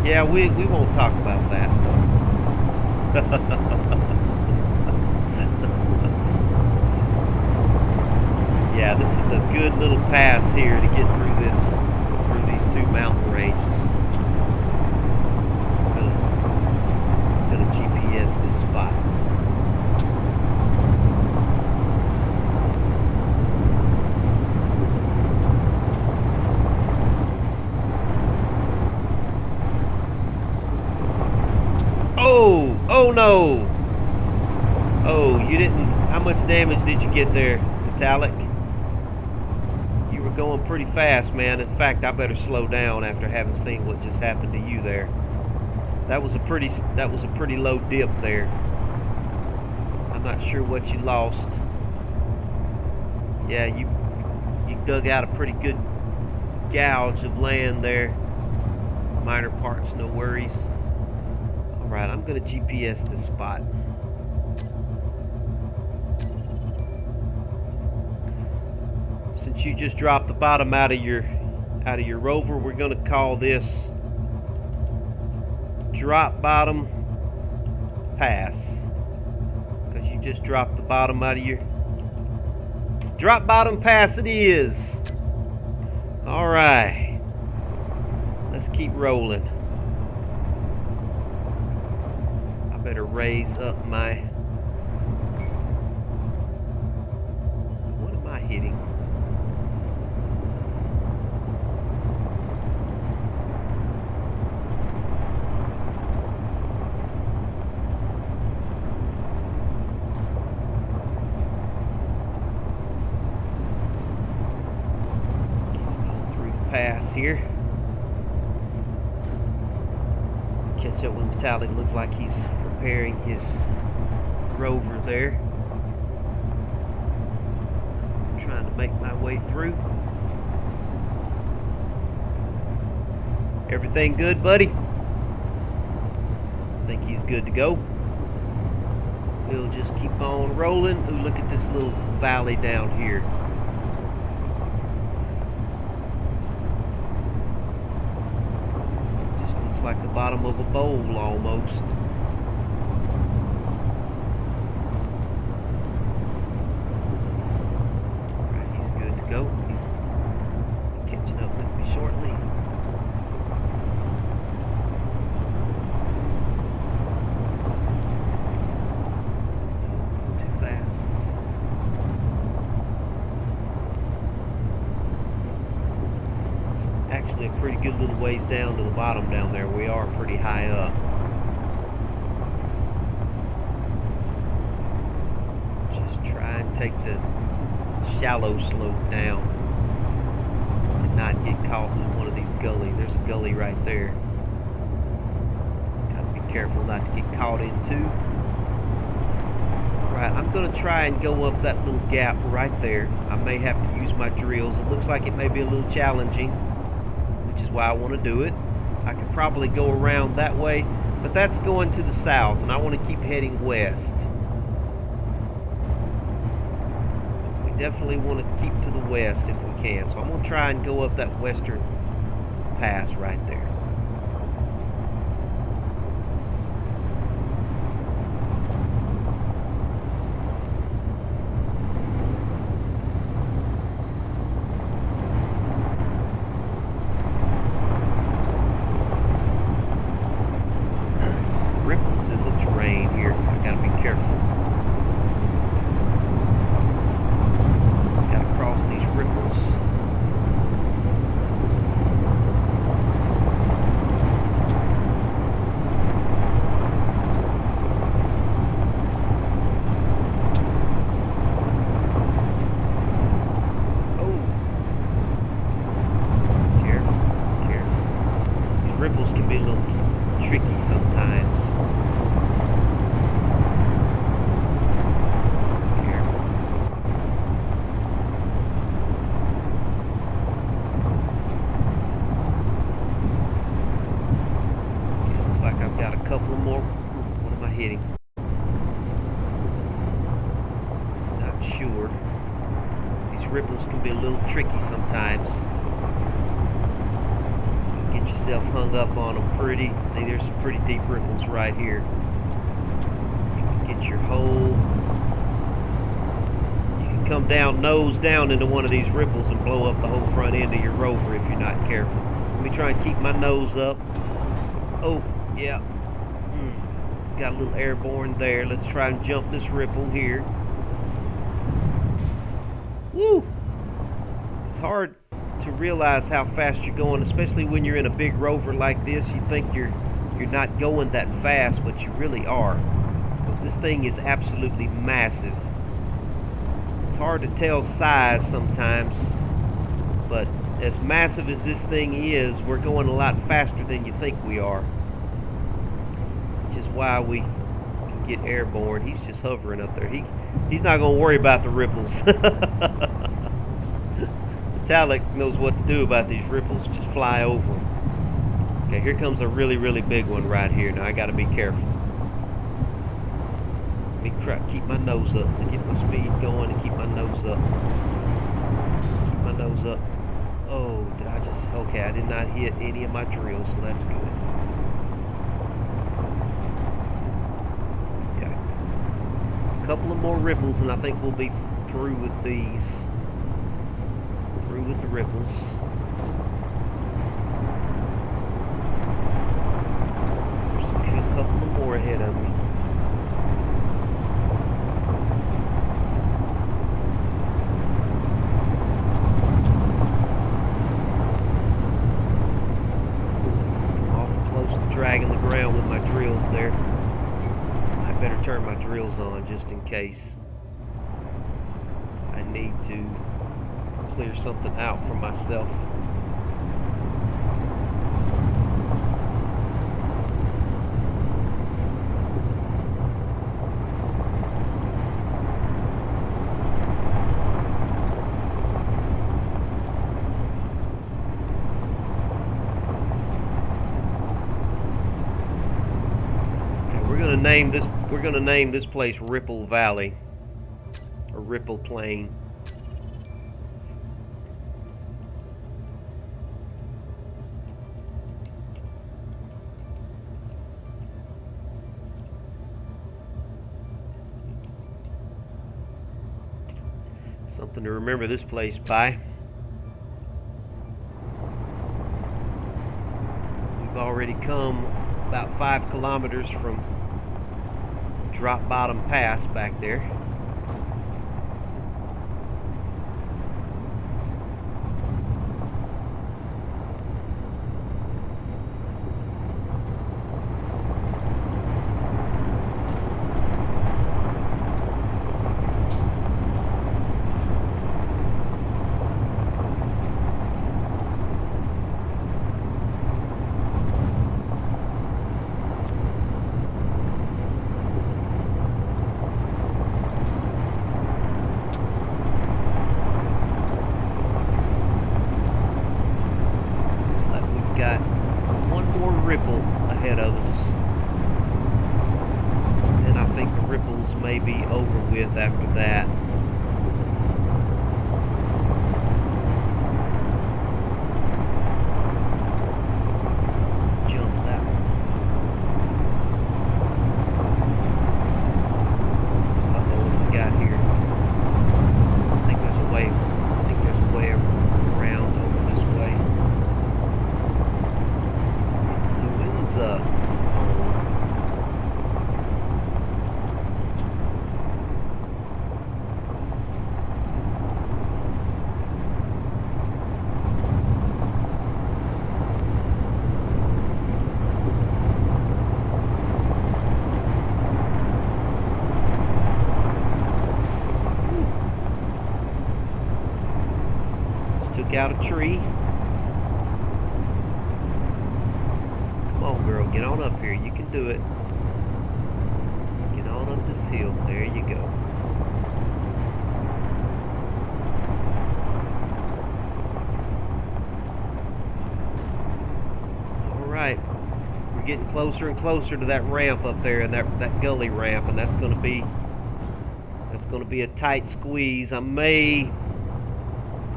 Yeah, we won't talk about that. Yeah, this is a good little pass here to get through these two mountain ranges. Gonna GPS this spot. Oh no! Oh, you didn't. How much damage did you get there, Metallic? You were going pretty fast, man. In fact, I better slow down after having seen what just happened to you there. That was a pretty low dip there. I'm not sure what you lost. Yeah, you dug out a pretty good gouge of land there. Minor parts, no worries. Alright, I'm gonna GPS this spot. Since you just dropped the bottom out of your rover, we're gonna call this Drop Bottom Pass. Because you just dropped the bottom out of your Drop Bottom Pass it is. Alright. Let's keep rolling. I better raise up my... What am I hitting? Pass here. Catch up with Metallic. Looks like he's preparing his rover there. I'm trying to make my way through. Everything good, buddy? I think he's good to go. We'll just keep on rolling. Ooh, look at this little valley down here. Like the bottom of a bowl almost. Alright, he's good to go. He's catching up with me shortly. Too fast. Actually a pretty good little ways down to the bottom down there. We are pretty high up. Just try and take the shallow slope down and not get caught in one of these gullies. There's a gully right there. Gotta be careful not to get caught in too. Right, I'm gonna try and go up that little gap right there. I may have to use my drills. It looks like it may be a little challenging, which is why I want to do it. I could probably go around that way, but that's going to the south, and I want to keep heading west. We definitely want to keep to the west if we can, so I'm going to try and go up that western pass right there. ripples can be a little tricky sometimes. Hitting. Not sure. These ripples can be a little tricky sometimes. You get yourself hung up on them pretty. See, there's some pretty deep ripples right here. You can get your whole... You can come down, nose down into one of these ripples and blow up the whole front end of your rover if you're not careful. Let me try and keep my nose up. Oh, yeah. Got a little airborne there. Let's try and jump this ripple here. Woo! It's hard to realize how fast you're going, especially when you're in a big rover like this. You think you're not going that fast, but you really are. Because this thing is absolutely massive. It's hard to tell size sometimes, but as massive as this thing is, we're going a lot faster than you think we are. Is why we can get airborne. He's just hovering up there. He's not going to worry about the ripples. Metallic knows what to do about these ripples. Just fly over them. Okay, here comes a really, really big one right here. Now I got to be careful. Let me keep my nose up to get my speed going and keep my nose up. Keep my nose up. Oh, did I just... Okay, I did not hit any of my drills, so that's good. Couple of more ripples and I think we'll be through with these. Through with the ripples. There's a couple of more ahead of me. I'm awful close to dragging the ground with my drills there. Better turn my drills on just in case I need to clear something out for myself. We're going to name this place Ripple Valley or Ripple Plain. Something to remember this place by. We've already come about 5 kilometers from Drop Bottom Pass back there. Ripple ahead of us, and I think the ripples may be over with after that. Jump that one. Uh-oh, what do we got here? I think there's a way around over this way. Just took out a tree. Get on up here. You can do it. Get on up this hill. There you go. Alright. We're getting closer and closer to that ramp up there, and that gully ramp, and that's gonna be a tight squeeze.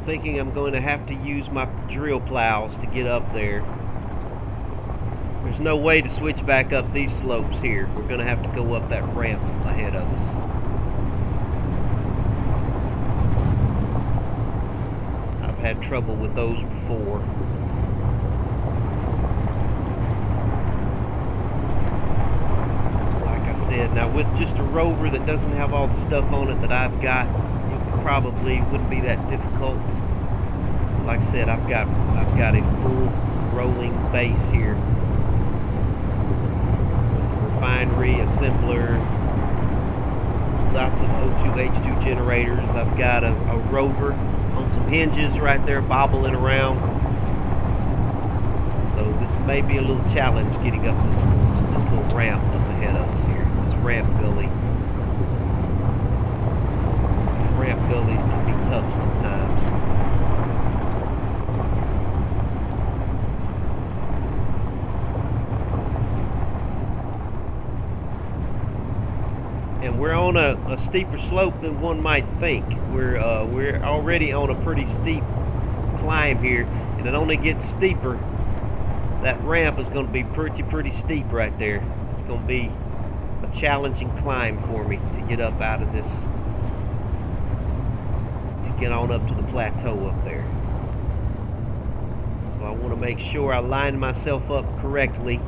Thinking I'm going to have to use my drill plows to get up there. There's no way to switch back up these slopes here. We're going to have to go up that ramp ahead of us. I've had trouble with those before. Like I said, now with just a Rover that doesn't have all the stuff on it that I've got, probably wouldn't be that difficult. Like I said, I've got a full rolling base here with the refinery, assembler, lots of O2H2 generators. I've got a Rover on some hinges right there bobbling around. So this may be a little challenge getting up this little ramp up ahead of us here, this ramp gully. Ramp gullies can be tough sometimes. And we're on a steeper slope than one might think. We're already on a pretty steep climb here, and it only gets steeper. That ramp is going to be pretty steep right there. It's going to be a challenging climb for me to get up out of this. Get on up to the plateau up there. So I want to make sure I line myself up correctly.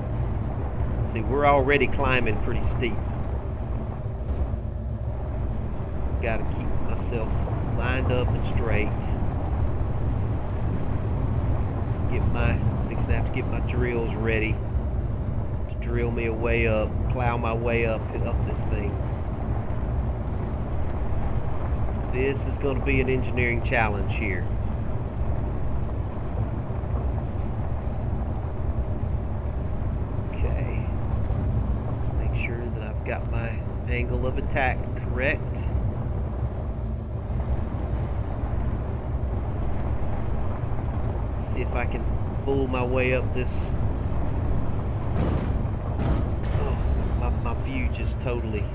See, we're already climbing pretty steep. Got to keep myself lined up and straight. Fixing to have to get my drills ready to drill me a way up, plow my way up this thing. This is going to be an engineering challenge here. Okay. Let's make sure that I've got my angle of attack correct. See if I can pull my way up this. Oh, my view just totally.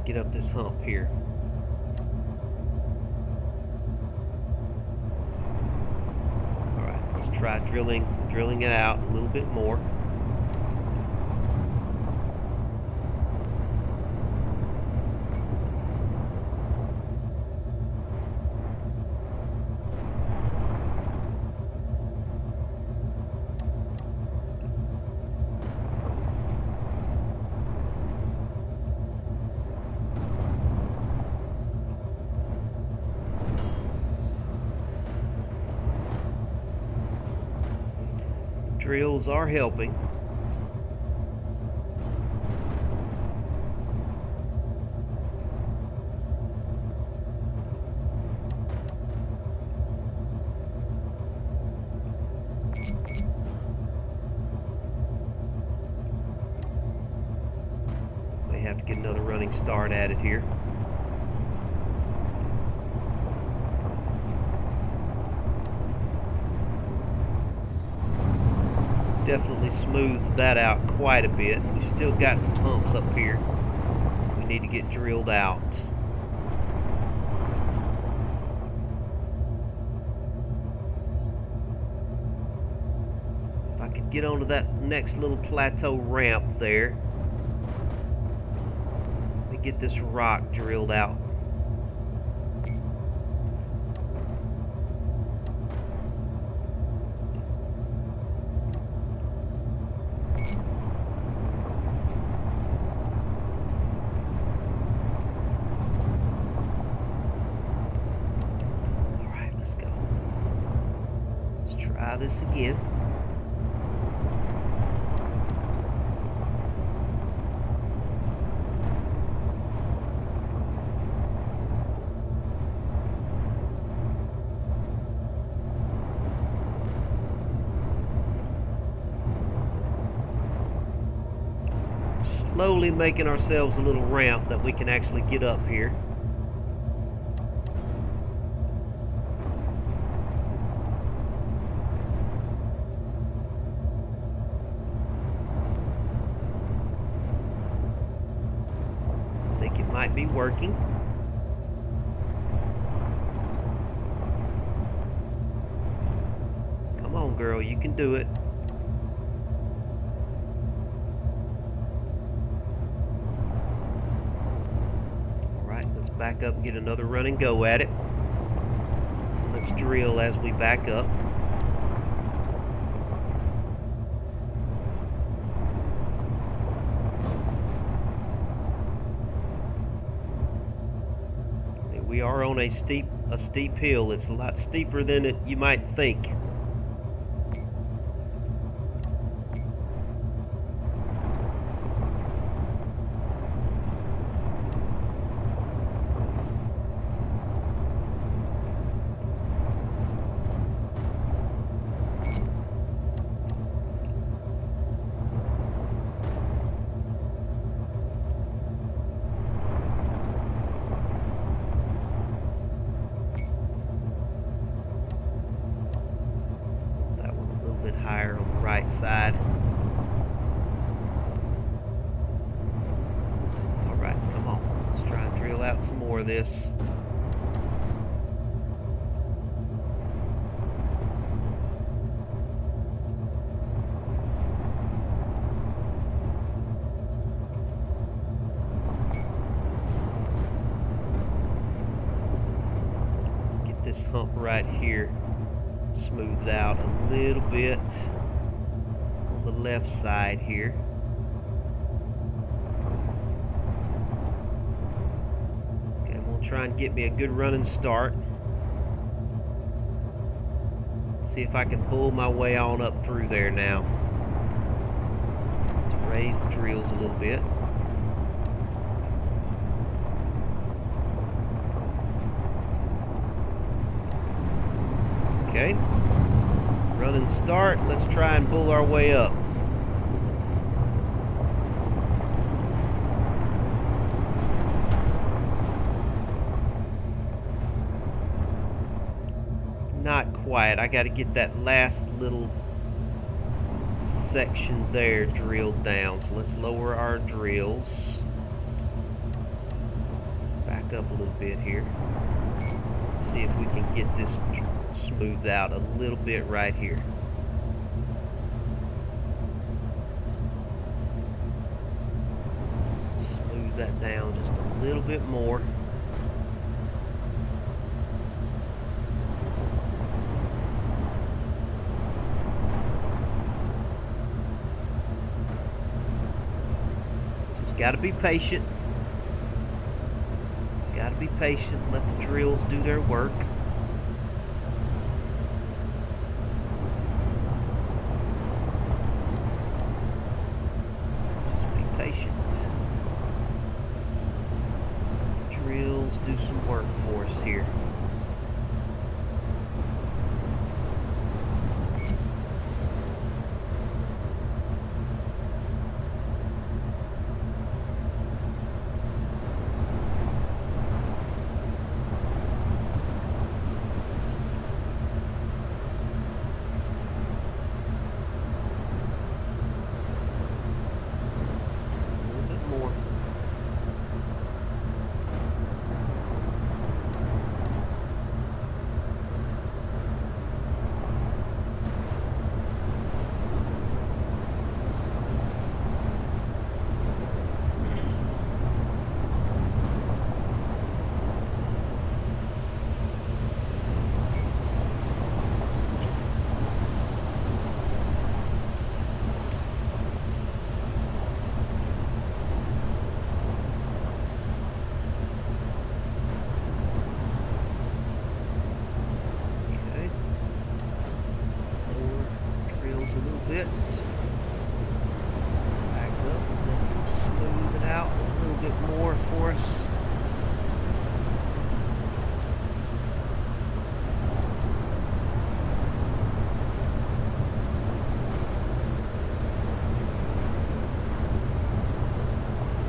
Get up this hump here. Alright, let's try drilling it out a little bit more. Drills are helping. May have to get another running start at it here. Definitely smoothed that out quite a bit. We've still got some humps up here we need to get drilled out. If I could get onto that next little plateau ramp there, let me get this rock drilled out. this again. Slowly making ourselves a little ramp that we can actually get up here. I think it might be working. Come on, girl, you can do it. Back up and get another run and go at it. Let's drill as we back up. We are on a steep hill. It's a lot steeper than you might think. Higher on the right side. Alright, come on. Let's try and drill out some more of this. Get this hump right here smoothed out a little bit on the left side here. Okay, I'm going to try and get me a good running start. See if I can pull my way on up through there now. Let's raise the drills a little bit. Okay, run and start. Let's try and pull our way up. Not quite. I got to get that last little section there drilled down. So let's lower our drills. Back up a little bit here. See if we can get this smoothed out a little bit right here. Smooth that down just a little bit more. Just got to be patient. Got to be patient. Let the drills do their work. Do some work for us here. more for us.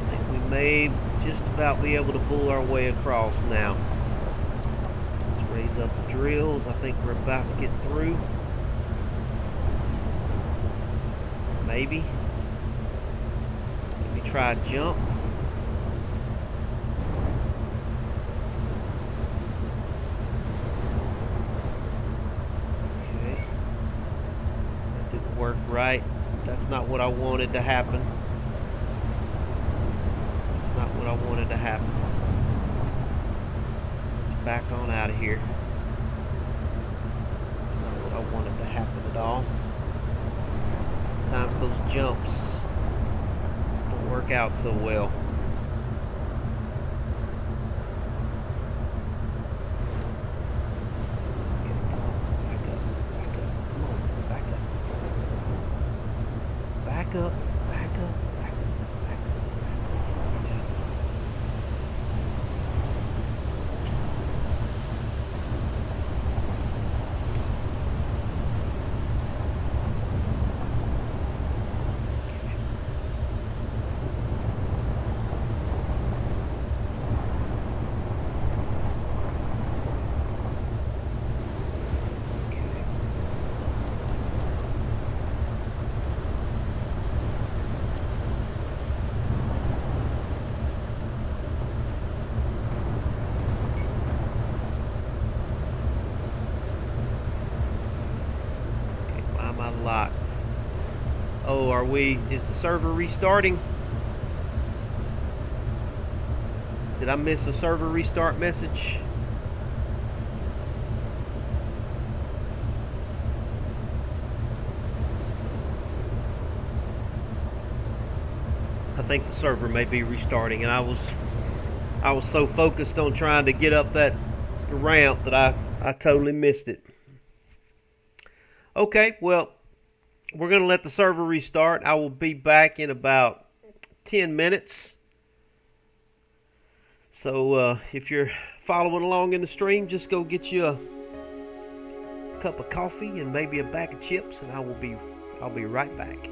I think we may just about be able to pull our way across now. Let's raise up the drills. I think we're about to get through. Maybe. Let me try a jump. Okay. That didn't work right. That's not what I wanted to happen. That's not what I wanted to happen. Let's back on out of here. That's not what I wanted to happen at all. Sometimes those jumps don't work out so well. Back up, back up, back up, back up. Locked. Oh, is the server restarting? Did I miss a server restart message? I think the server may be restarting, and I was so focused on trying to get up that ramp that I totally missed it. Okay, well, we're going to let the server restart. I will be back in about 10 minutes. So if you're following along in the stream, just go get you a cup of coffee and maybe a bag of chips, and I'll be right back.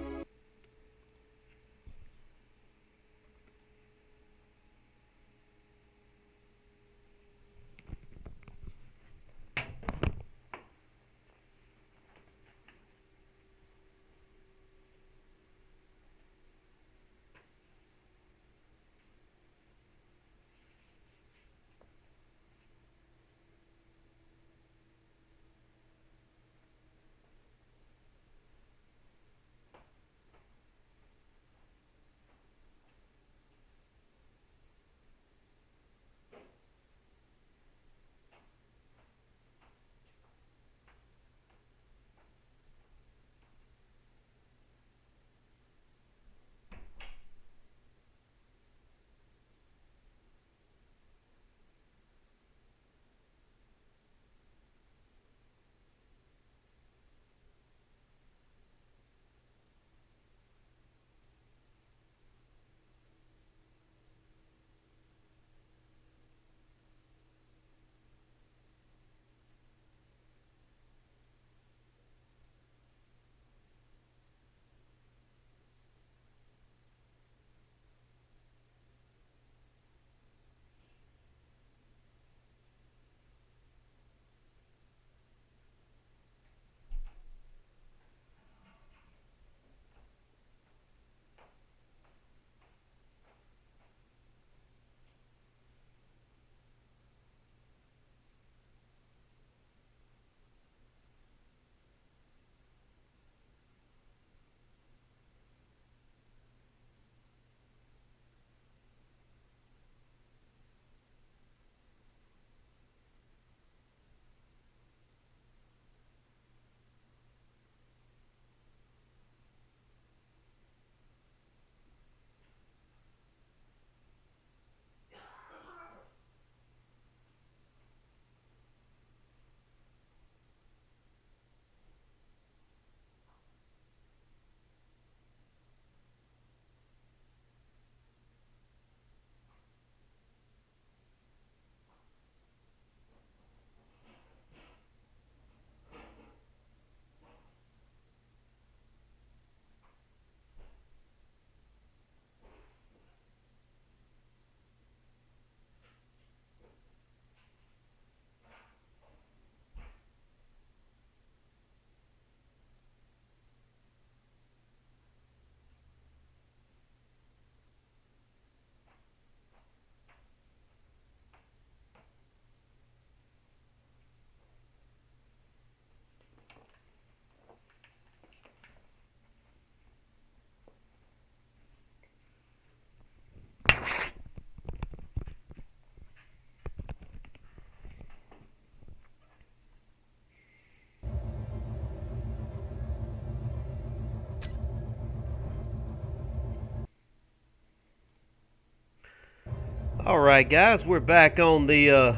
Alright guys, we're back on the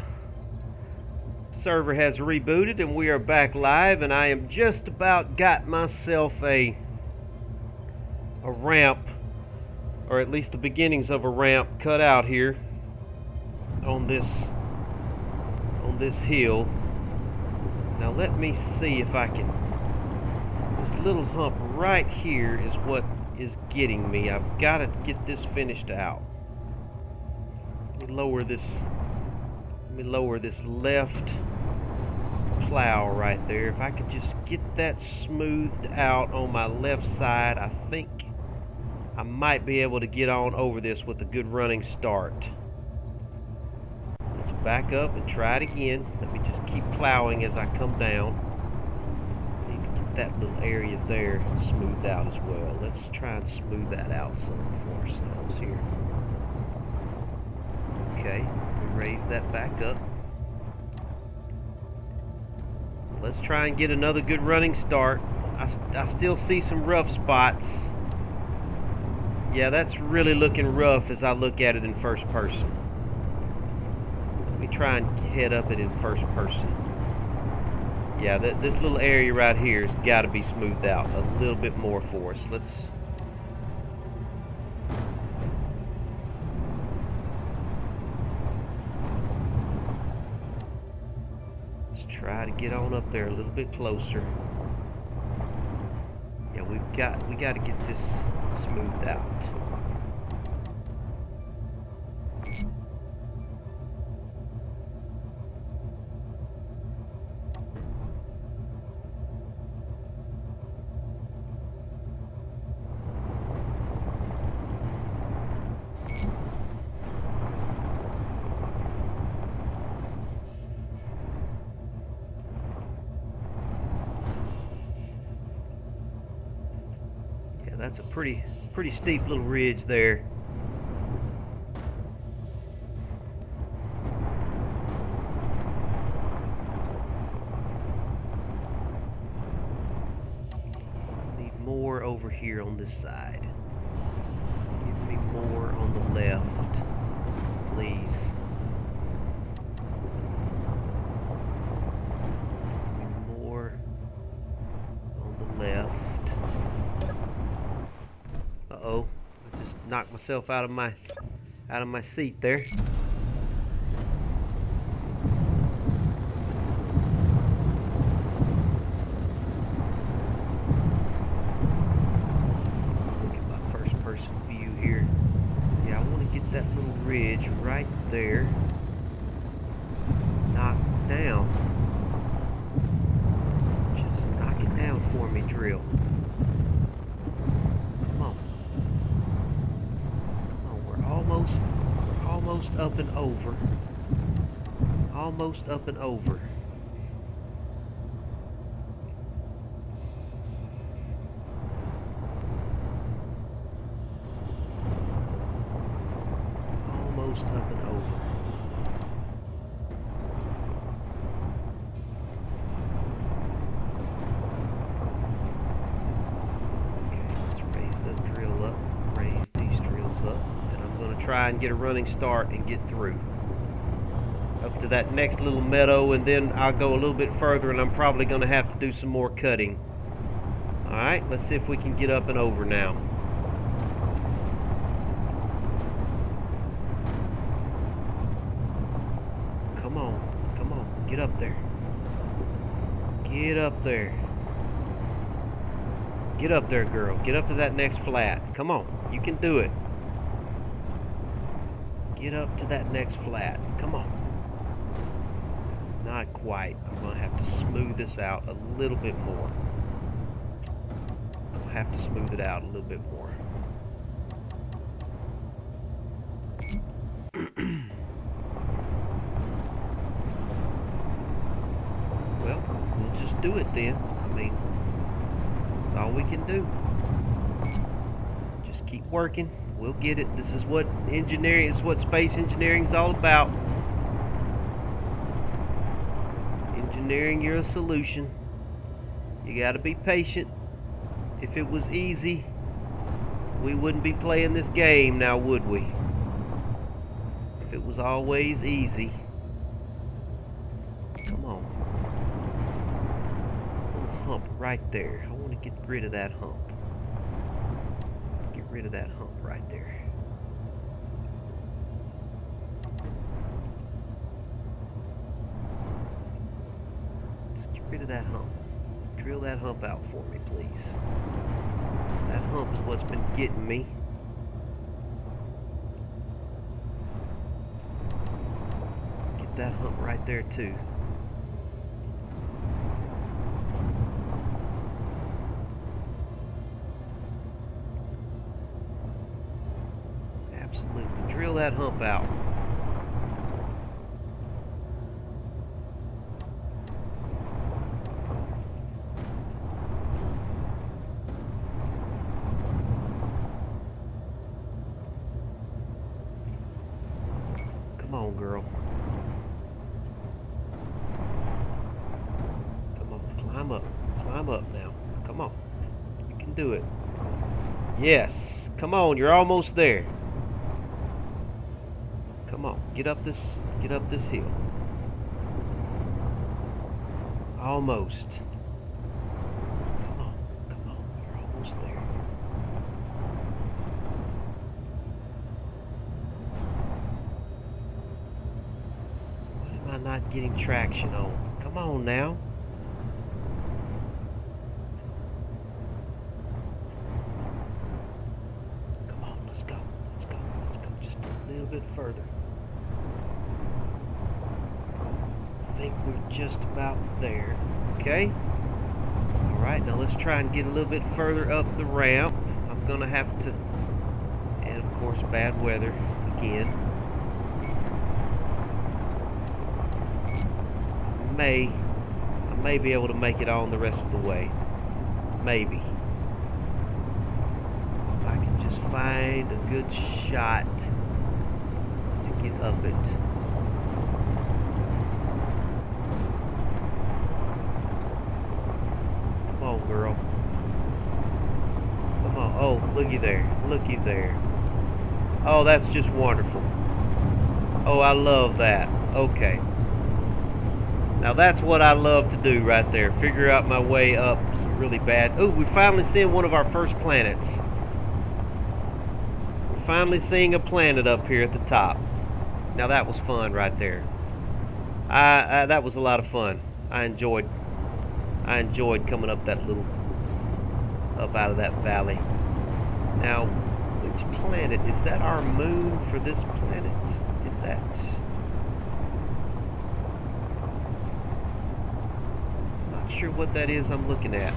server has rebooted and we are back live, and I am just about got myself a ramp, or at least the beginnings of a ramp cut out here on this hill. Now let me see if I can. This little hump right here is what is getting me. I've got to get this finished out. Let me lower this left plow right there. If I could just get that smoothed out on my left side, I think I might be able to get on over this with a good running start. Let's back up and try it again. Let me just keep plowing as I come down. Need to get that little area there smoothed out as well. Let's try and smooth that out some for ourselves here. Okay, we raise that back up. Let's try and get another good running start. I still see some rough spots. Yeah, that's really looking rough as I look at it in first person. Let me try and head up it in first person. Yeah, this little area right here has got to be smoothed out a little bit more for us. Let's try to get on up there a little bit closer. Yeah, we got to get this smoothed out. That's a pretty steep little ridge there. Need more over here on this side. Give me more on the left, please. Give me more on the left. Uh-oh, I just knocked myself out of my seat there. Look at my first person view here. Yeah, I want to get that little ridge right there knocked down. Just knock it down for me, drill. Almost up and over. Almost up and over. Almost up and over. Okay, let's raise the drill up. Raise these drills up. Try and get a running start and get through up to that next little meadow, and then I'll go a little bit further and I'm probably going to have to do some more cutting. Alright, let's see if we can get up and over now. Come on, get up there. Get up there. Get up there, girl. Get up to that next flat. Come on, you can do it. Get up to that next flat. Come on. Not quite. I'm going to have to smooth this out a little bit more. I'll have to smooth it out a little bit more. Well, we'll just do it then. I mean, that's all we can do. Just keep working. We'll get it. This is what engineering, is what space engineering is all about. Engineering your solution. You got to be patient. If it was easy, we wouldn't be playing this game now, would we? If it was always easy. Come on. Little hump right there. I want to get rid of that hump. Get rid of that hump right there. Just get rid of that hump. Drill that hump out for me, please. That hump is what's been getting me. Get that hump right there too. Absolutely. Drill that hump out. Come on, girl. Come on, climb up. Climb up now. Come on. You can do it. Yes. Come on, you're almost there. Come on, get up this hill. Almost. Come on, you're almost there. What am I not getting traction on? Come on now. Come on, let's go. Let's go. Let's go just a little bit further. I think we're just about there. Okay? Alright, now let's try and get a little bit further up the ramp. I'm gonna have to, and of course bad weather again. I may be able to make it on the rest of the way. Maybe. If I can just find a good shot to get up it. Come on, girl. Come on. Oh, looky there. Looky there. Oh, that's just wonderful. Oh, I love that. Okay. Now that's what I love to do right there. Figure out my way up some really bad... Ooh, we finally seen one of our first planets. We're finally seeing a planet up here at the top. Now that was fun right there. That was a lot of fun. I enjoyed coming up that little... up out of that valley. Now, which planet? Is that our moon for this planet? Is that... sure what that is I'm looking at.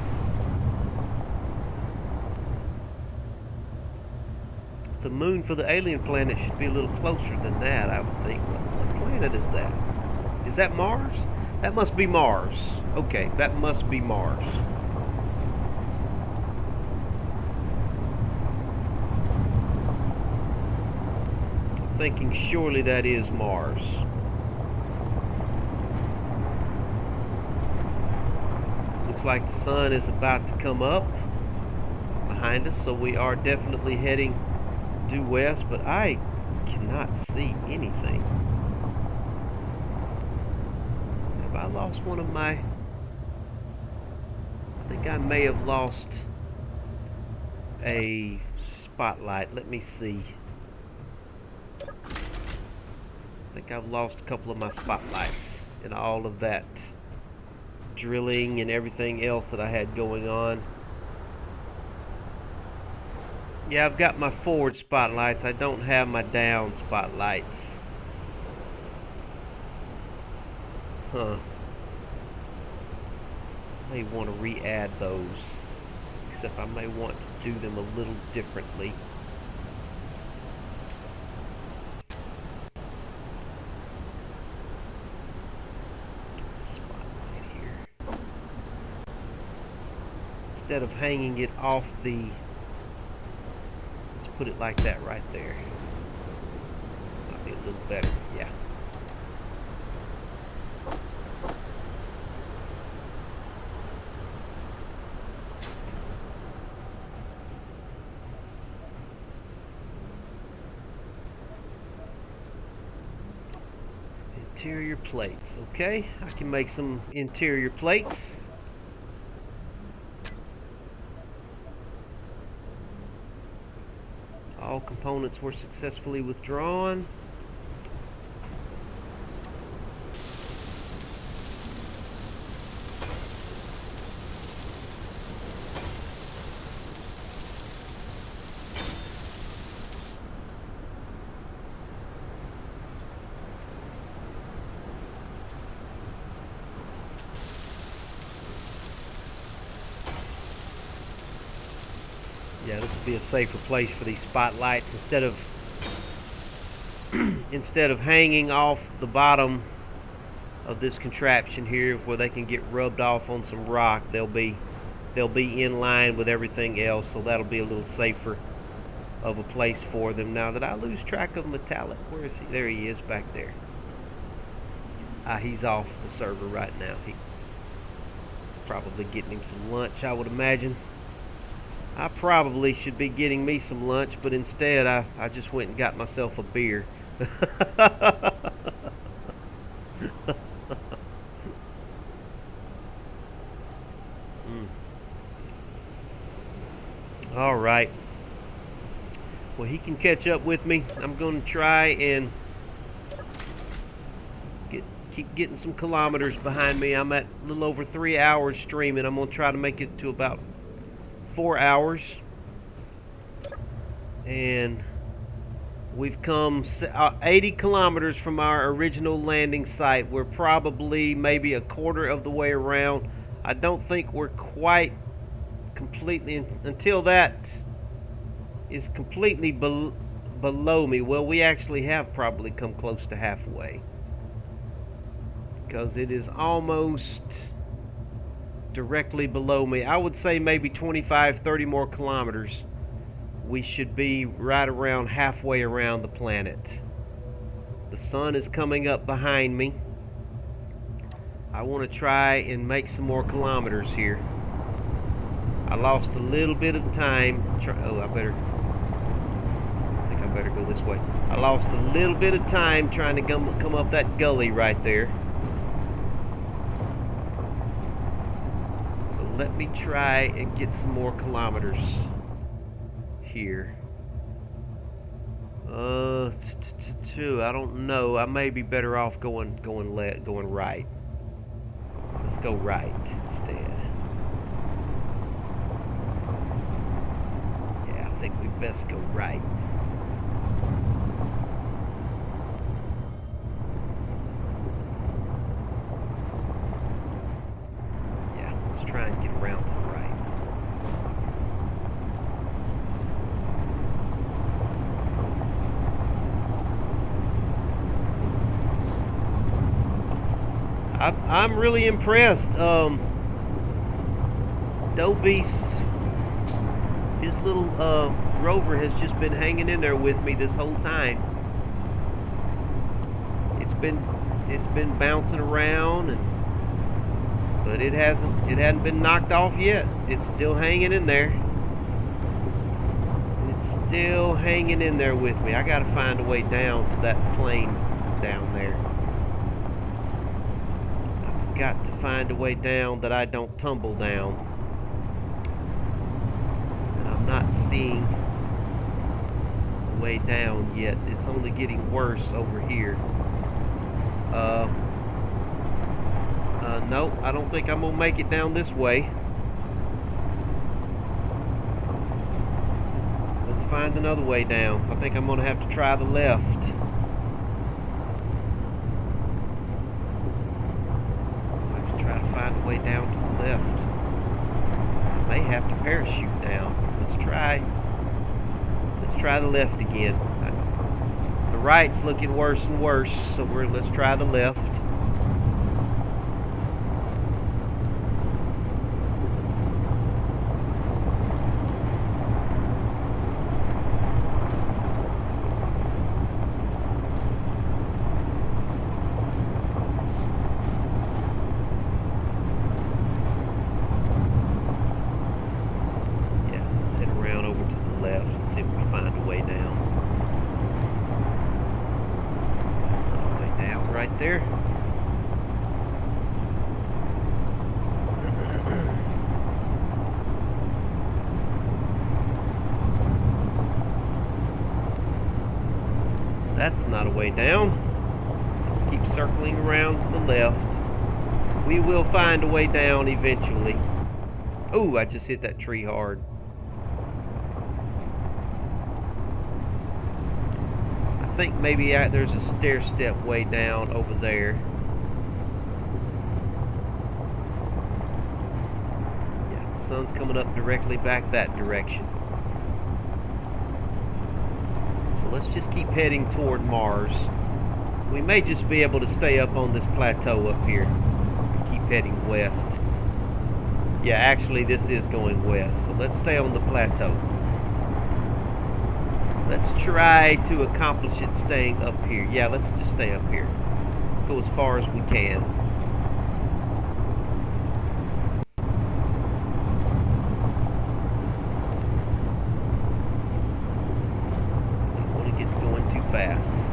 The moon for the alien planet should be a little closer than that, I would think. What planet is that? Is that Mars? That must be Mars. Okay, that must be Mars. I'm thinking surely that is Mars. Like the sun is about to come up behind us, so we are definitely heading due west, but I cannot see anything. Have I lost one of my... I think I may have lost a spotlight. Let me see. I think I've lost a couple of my spotlights in all of that drilling and everything else that I had going on. Yeah, I've got my forward spotlights. I don't have my down spotlights. Huh. I may want to re-add those. Except I may want to do them a little differently. Instead of hanging it off the... Let's put it like that right there. Might be a little better, yeah. Interior plates. Okay, I can make some interior plates. All components were successfully withdrawn. Yeah, this would be a safer place for these spotlights instead of hanging off the bottom of this contraption here where they can get rubbed off on some rock. They'll be in line with everything else, so that'll be a little safer of a place for them. Now that I lose track of Metallic, where is he? There he is back there. He's off the server right now. He probably getting him some lunch, I would imagine. I probably should be getting me some lunch, but instead I just went and got myself a beer. All right. Well, he can catch up with me. I'm going to try and keep getting some kilometers behind me. I'm at a little over 3 hours streaming. I'm going to try to make it to about 4 hours. And we've come 80 kilometers from our original landing site. We're probably maybe a quarter of the way around. I don't think we're quite completely until that is completely below me. Well, we actually have probably come close to halfway, because it is almost directly below me. I would say maybe 25-30 more kilometers. We should be right around halfway around the planet. The sun is coming up behind me. I want to try and make some more kilometers here. I lost a little bit of time. I think I better go this way. I lost a little bit of time trying to come up that gully right there. So let me try and get some more kilometers here. I don't know. I may be better off going right. Let's go right instead. Yeah, I think we best go right. Yeah, let's try and get around to the right. I'm really impressed. Doe Beast, his little rover has just been hanging in there with me this whole time. It's been bouncing around, but it hadn't been knocked off yet. It's still hanging in there. It's still hanging in there with me. I gotta find a way down to that plane down there. Got to find a way down that I don't tumble down. And I'm not seeing a way down yet. It's only getting worse over here. No, I don't think I'm gonna make it down this way. Let's find another way down. I think I'm gonna have to try the left. Find a way down to the left. I may have to parachute down. Let's try the left again. The right's looking worse and worse, so let's try the left. right there. That's not a way down. Let's keep circling around to the left. We will find a way down eventually. Oh, I just hit that tree hard. I think maybe there's a stair step way down over there. Yeah, the sun's coming up directly back that direction. So let's just keep heading toward Mars. We may just be able to stay up on this plateau up here. Keep heading west. Yeah, actually this is going west, so let's stay on the plateau. Let's try to accomplish it staying up here. Yeah, let's just stay up here. Let's go as far as we can. Don't want to get going too fast.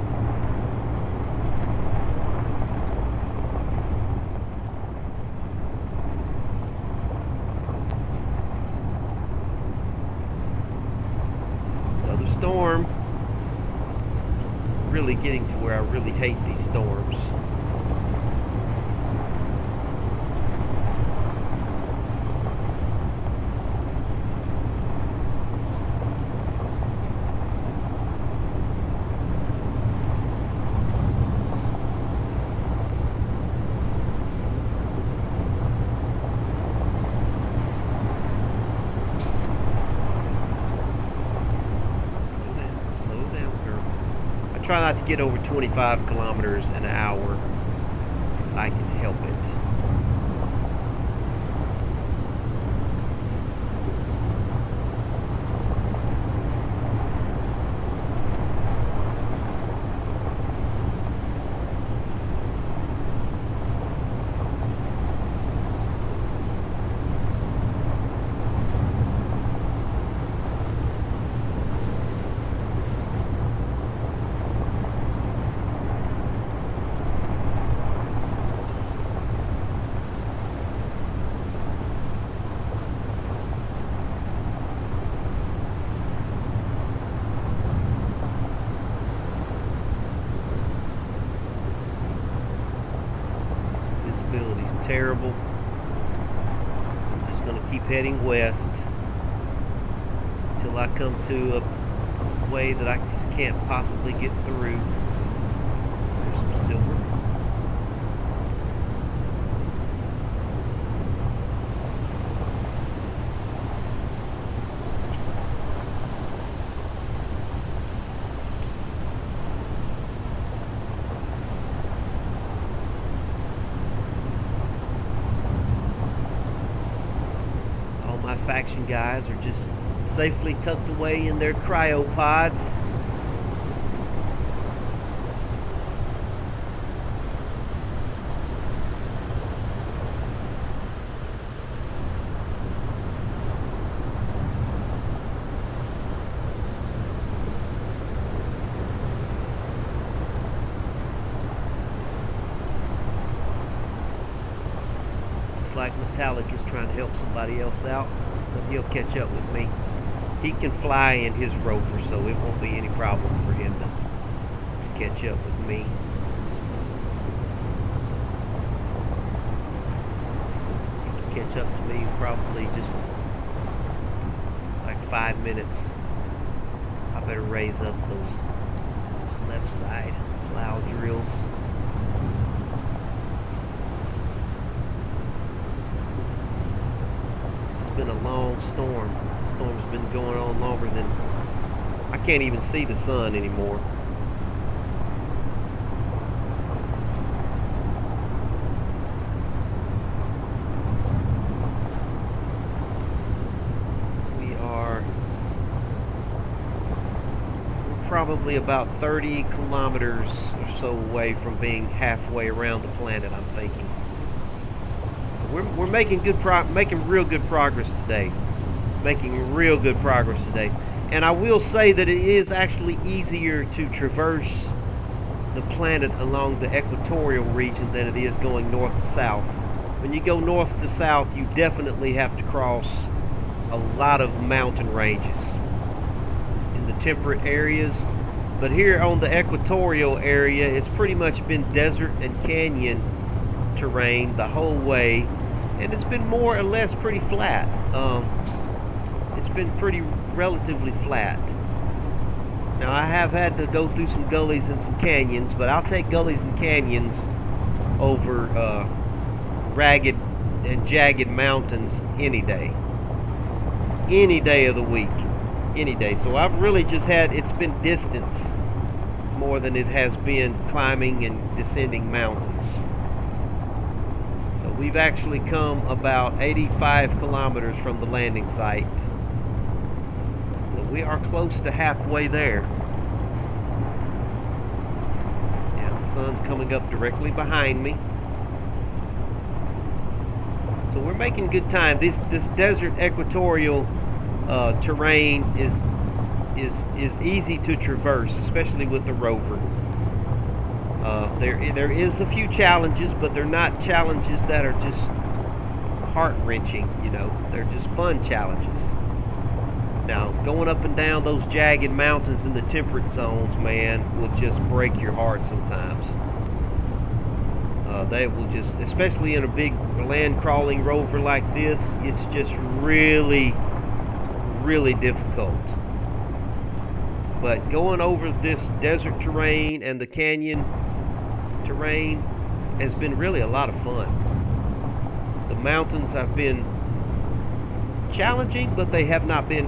Storm. Really getting to where I really hate these storms. Try not to get over 25 kilometers an hour if I can help it. Terrible. I'm just going to keep heading west until I come to a way that I just can't possibly get through. There's some silver. Faction guys are just safely tucked away in their cryopods. Looks like Metallic is trying to help somebody else out. But he'll catch up with me. He can fly in his rover, so it won't be any problem for him to catch up with me. He can catch up to me probably just like 5 minutes. I better raise up those left side plow drills. Been a long storm. The storm's been going on longer than I can't even see the sun anymore. We're probably about 30 kilometers or so away from being halfway around the planet, I'm thinking. We're making real good progress today. And I will say that it is actually easier to traverse the planet along the equatorial region than it is going north to south. When you go north to south, you definitely have to cross a lot of mountain ranges in the temperate areas. But here on the equatorial area, it's pretty much been desert and canyon terrain the whole way, and it's been more or less pretty flat. It's been pretty relatively flat. Now I have had to go through some gullies and some canyons, but I'll take gullies and canyons over ragged and jagged mountains any day of the week, any day. So I've really just had, it's been distance more than it has been climbing and descending mountains. So we've actually come about 85 kilometers from the landing site. So we are close to halfway there. Yeah, the sun's coming up directly behind me. So we're making good time. This desert equatorial terrain is easy to traverse, especially with the rover. There is a few challenges, but they're not challenges that are just heart-wrenching, you know. They're just fun challenges. Now, going up and down those jagged mountains in the temperate zones, man, will just break your heart sometimes. They will just, especially in a big land crawling rover like this, it's just really, really difficult. But going over this desert terrain and the canyon terrain has been really a lot of fun. The mountains have been challenging, but they have not been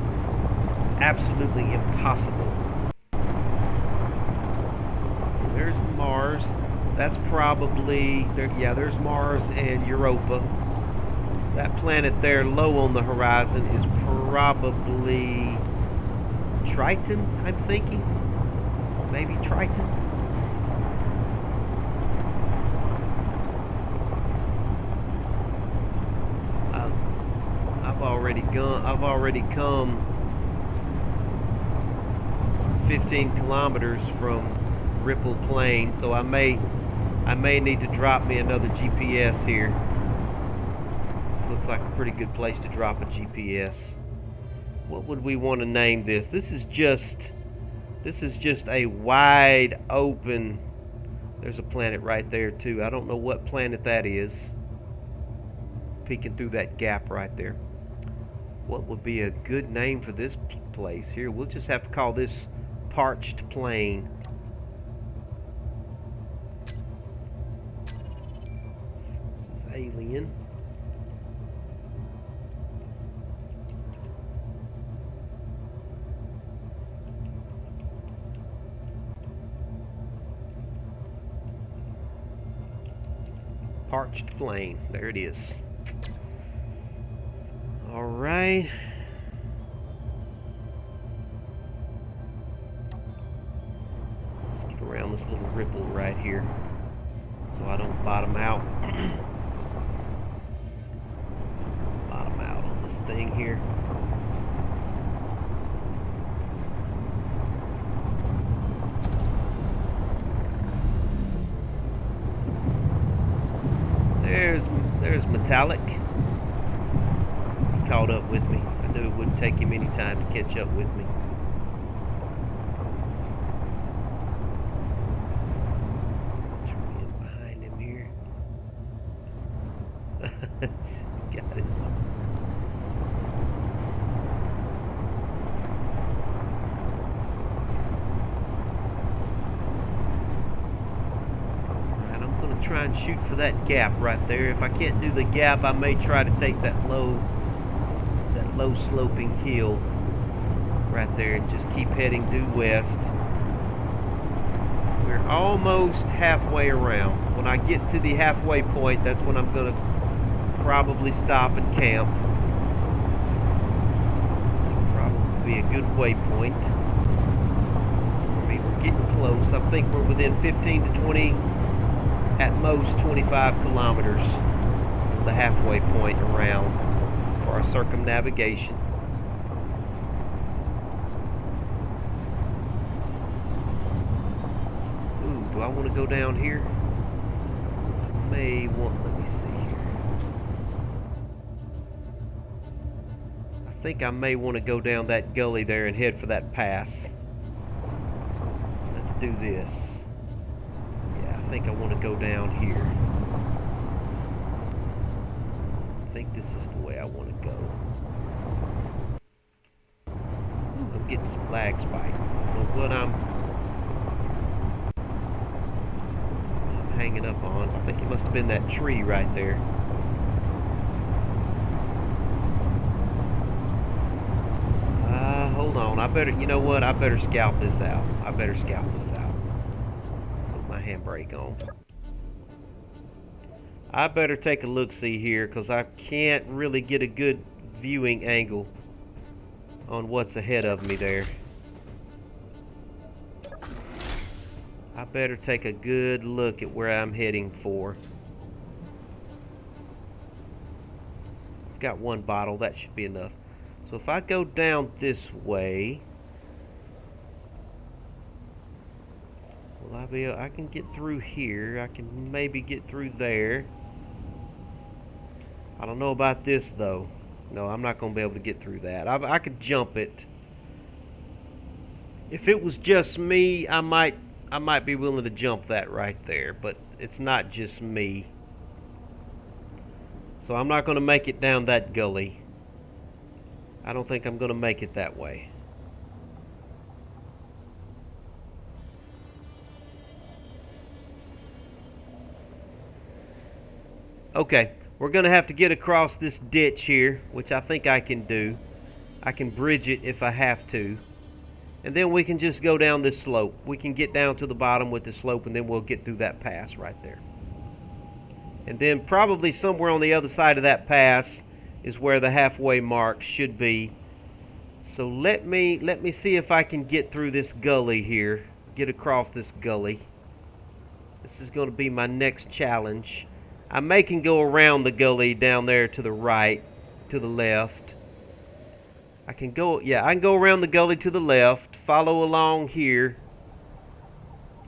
absolutely impossible. There's Mars. That's probably, there's Mars and Europa. That planet there low on the horizon is probably Triton, I'm thinking. Maybe Triton. I've already come 15 kilometers from Ripple Plain, so I may need to drop me another GPS here. This looks like a pretty good place to drop a GPS. What would we want to name this? This is just a wide open. There's a planet right there too. I don't know what planet that is. Peeking through that gap right there. What would be a good name for this place here? We'll just have to call this Parched Plain. This is alien. Parched Plain. There it is. All right. Let's get around this little ripple right here so I don't bottom out. Bottom out on this thing here. There's Metallic. He caught up with me. I knew it wouldn't take him any time to catch up with me. Turn in behind him here. Got his. Try and shoot for that gap right there. If I can't do the gap, I may try to take that low sloping hill right there and just keep heading due west. We're almost halfway around. When I get to the halfway point, that's when I'm going to probably stop and camp. Probably be a good waypoint. I mean, we're getting close. I think we're within 15 to 20, at most 25 kilometers from the halfway point around for our circumnavigation. Ooh, Do I want to go down here? I may want, let me see here. I think I may want to go down that gully there and head for that pass. Let's do this. Yeah, I think I want to go down here. I think this is the way I want to go. I'm getting some lag spike. I don't know what I'm hanging up on. I think it must have been that tree right there. Hold on. I better, you know what? I better scout this out. Put my handbrake on. I better take a look-see here because I can't really get a good viewing angle on what's ahead of me there. I better take a good look at where I'm heading for. I've got one bottle. That should be enough. So if I go down this way, will I be able, I can get through here. I can maybe get through there. I don't know about this though. No, I'm not going to be able to get through that. I could jump it. If it was just me, I might be willing to jump that right there, but it's not just me. So I'm not going to make it down that gully. I don't think I'm going to make it that way. Okay, we're going to have to get across this ditch here, which I think I can do. I can bridge it if I have to. And then we can just go down this slope. We can get down to the bottom with the slope, and then we'll get through that pass right there. And then probably somewhere on the other side of that pass is where the halfway mark should be. So let me see if I can get through this gully here. Get across this gully. This is going to be my next challenge. I can go around the gully down there to the right, to the left. I can go around the gully to the left, follow along here,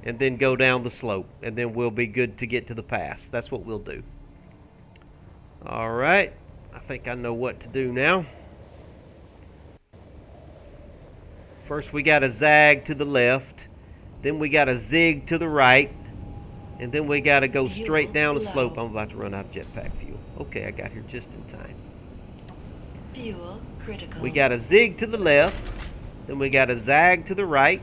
and then go down the slope, and then we'll be good to get to the pass. That's what we'll do. All right, I think I know what to do now. First we got to zag to the left, then we got to zig to the right, and then we got to go straight down the slope. I'm about to run out of jetpack fuel. Okay, I got here just in time. Fuel critical. We got to zig to the left, then we got to zag to the right,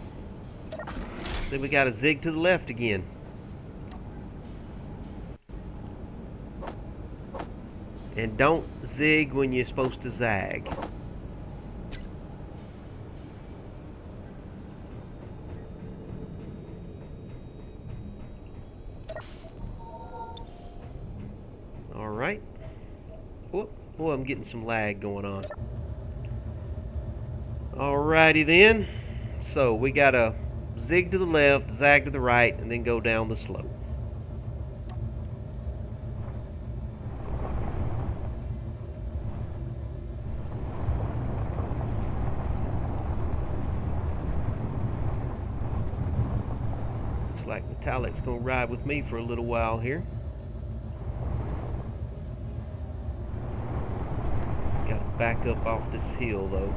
then we got to zig to the left again. And don't zig when you're supposed to zag. Alright. Oh, I'm getting some lag going on. Alrighty then. So we gotta zig to the left, zag to the right, and then go down the slope. Looks like Metallic's gonna ride with me for a little while here. Gotta back up off this hill though.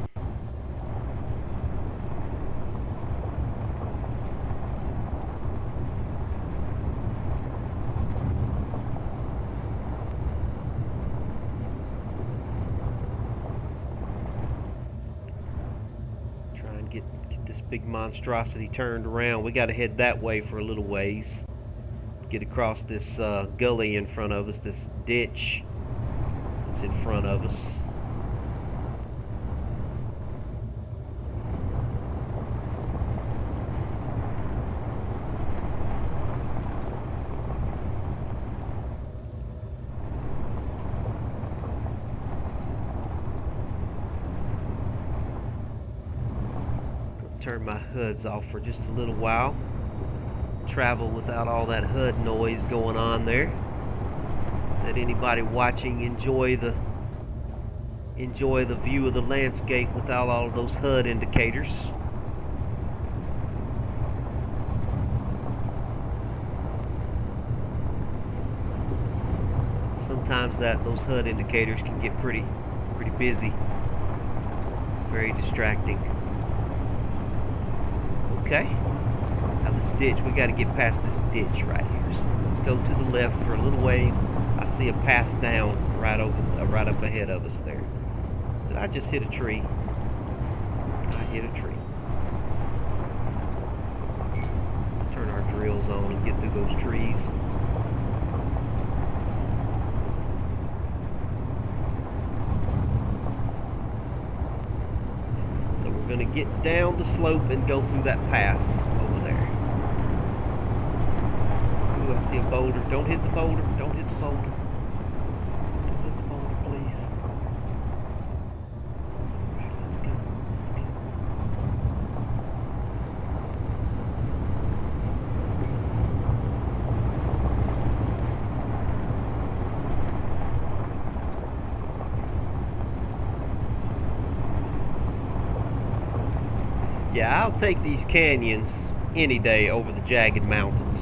Get this big monstrosity turned around. We got to head that way for a little ways. Get across this gully in front of us, this ditch that's in front of us. Turn my HUDs off for just a little while. Travel without all that HUD noise going on there. Let anybody watching enjoy the view of the landscape without all of those HUD indicators. sometimes those HUD indicators can get pretty busy. Very distracting. Okay. Now this ditch, we got to get past this ditch right here. So let's go to the left for a little ways. I see a path down right up ahead of us there. Did I just hit a tree? I hit a tree. Let's turn our drills on and get through those trees. So we're going to get down the slope and go through that pass over there. Ooh, I see a boulder. Don't hit the boulder. Don't hit the boulder. Don't hit the boulder, please. Alright, let's go. Let's go. Yeah, I'll take these canyons any day over the jagged mountains.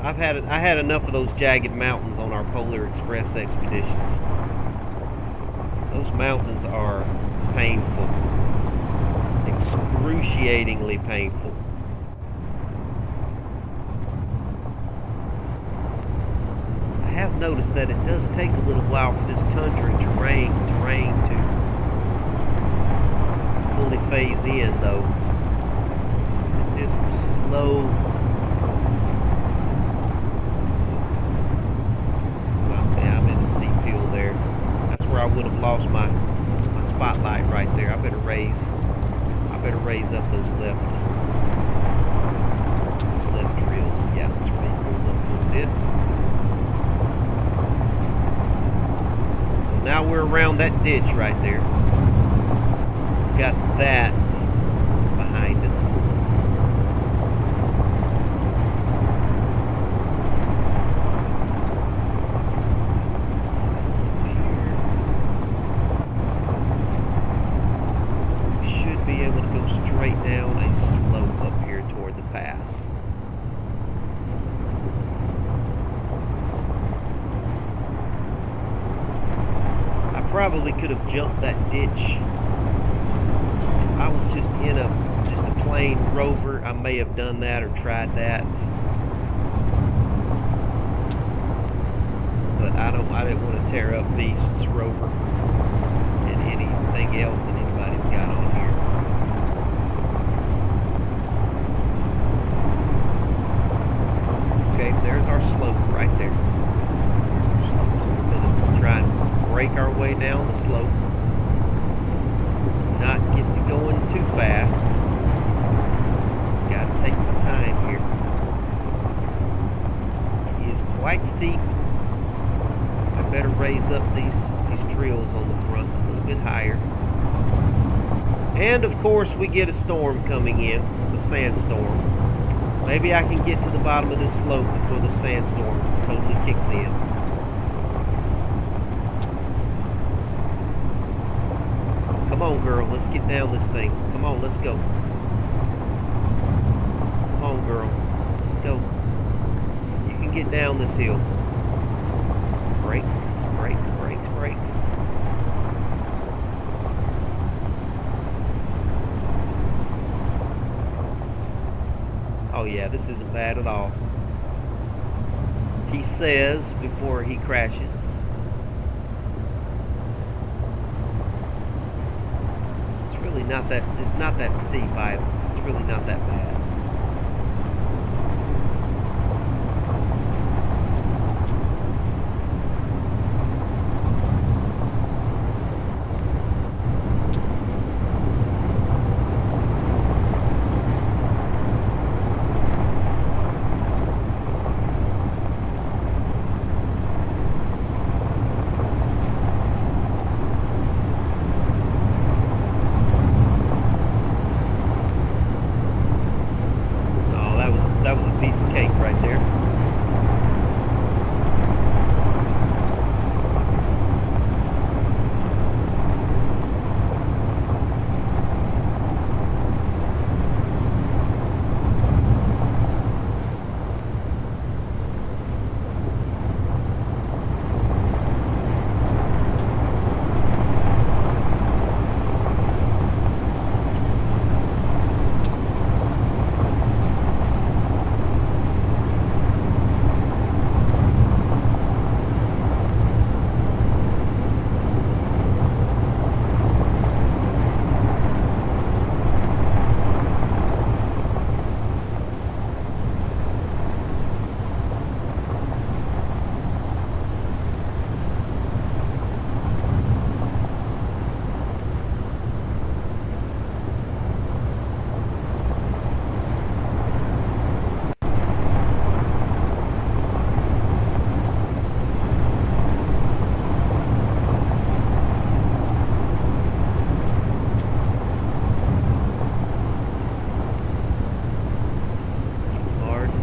I had enough of those jagged mountains on our Polar Express expeditions. Those mountains are painful, excruciatingly painful. I have noticed that it does take a little while for this tundra terrain to fully phase in, though. This is some slow. Well, yeah, I'm in a steep hill there. That's where I would have lost my spotlight right there. I better raise up those left drills. Yeah, let's raise those up a little bit. So now we're around that ditch right there. Got that behind us. We should be able to go straight down a slope up here toward the pass. I probably could have jumped that ditch. I was just in a plain Rover. I may have done that or tried that, but I didn't want to tear up Beast's Rover and anything else that anybody's got on here. Okay, there's our slope right there. So we're gonna try and break our way down the slope. Not get to going too fast. Gotta take my time here. It is quite steep. I better raise up these drills on the front a little bit higher. And of course we get a storm coming in, a sandstorm. Maybe I can get to the bottom of this slope before the sandstorm totally kicks in. Come on, girl, let's get down this thing. Come on, let's go. Come on, girl, let's go. You can get down this hill. Brakes, brakes, brakes, brakes. Oh yeah, this isn't bad at all. He says before he crashes. It's not that steep either. It's really not that bad.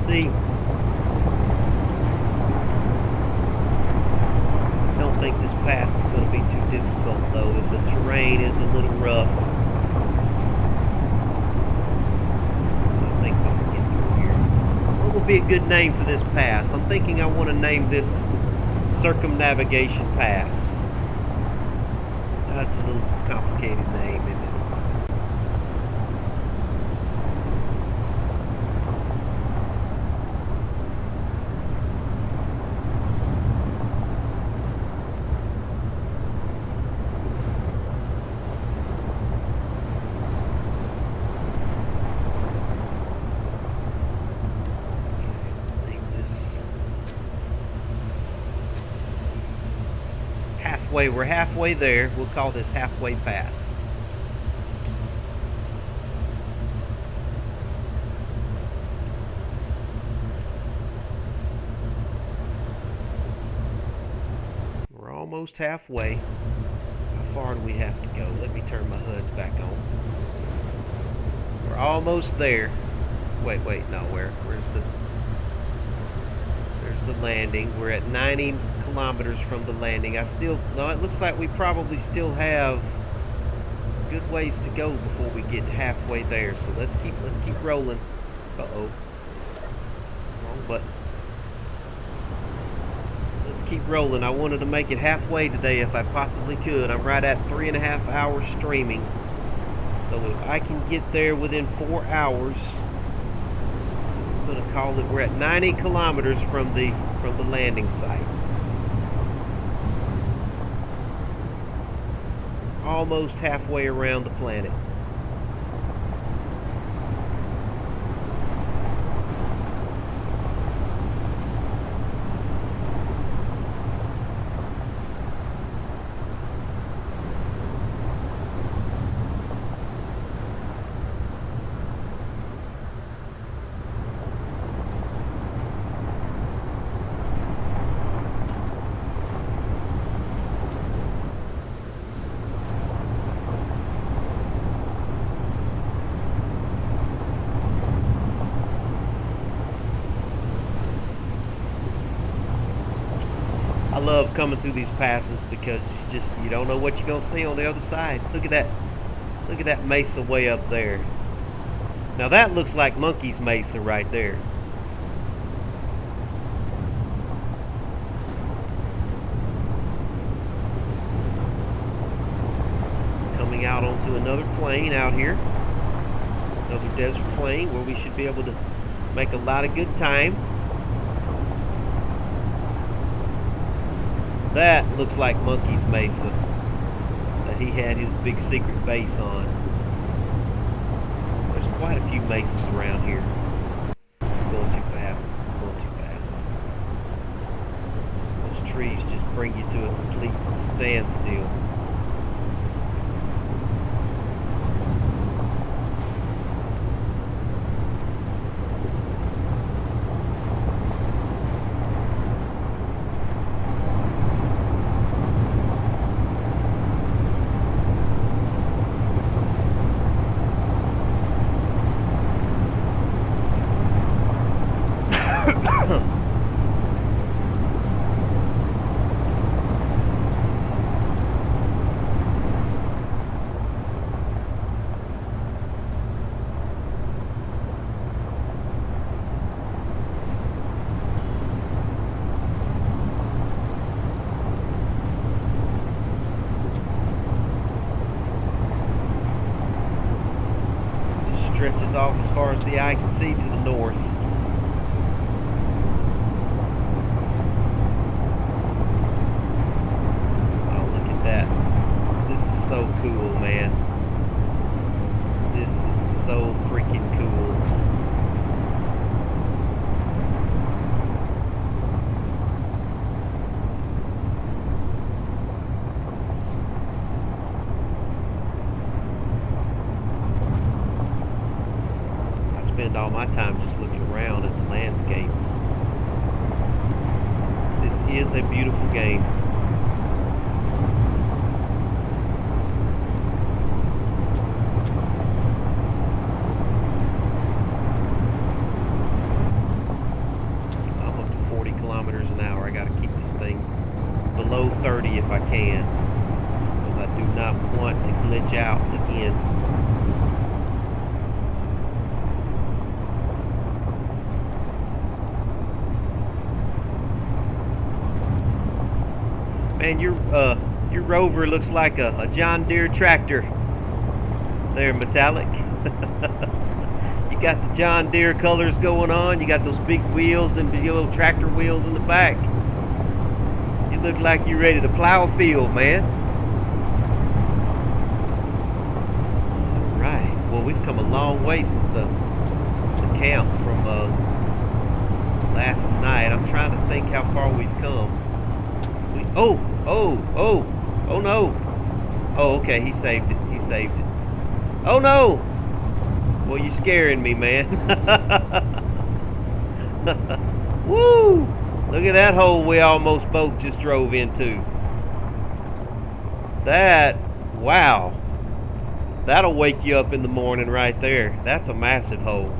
see. I don't think this pass is going to be too difficult though, if the terrain is a little rough. I think we can get through here. What would be a good name for this pass? I'm thinking I want to name this Circumnavigation Pass. That's a little complicated name, isn't it? We're halfway there. We'll call this Halfway Pass. We're almost halfway. How far do we have to go? Let me turn my HUDs back on. We're almost there. Wait, no, where's the landing? We're at 90 kilometers from the landing. No, it looks like we probably still have good ways to go before we get halfway there. So let's keep rolling. Uh-oh. Wrong button. Let's keep rolling. I wanted to make it halfway today if I possibly could. I'm right at 3.5 hours streaming. So if I can get there within 4 hours, I'm gonna call it. We're at 90 kilometers from the landing site. Almost halfway around the planet. I love coming through these passes because you don't know what you're gonna see on the other side. Look at that mesa way up there. Now that looks like Monkey's Mesa right there. Coming out onto another plain out here. Another desert plain where we should be able to make a lot of good time. That looks like Monkey's Mesa that he had his big secret base on. There's quite a few mesas around here. Going too fast. Those trees just bring you to a complete standstill. Stretches off as far as the eye can see to the north. Oh, look at that. This is so cool, man. This is so freaking cool. Spend all my time just looking around at the landscape. This is a beautiful game. watch out again. Man, your Rover looks like a John Deere tractor. There, Metallic. You got the John Deere colors going on. You got those big wheels and the little tractor wheels in the back. You look like you're ready to plow a field, man. All right. Well, we've come a long way since the camp from last night. I'm trying to think how far we've come. Oh no. Oh, okay, he saved it. He saved it. Oh no! Well, you're scaring me, man. Woo! Look at that hole we almost both just drove into. Wow. That'll wake you up in the morning right there. That's a massive hole.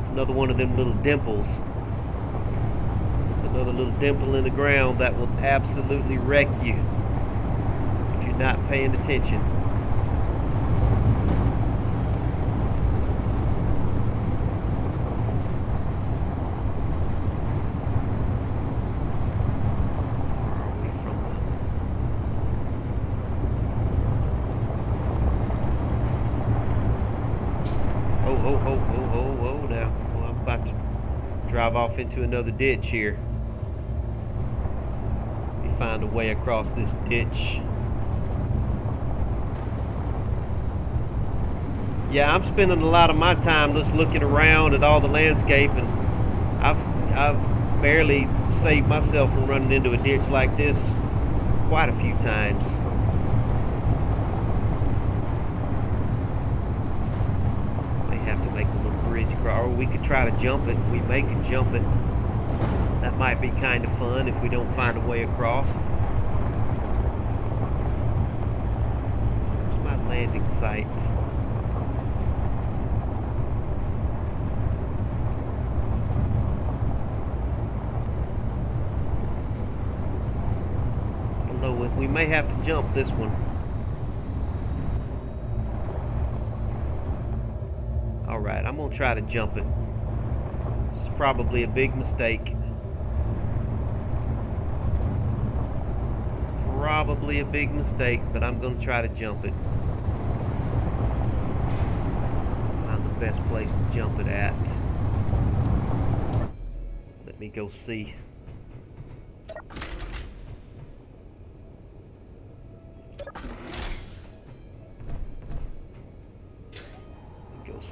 It's another one of them little dimples. It's another little dimple in the ground that will absolutely wreck you if you're not paying attention. Oh, now. Well, I'm about to drive off into another ditch here. Let me find a way across this ditch. Yeah, I'm spending a lot of my time just looking around at all the landscape, and I've barely saved myself from running into a ditch like this quite a few times. Make a little bridge across, or we could try to jump it. We may could jump it. That might be kind of fun if we don't find a way across. Where's my landing site? I don't know. We may have to jump this one. Alright, I'm going to try to jump it. This is probably a big mistake. Probably a big mistake, but I'm going to try to jump it. Find the best place to jump it at. Let me go see.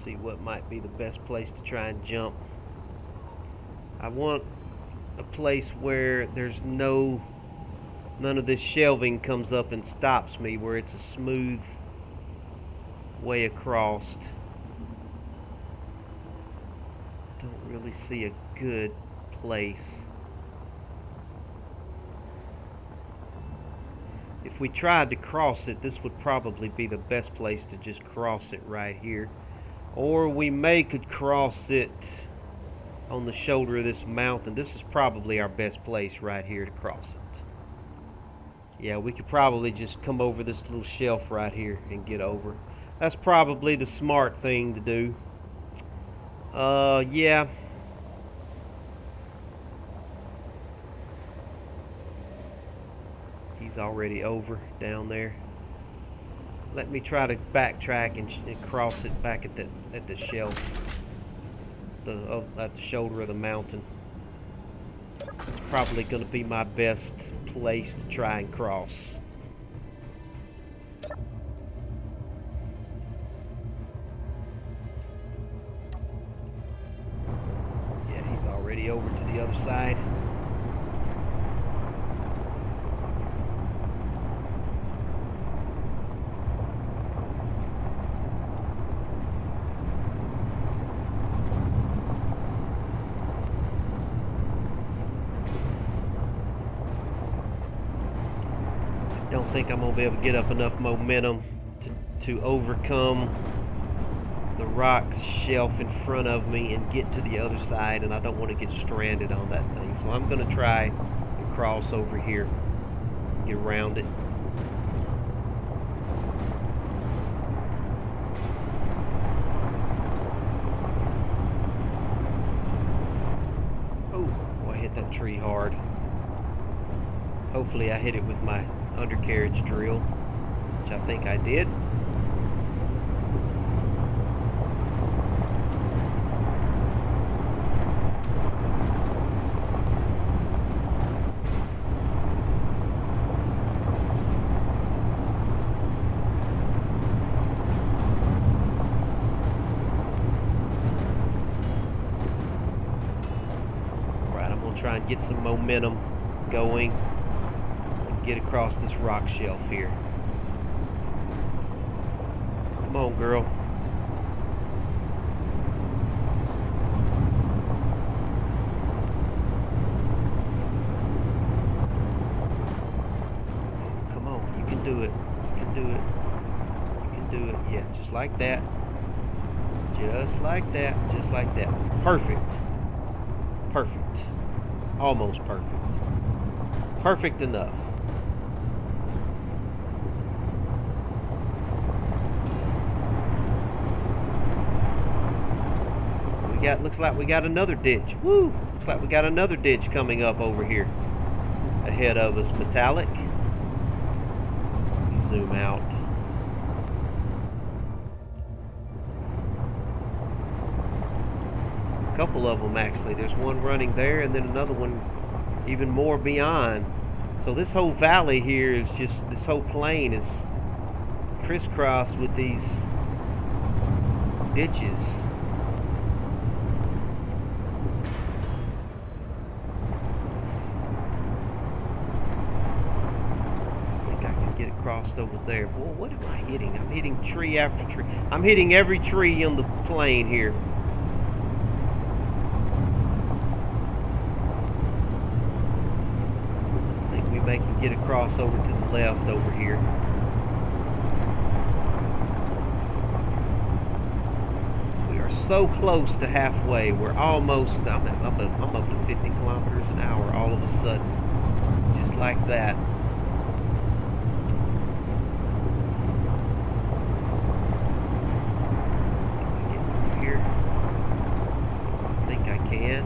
See what might be the best place to try and jump. I want a place where there's none of this shelving comes up and stops me, where it's a smooth way across. Don't really see a good place. If we tried to cross it, this would probably be the best place to just cross it right here. Or we could cross it on the shoulder of this mountain. This is probably our best place right here to cross it. Yeah, we could probably just come over this little shelf right here and get over. That's probably the smart thing to do. Yeah. He's already over down there. Let me try to backtrack and cross it back at the shelf, at the shoulder of the mountain. It's probably going to be my best place to try and cross. Yeah, he's already over to the other side. Don't think I'm gonna be able to get up enough momentum to overcome the rock shelf in front of me and get to the other side, and I don't want to get stranded on that thing. So I'm gonna try and cross over here, get around it. that tree hard. Hopefully I hit it with my undercarriage drill, which I think I did. Try and get some momentum going and get across this rock shelf here. Come on, girl. Come on, you can do it. You can do it. You can do it. Yeah, just like that. Just like that. Just like that. Perfect. Perfect. Almost perfect. Perfect enough. Looks like we got another ditch. Woo! Looks like we got another ditch coming up over here ahead of us. Metallic. Zoom out. Couple of them actually. There's one running there and then another one even more beyond. So this whole valley here is just, this whole plain is crisscrossed with these ditches. I think I can get across over there. Boy, what am I hitting? I'm hitting tree after tree. I'm hitting every tree on the plain here. They can get across over to the left over here. We are so close to halfway. We're almost, I'm up to 50 kilometers an hour all of a sudden. Just like that. Can I get through here? I think I can.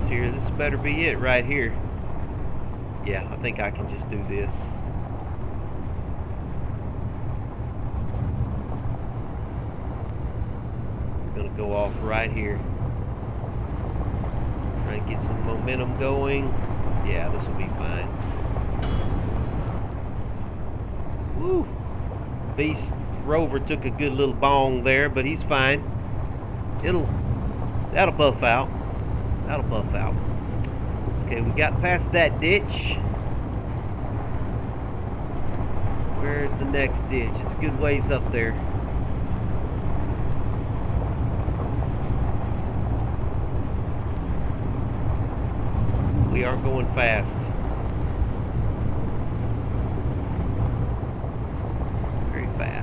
Here, this better be it right here. Yeah, I think I can just do this. I'm gonna go off right here. Try and get some momentum going. Yeah, this will be fine. Woo! Beast Rover took a good little bong there, but he's fine. That'll buff out. That'll buff out. Okay, we got past that ditch. Where's the next ditch? It's a good ways up there. We aren't going fast. Very fast.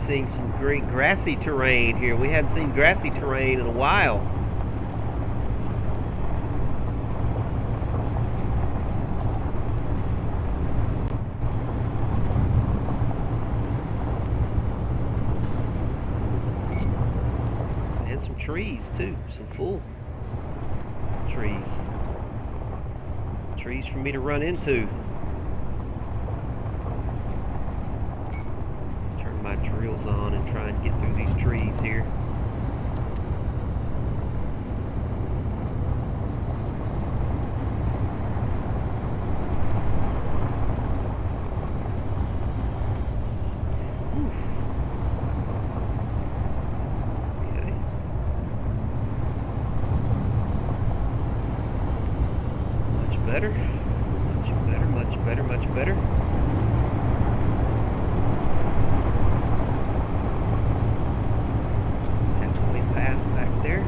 Seeing some great grassy terrain here. We hadn't seen grassy terrain in a while. And some trees too, some full trees. Trees for me to run into. Turn my drills on and try and get through these trees here. Better, much better, much better, much better. Halfway past back there.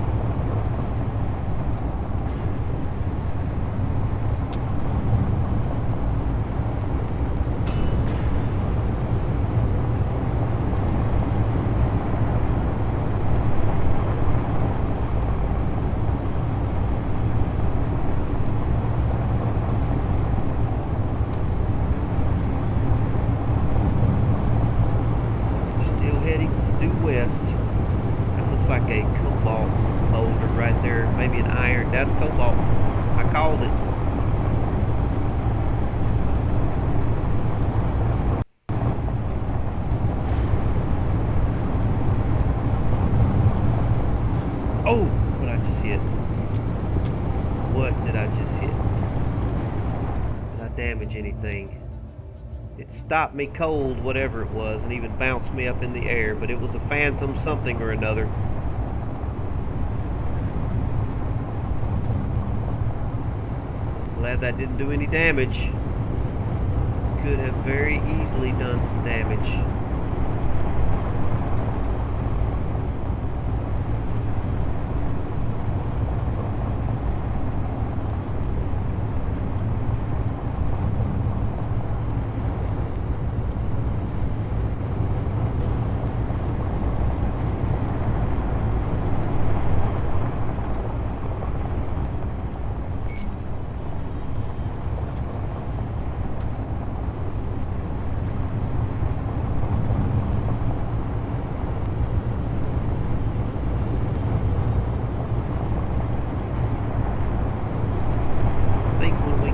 Like a cobalt boulder right there, maybe an iron. That's cobalt. I called it. Oh, what did I just hit? What did I just hit? Did I damage anything? It stopped me cold, whatever it was, and even bounced me up in the air, but it was a phantom something or another. Glad that didn't do any damage. Could have very easily done some damage.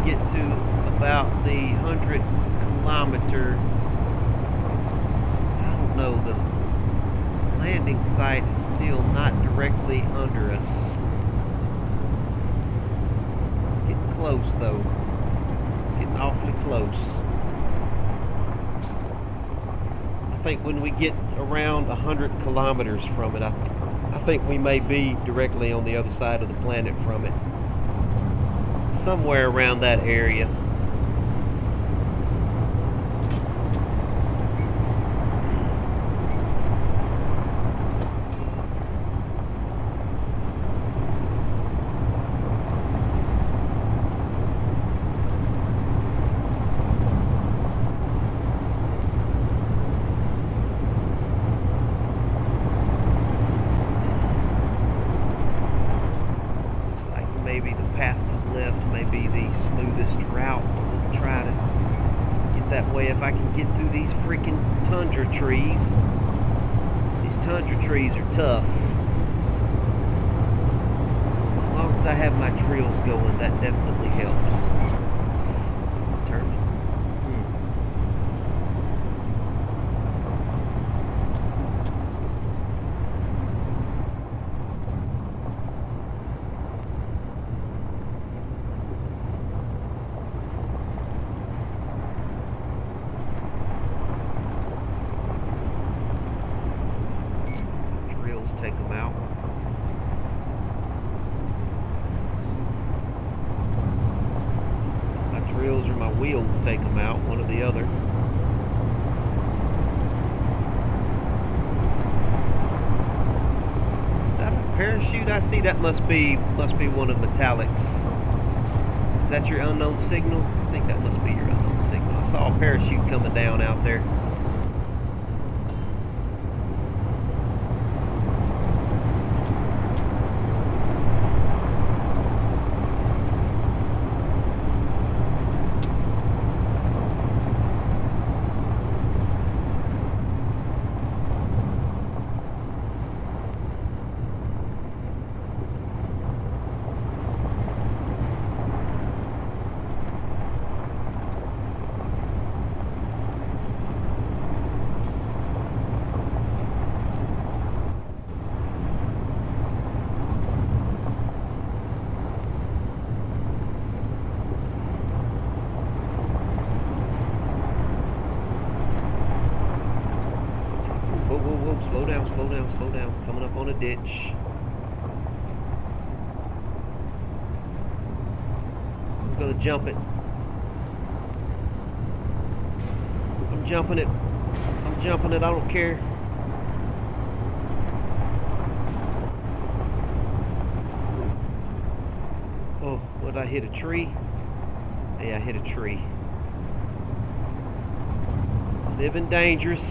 Get to about the 100 kilometer, I don't know, the landing site is still not directly under us. It's getting close though. It's getting awfully close. I think when we get around 100 kilometers from it, I think we may be directly on the other side of the planet from it. Somewhere around that area. Looks like maybe the path to the left may be the smoothest route. We'll try to get that way if I can get through these freaking tundra trees. These tundra trees are tough. As long as I have my drills going, that definitely helps. Turn. Take them out. My drills or my wheels take them out, one or the other. Is that a parachute I see? That must be one of Metallic's. Is that your unknown signal? I think that must be your unknown signal. I saw a parachute coming down out there. up on a ditch. I'm gonna jump it. I'm jumping it. I'm jumping it. I don't care. Oh, what did I hit? A tree? Yeah, I hit a tree. Living dangerous.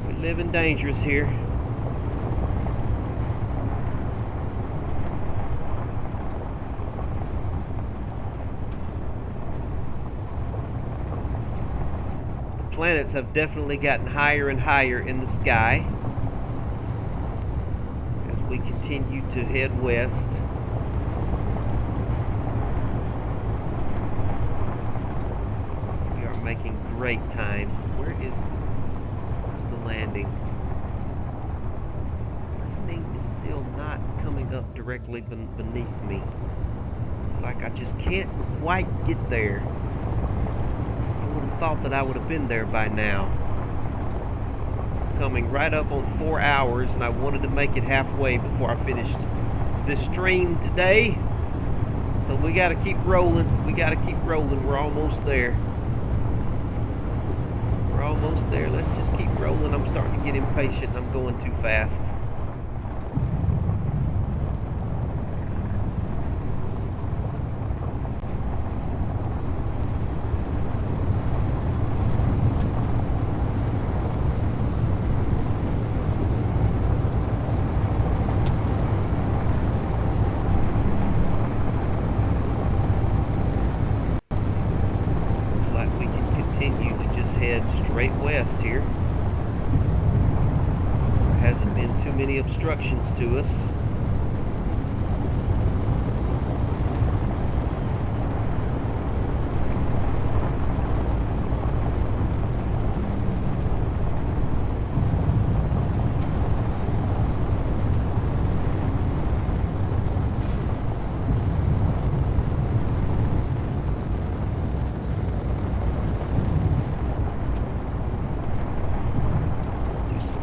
We're living dangerous here. The planets have definitely gotten higher and higher in the sky as we continue to head west. Making great time. Where's the landing? Landing is still not coming up directly beneath me. It's like I just can't quite get there. I would have thought that I would have been there by now. Coming right up on 4 hours, and I wanted to make it halfway before I finished this stream today. So we gotta keep rolling. We gotta keep rolling. We're almost there. We're almost there. Let's just keep rolling. I'm starting to get impatient. I'm going too fast. Looks like we can continue to just head straight west here. There hasn't been too many obstructions to us.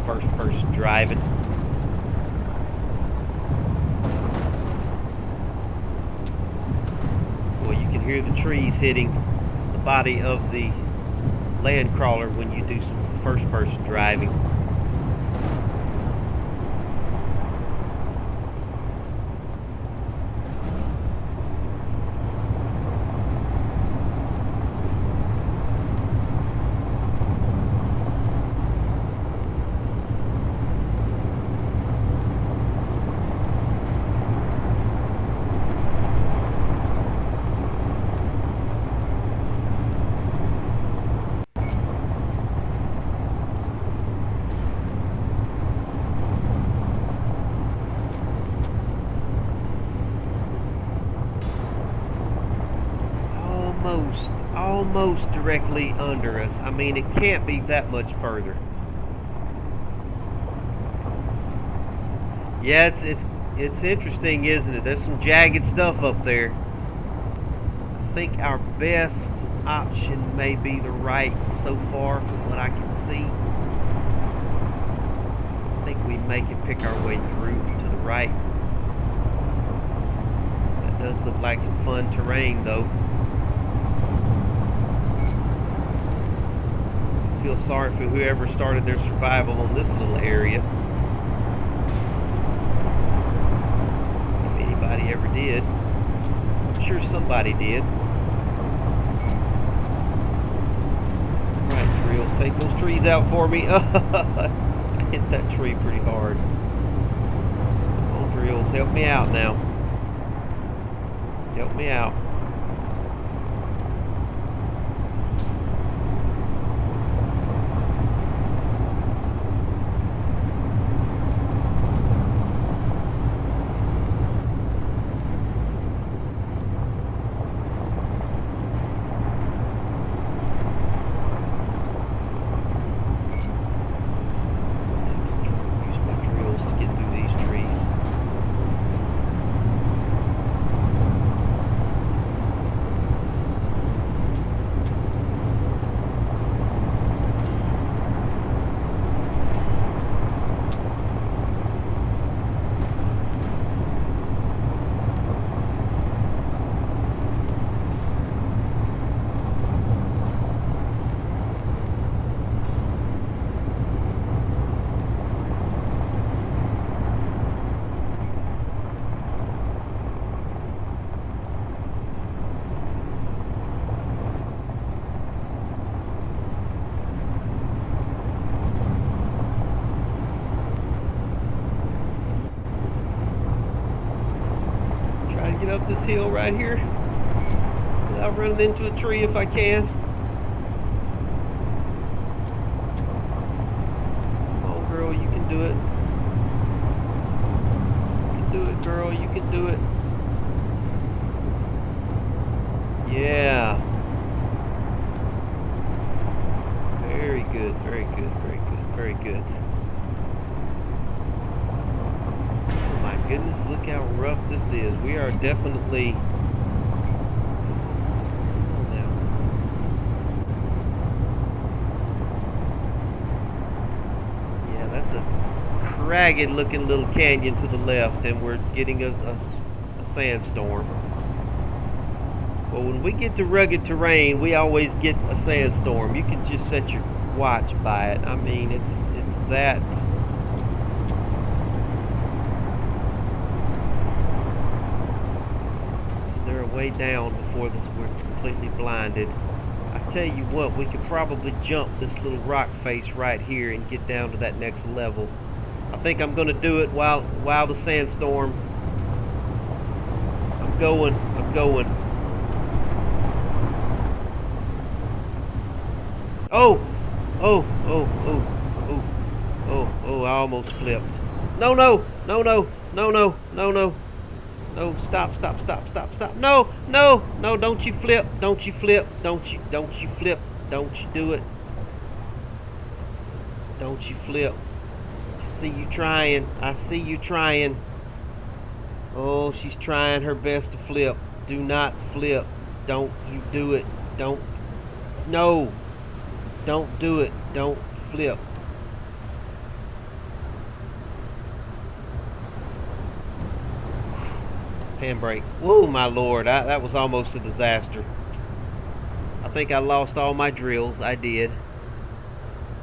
First person driving. Boy, you can hear the trees hitting the body of the land crawler when you do some first person driving. Almost directly under us. I mean, it can't be that much further. Yeah, it's interesting, isn't it? There's some jagged stuff up there. I think our best option may be the right so far from what I can see. I think we may can pick our way through to the right. That does look like some fun terrain, though. Feel sorry for whoever started their survival on this little area. If anybody ever did. I'm sure somebody did. Alright, Drills, take those trees out for me. I hit that tree pretty hard. Come on, Drills, help me out now. Help me out. get up this hill right here without running into a tree if I can. Come on, girl, you can do it. You can do it, girl, you can do it. Yeah. Very good, very good, very good, very good. Oh my goodness, look how rough this is. We are definitely... Yeah, that's a ragged looking little canyon to the left, and we're getting a sandstorm. Well, when we get to rugged terrain, we always get a sandstorm. You can just set your watch by it. I mean, it's that. Is there a way down before we're completely blinded? I tell you what, we could probably jump this little rock face right here and get down to that next level. I think I'm going to do it while the sandstorm. I'm going. Oh, I almost flipped. No, stop. No, don't you flip. Don't you flip. Don't you flip. Don't you do it. Don't you flip. I see you trying. Oh, she's trying her best to flip. Do not flip. Don't you do it. No. Don't do it. Don't flip. Handbrake. Whoa, my lord. That was almost a disaster. I think I lost all my drills. I did.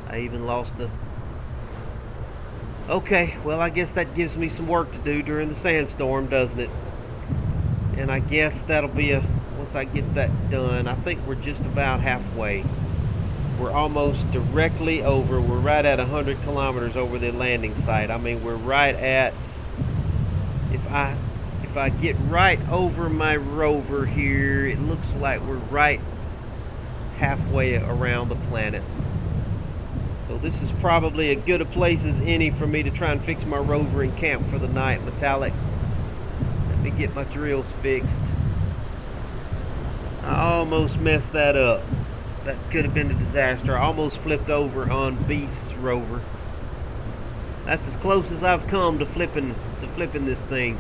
I even lost a... Okay, well, I guess that gives me some work to do during the sandstorm, doesn't it? And I guess that'll be once I get that done, I think we're just about halfway. We're almost directly over. We're right at 100 kilometers over the landing site. I mean, we're right at... If I get right over my rover here, it looks like we're right halfway around the planet. So this is probably as good a place as any for me to try and fix my rover and camp for the night. Metallic. Let me get my drills fixed. I almost messed that up. That could have been a disaster. I almost flipped over on Beast's rover. That's as close as I've come to flipping this thing.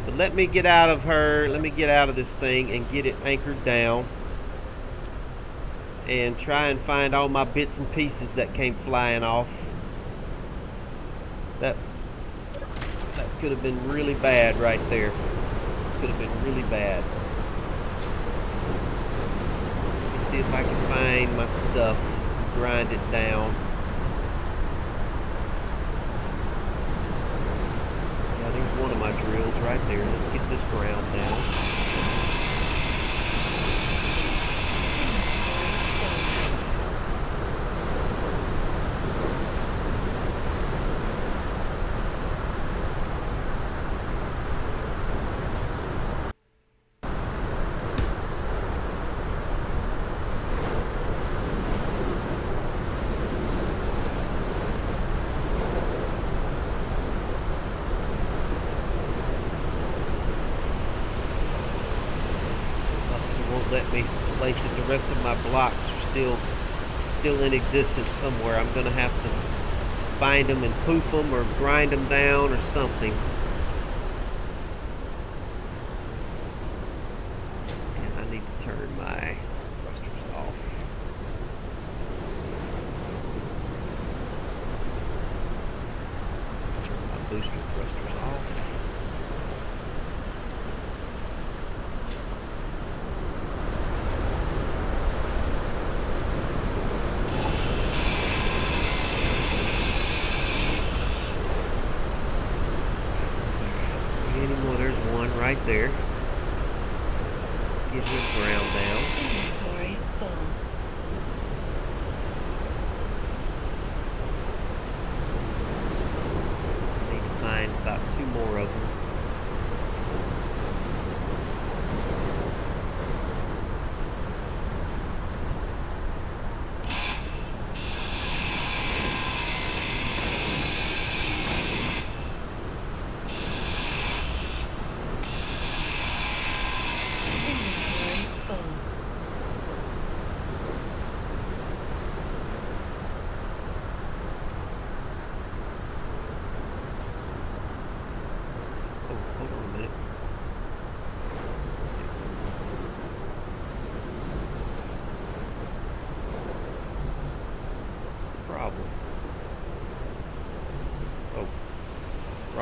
But let me get out of her. Let me get out of this thing and get it anchored down. And try and find all my bits and pieces that came flying off. That could have been really bad right there. Could have been really bad. See if I can find my stuff, grind it down. Yeah, there's one of my drills right there. Let's get this ground down. Let me place it. The rest of my blocks are still in existence somewhere. I'm going to have to find them and poof them or grind them down or something. And I need to turn my thrusters off. Turn my booster thrusters off. Right there. Get his ground down. Inventory full. Need to find about 2 more of them.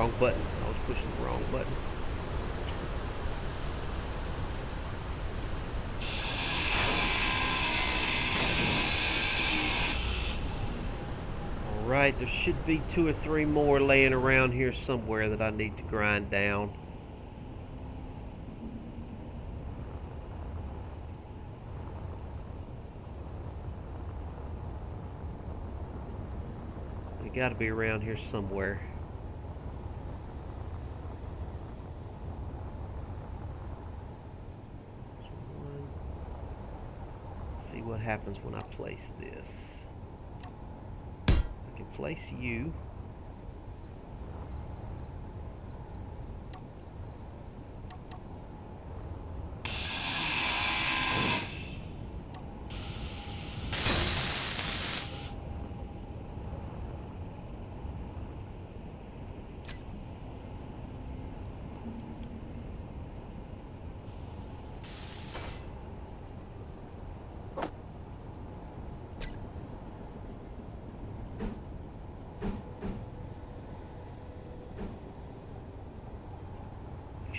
Wrong button. I was pushing the wrong button. Alright, there should be 2 or 3 more laying around here somewhere that I need to grind down. They gotta be around here somewhere. See what happens when I place this. I can place you.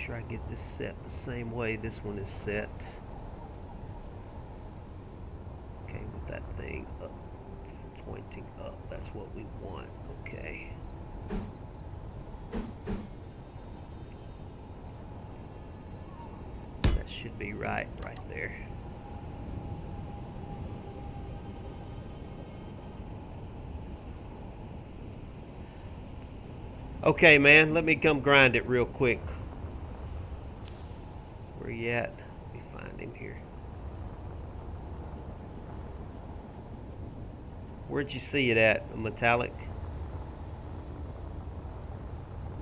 Sure I get this set the same way this one is set. Okay, with that thing up, pointing up, that's what we want. Okay. That should be right there. Okay, man, let me come grind it real quick. Where you at? Let me find him here. Where'd you see it at? A metallic?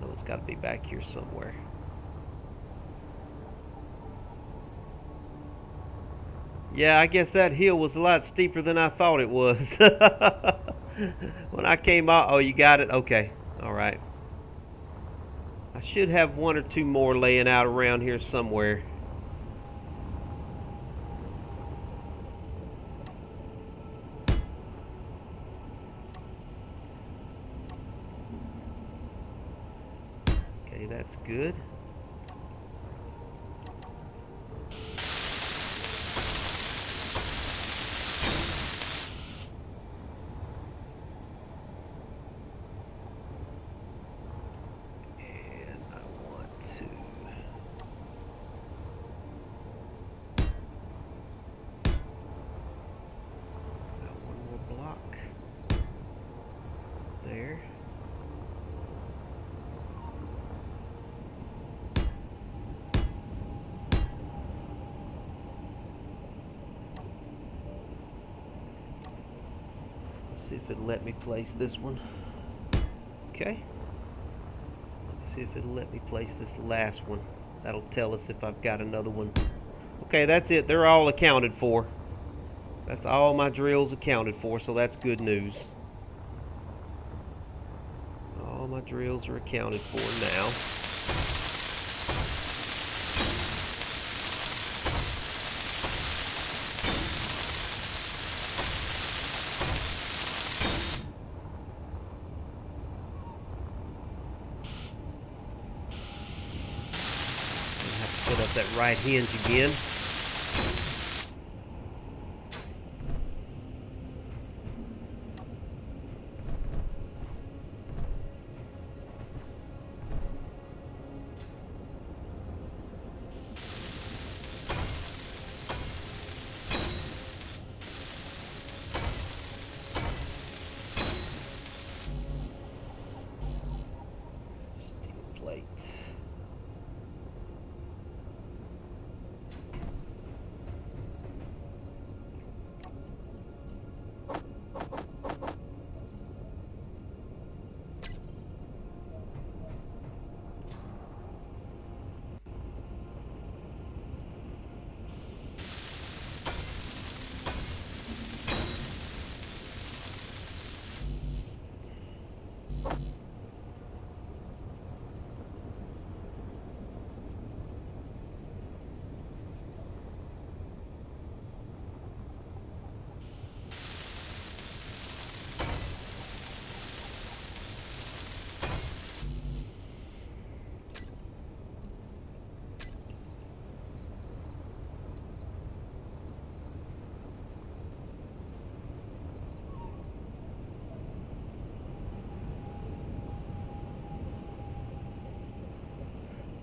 No, it's got to be back here somewhere. Yeah, I guess that hill was a lot steeper than I thought it was. When I came out, oh, you got it? Okay, all right. I should have 1 or 2 more laying out around here somewhere. Okay, that's good. There. Let's see if it'll let me place this one. Okay. Let's see if it'll let me place this last one. That'll tell us if I've got another one. Okay, that's it. They're all accounted for. That's all my drills accounted for, so that's good news. All my drills are accounted for now. I have to put up that right hinge again.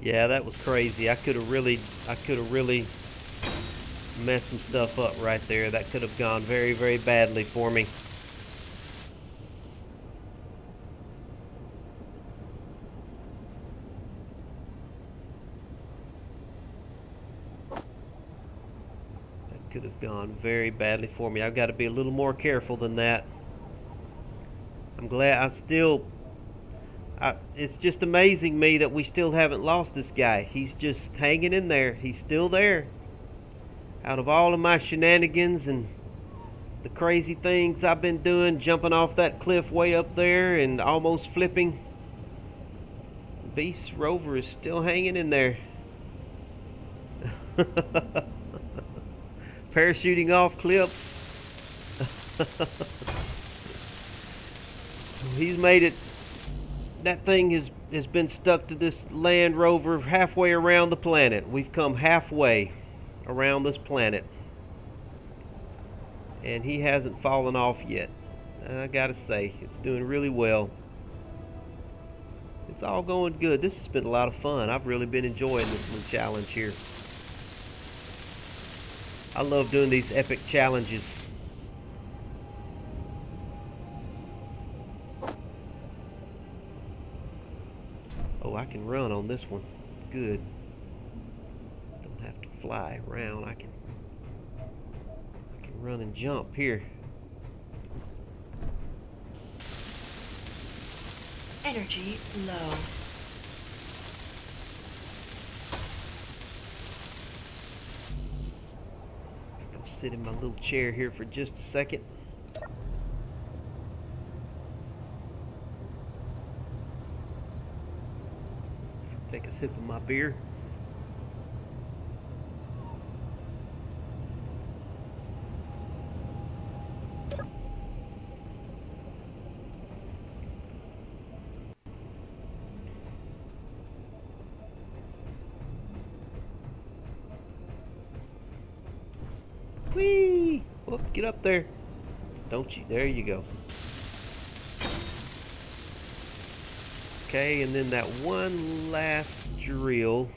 Yeah, that was crazy. I could have really messed some stuff up right there. That could have gone very, very badly for me. That could have gone very badly for me. I've got to be a little more careful than that. I'm glad it's just amazing me that we still haven't lost this guy. He's just hanging in there. He's still there. Out of all of my shenanigans and the crazy things I've been doing, jumping off that cliff way up there and almost flipping, Beast Rover is still hanging in there. Parachuting off cliffs. He's made it. That thing has been stuck to this Land Rover halfway around the planet. We've come halfway around this planet. And he hasn't fallen off yet. I gotta say, it's doing really well. It's all going good. This has been a lot of fun. I've really been enjoying this little challenge here. I love doing these epic challenges. Oh, I can run on this one. Good. Don't have to fly around. I can run and jump here. Energy low. I'll sit in my little chair here for just a second. Take a sip of my beer. Whee! Whoop, get up there. Don't you? There you go. Okay, and then that one last drill.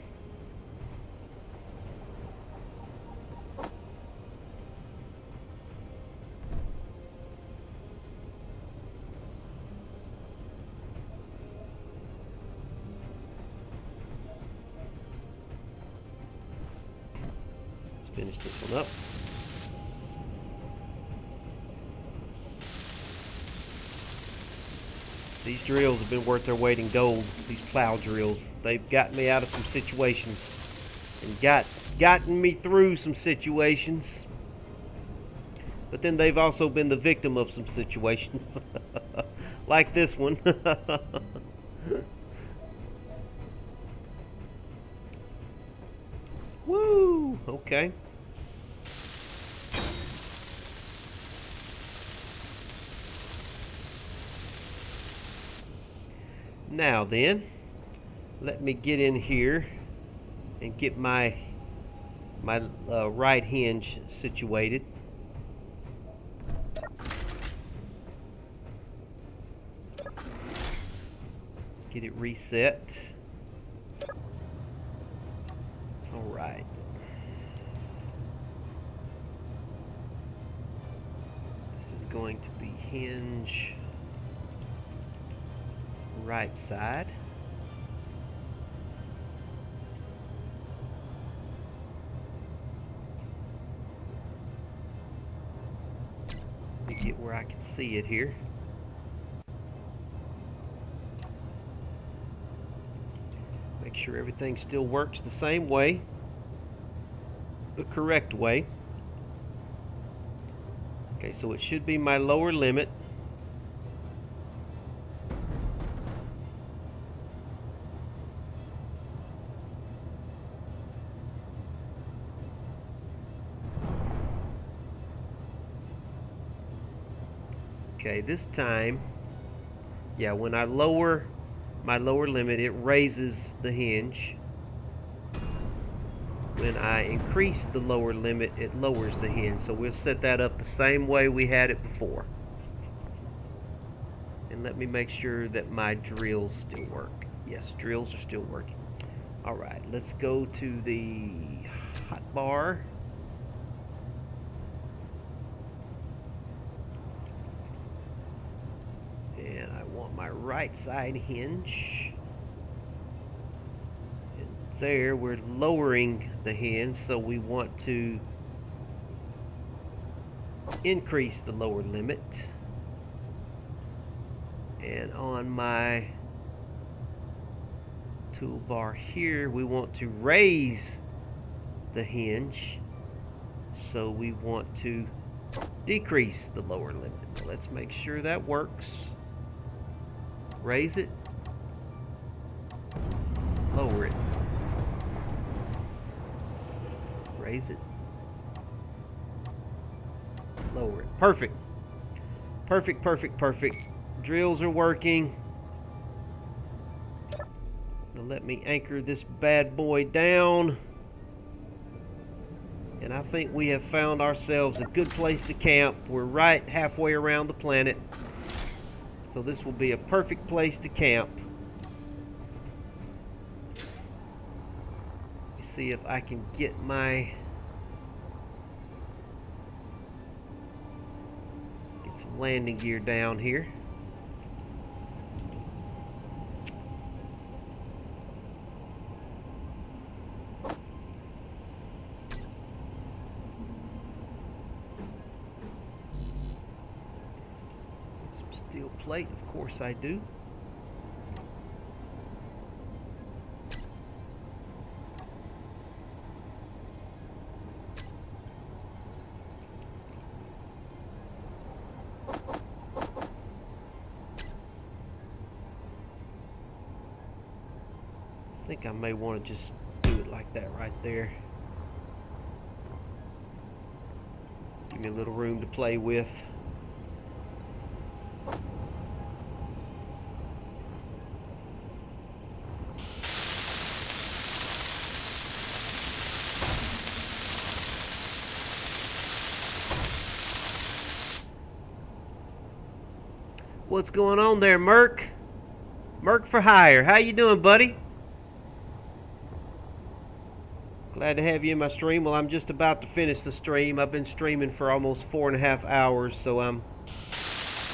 Let's finish this one up. These drills have been worth their weight in gold, these plow drills. They've gotten me out of some situations and gotten me through some situations. But then they've also been the victim of some situations. Like this one. Woo! Okay. Now then, let me get in here and get my right hinge situated. Get it reset. All right. This is going to be hinge right side. Let me get where I can see it here. Make sure everything still works the same way, the correct way. Okay, so it should be my lower limit. Okay, this time, yeah, when I lower my lower limit, it raises the hinge. When I increase the lower limit, it lowers the hinge. So we'll set that up the same way we had it before. And let me make sure that my drills still work. Yes, drills are still working. All right, let's go to the hot bar. And I want my right side hinge. And there, we're lowering the hinge, so we want to increase the lower limit. And on my toolbar here, we want to raise the hinge, so we want to decrease the lower limit. Let's make sure that works. Raise it, lower it, raise it, lower it. Perfect. Perfect, perfect, perfect. Drills are working. Now let me anchor this bad boy down. And I think we have found ourselves a good place to camp. We're right halfway around the planet. So this will be a perfect place to camp. Let me see if I can get some landing gear down here. Steel plate, of course I do. I think I may want to just do it like that right there. Give me a little room to play with. What's going on there, Merc? Merc for hire. How you doing, buddy? Glad to have you in my stream. Well, I'm just about to finish the stream. I've been streaming for almost 4.5 hours, so I'm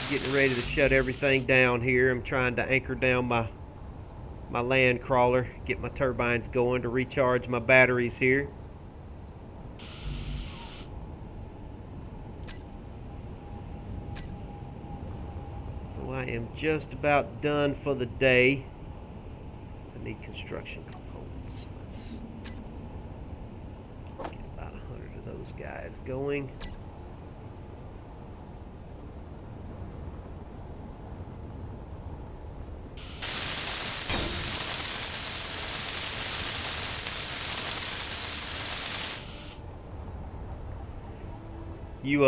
getting ready to shut everything down here. I'm trying to anchor down my land crawler, get my turbines going to recharge my batteries here. So I am just about done for the day. I need construction components. Let's get about 100 of those guys going. You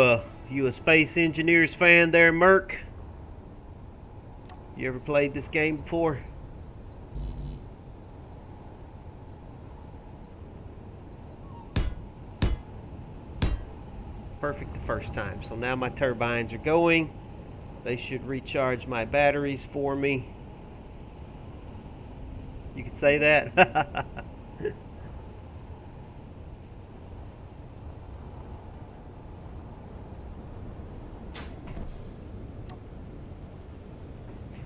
a Space Engineers fan there, Merc? You ever played this game before? Perfect the first time. So now my turbines are going. They should recharge my batteries for me. You could say that.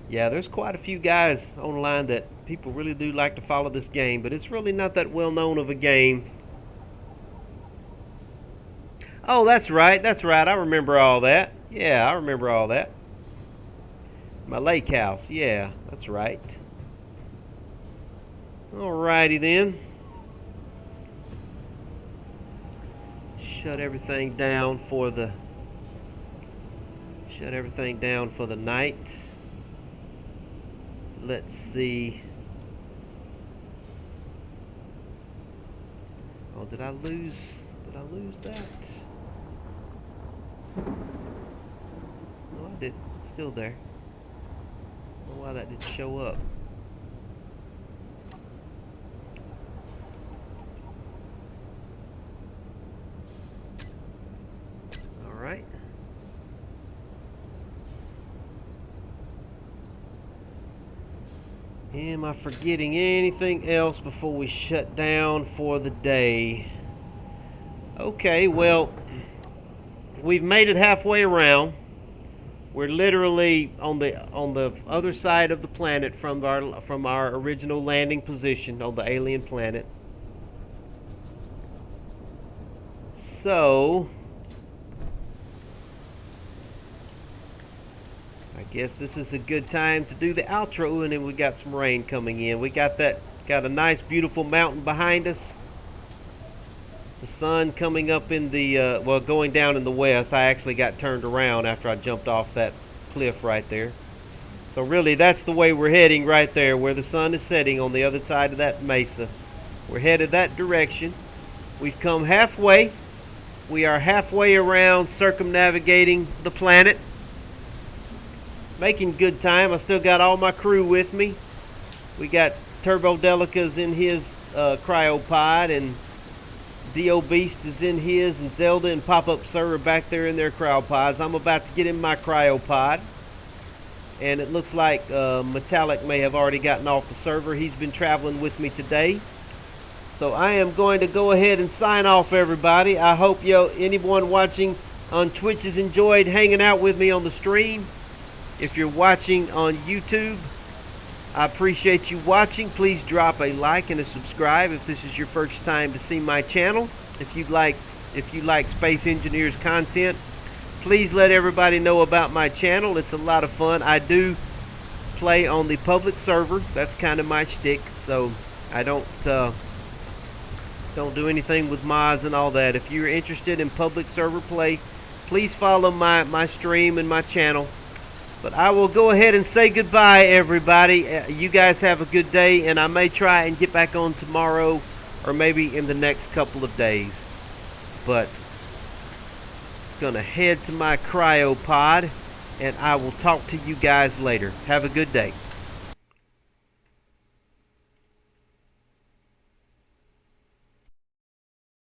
Yeah, there's quite a few guys online that people really do like to follow this game, but it's really not that well known of a game. Oh, that's right, that's right. I remember all that. Yeah, I remember all that. My lake house. Yeah, that's right. Alrighty then. Shut everything down for the night. Let's see. Oh, did I lose that? No, I didn't. It's still there. I don't know why that didn't show up. All right. Am I forgetting anything else before we shut down for the day? Okay, well, we've made it halfway around. We're literally on the other side of the planet from our original landing position on the alien planet. So I guess this is a good time to do the outro, and then we got some rain coming in. We got a nice beautiful mountain behind us. The sun coming up in the going down in the west. I actually got turned around after I jumped off that cliff right there. So really that's the way we're heading right there, where the sun is setting on the other side of that mesa. We're headed that direction. We've come halfway. We are halfway around circumnavigating the planet. Making good time. I still got all my crew with me. We got Turbo Delica's in his cryopod, and Dio Beast is in his, and Zelda and Pop-Up Sir are back there in their cryopods. I'm about to get in my cryopod, and it looks like Metallic may have already gotten off the server. He's been traveling with me today. So I am going to go ahead and sign off, everybody. I hope anyone watching on Twitch has enjoyed hanging out with me on the stream. If you're watching on YouTube, I appreciate you watching. Please drop a like and a subscribe if this is your first time to see my channel. If you like Space Engineers content, please let everybody know about my channel. It's a lot of fun. I do play on the public server. That's kind of my shtick. So I don't do anything with mods and all that. If you're interested in public server play, please follow my stream and my channel. But I will go ahead and say goodbye, everybody. You guys have a good day, and I may try and get back on tomorrow or maybe in the next couple of days. But gonna head to my cryopod, and I will talk to you guys later. Have a good day.